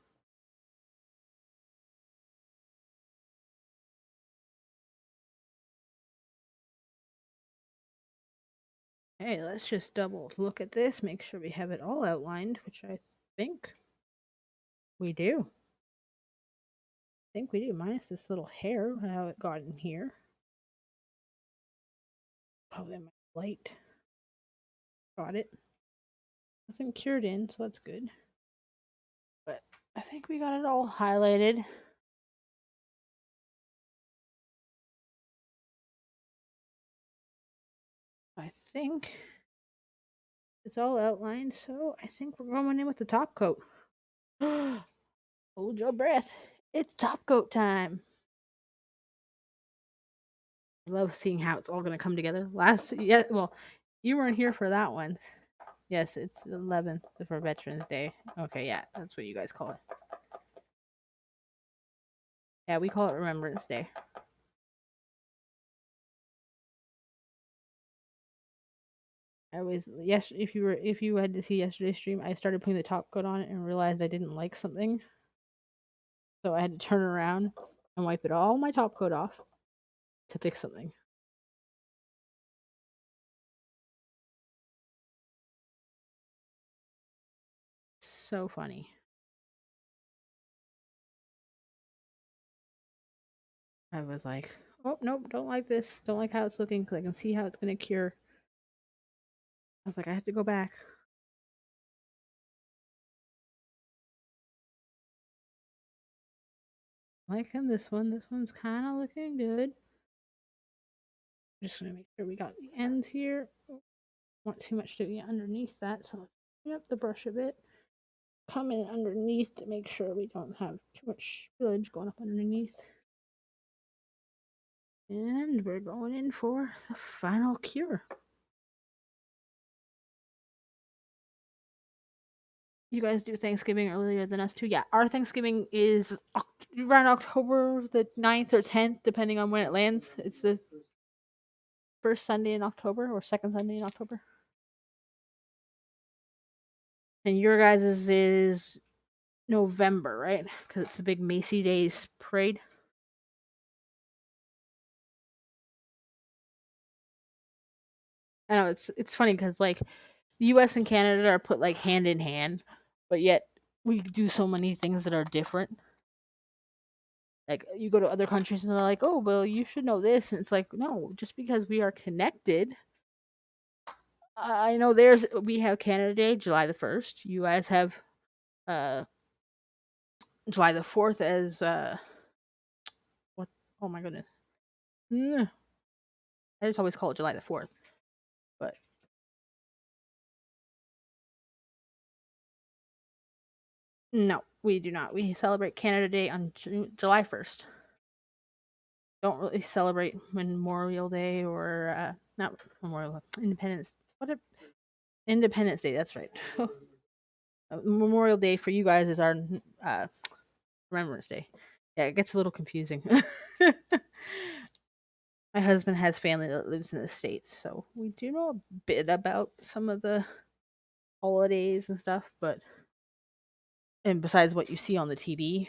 Hey, let's just double look at this, make sure we have it all outlined, which I think we do. I think we do, minus this little hair, how it got in here. Probably my light. Got it. Nothing cured in, so that's good. But I think we got it all highlighted. I think it's all outlined, so I think we're going in with the top coat. Hold your breath. It's top coat time. I love seeing how it's all going to come together. Well, you weren't here for that one. Yes, it's the 11th for Veterans Day. Okay, yeah, that's what you guys call it. Yeah, we call it Remembrance Day. If you had to see yesterday's stream, I started putting the top coat on it and realized I didn't like something. So I had to turn around and wipe all my top coat off to fix something. So funny. I was like, oh, nope, don't like this. Don't like how it's looking because I can see how it's going to cure. I was like, I have to go back. Liking this one. This one's kind of looking good. Just going to make sure we got the ends here. Want too much to be underneath that, so let's clean up the brush a bit. Come in underneath to make sure we don't have too much spillage going up underneath. And we're going in for the final cure. You guys do Thanksgiving earlier than us too? Yeah, our Thanksgiving is around October the 9th or 10th, depending on when it lands. It's the first Sunday in October or second Sunday in October. And your guys' is November, right? Because it's the big Macy Days parade. I know it's funny because like the U.S. and Canada are put like hand in hand, but yet we do so many things that are different. Like you go to other countries and they're like, "Oh, well, you should know this," and it's like, no, just because we are connected. I know we have Canada Day, July 1st. You guys have uh July 4th as what? Oh my goodness, I just always call it July 4th, but no, we do not. We celebrate Canada Day on July 1st. Don't really celebrate Memorial Day or not Memorial Independence. Independence Day? That's right. Memorial Day for you guys is our uh, Remembrance Day. Yeah, it gets a little confusing. My husband has family that lives in the States, so we do know a bit about some of the holidays and stuff, but and besides what you see on the TV,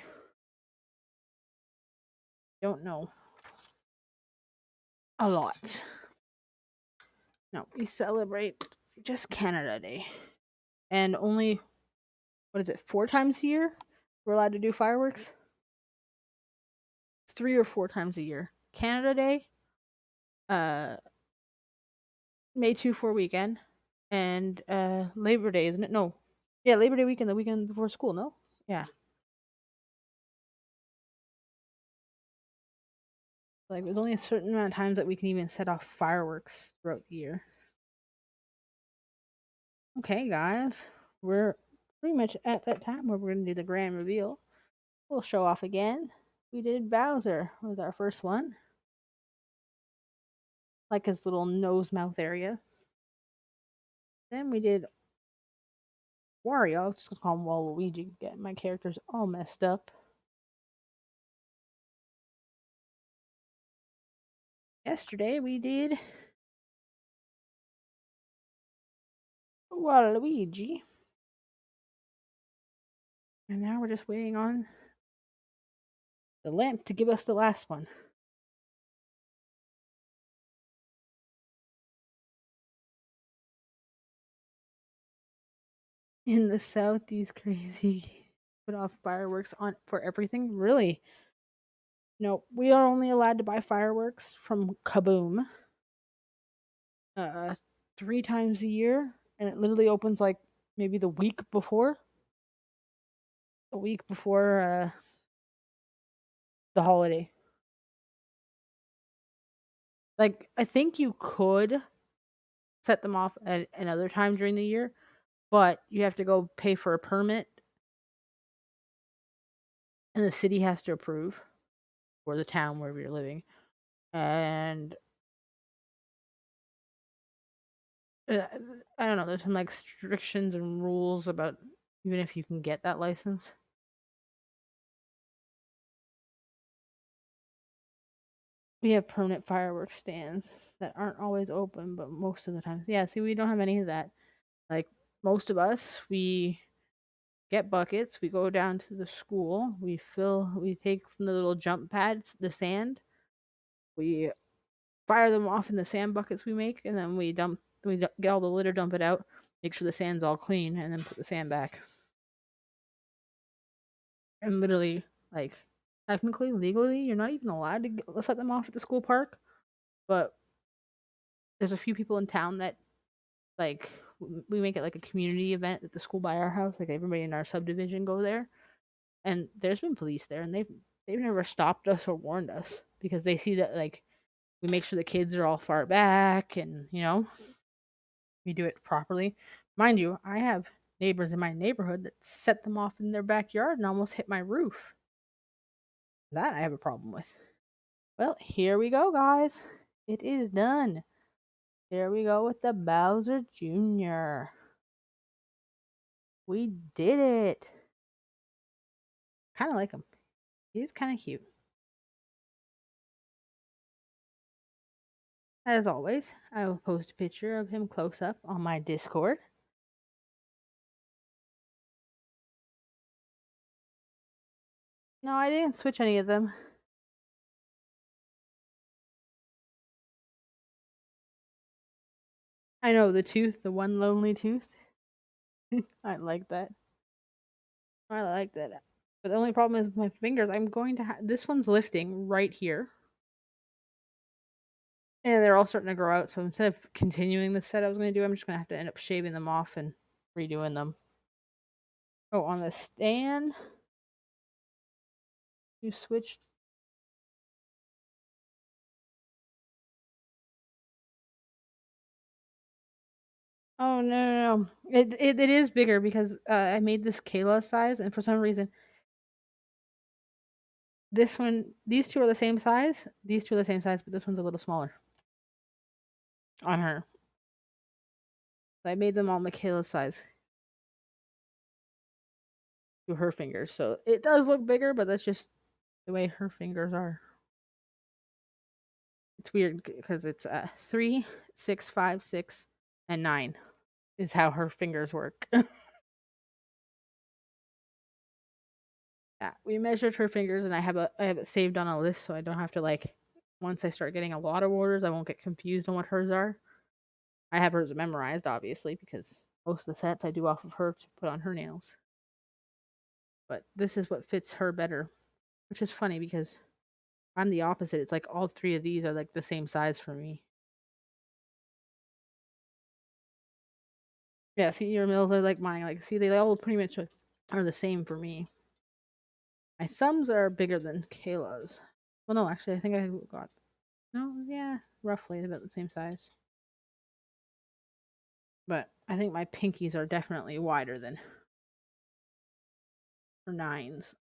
don't know a lot. No, we celebrate just Canada Day. And only, what is it, 4 times a year we're allowed to do fireworks? It's 3 or 4 times a year. Canada Day, uh, May 2 4 weekend, and Labor Day, isn't it? No. Yeah, Labor Day weekend, the weekend before school, no? Yeah. Like, there's only a certain amount of times that we can even set off fireworks throughout the year. Okay, guys, we're pretty much at that time where we're going to do the grand reveal. We'll show off again. We did Bowser, was our first one. Like his little nose mouth area. Then we did Wario. I was just gonna call him Waluigi. Get my characters all messed up. Yesterday we did Waluigi. And now we're just waiting on the lamp to give us the last one. In the South, these crazy put off fireworks on for everything. Really? No, we are only allowed to buy fireworks from Kaboom. Uh, 3 times a year, and it literally opens like maybe the week before. A week before the holiday. Like I think you could set them off at another time during the year, but you have to go pay for a permit and the city has to approve, or the town wherever you're living. And uh, I don't know, there's some like restrictions and rules about even if you can get that license. We have permanent fireworks stands that aren't always open, but most of the time. Yeah, see, we don't have any of that. Like most of us, we get buckets, we go down to the school, we take from the little jump pads the sand, we fire them off in the sand buckets we make, and then we get all the litter, dump it out, make sure the sand's all clean, and then put the sand back. And literally, like, technically, legally, you're not even allowed to set them off at the school park, but there's a few people in town that, like, we make it like a community event at the school by our house, like everybody in our subdivision go there, and there's been police there, and they've never stopped us or warned us because they see that, like, we make sure the kids are all far back, and we do it properly. Mind you, I have neighbors in my neighborhood that set them off in their backyard and almost hit my roof. That I have a problem with. Well, here we go, guys. It is done. Here we go with the Bowser Jr. We did it. Kind of like him. He's kind of cute. As always, I will post a picture of him close up on my Discord. No, I didn't switch any of them. I know the tooth, the one lonely tooth. I like that. I like that. But the only problem is with my fingers. I'm going to this one's lifting right here. And they're all starting to grow out. So instead of continuing the set I was going to do, I'm just going to have to end up shaving them off and redoing them. Oh, on the stand, you switched. Oh no, no, no. It is bigger because I made this Kayla size, and for some reason, this one, these two are the same size. These two are the same size, but this one's a little smaller on her. So I made them all Michaela's size to her fingers, so it does look bigger, but that's just the way her fingers are. It's weird because it's 3, 6, 5, 6, and 9 is how her fingers work. Yeah, we measured her fingers, and I have it saved on a list, so I don't have to like. Once I start getting a lot of orders, I won't get confused on what hers are. I have hers memorized, obviously, because most of the sets I do off of her to put on her nails. But this is what fits her better, which is funny because I'm the opposite. It's like all three of these are like the same size for me. Yeah, see, your mills are like mine. Like, see, they all pretty much are the same for me. My thumbs are bigger than Kayla's. Well, no, actually, I think I got no, yeah, roughly about the same size. But I think my pinkies are definitely wider than her nines.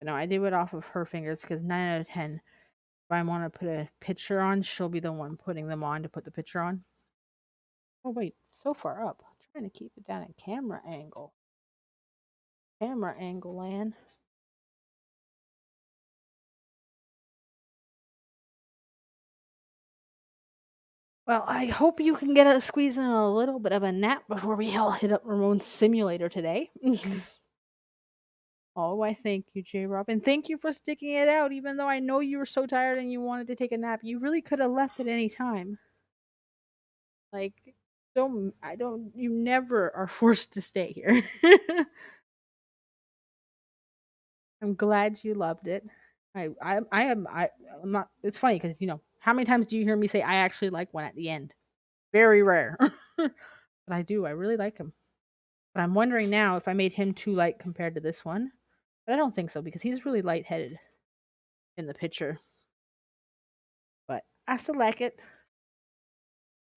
No, I do it off of her fingers because 9 out of 10, if I want to put a picture on, she'll be the one putting them on to put the picture on. Oh, wait, so far up. I'm trying to keep it down at camera angle. Camera angle, Lan. Well, I hope you can get a squeeze in a little bit of a nap before we all hit up Ramon's simulator today. Oh, I thank you, J. Rob. And thank you for sticking it out, even though I know you were so tired and you wanted to take a nap. You really could have left at any time. Like, you never are forced to stay here. I'm glad you loved it. I'm not, it's funny because, how many times do you hear me say I actually like one at the end? Very rare. But I do. I really like him. But I'm wondering now if I made him too light compared to this one. But I don't think so because he's really lightheaded in the picture. But I still like it.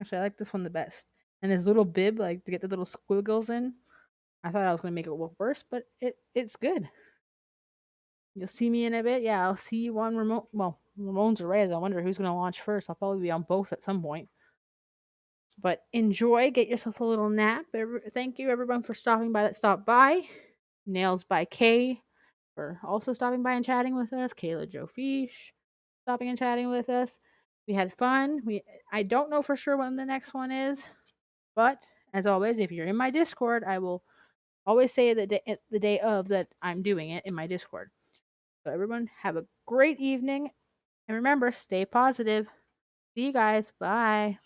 Actually, I like this one the best. And his little bib, like to get the little squiggles in. I thought I was gonna make it look worse, but it's good. You'll see me in a bit. Yeah, I'll see you on remote. Well, Ramones or Reyes. I wonder who's gonna launch first. I'll probably be on both at some point. But enjoy. Get yourself a little nap. Thank you everyone for stopping by. That stopped by. Nails by Kay for also stopping by and chatting with us. Kayla Joe Fish stopping and chatting with us. We had fun. I don't know for sure when the next one is, but as always, if you're in my Discord, I will always say the day of that I'm doing it in my Discord. So everyone have a great evening and remember, stay positive. See you guys. Bye.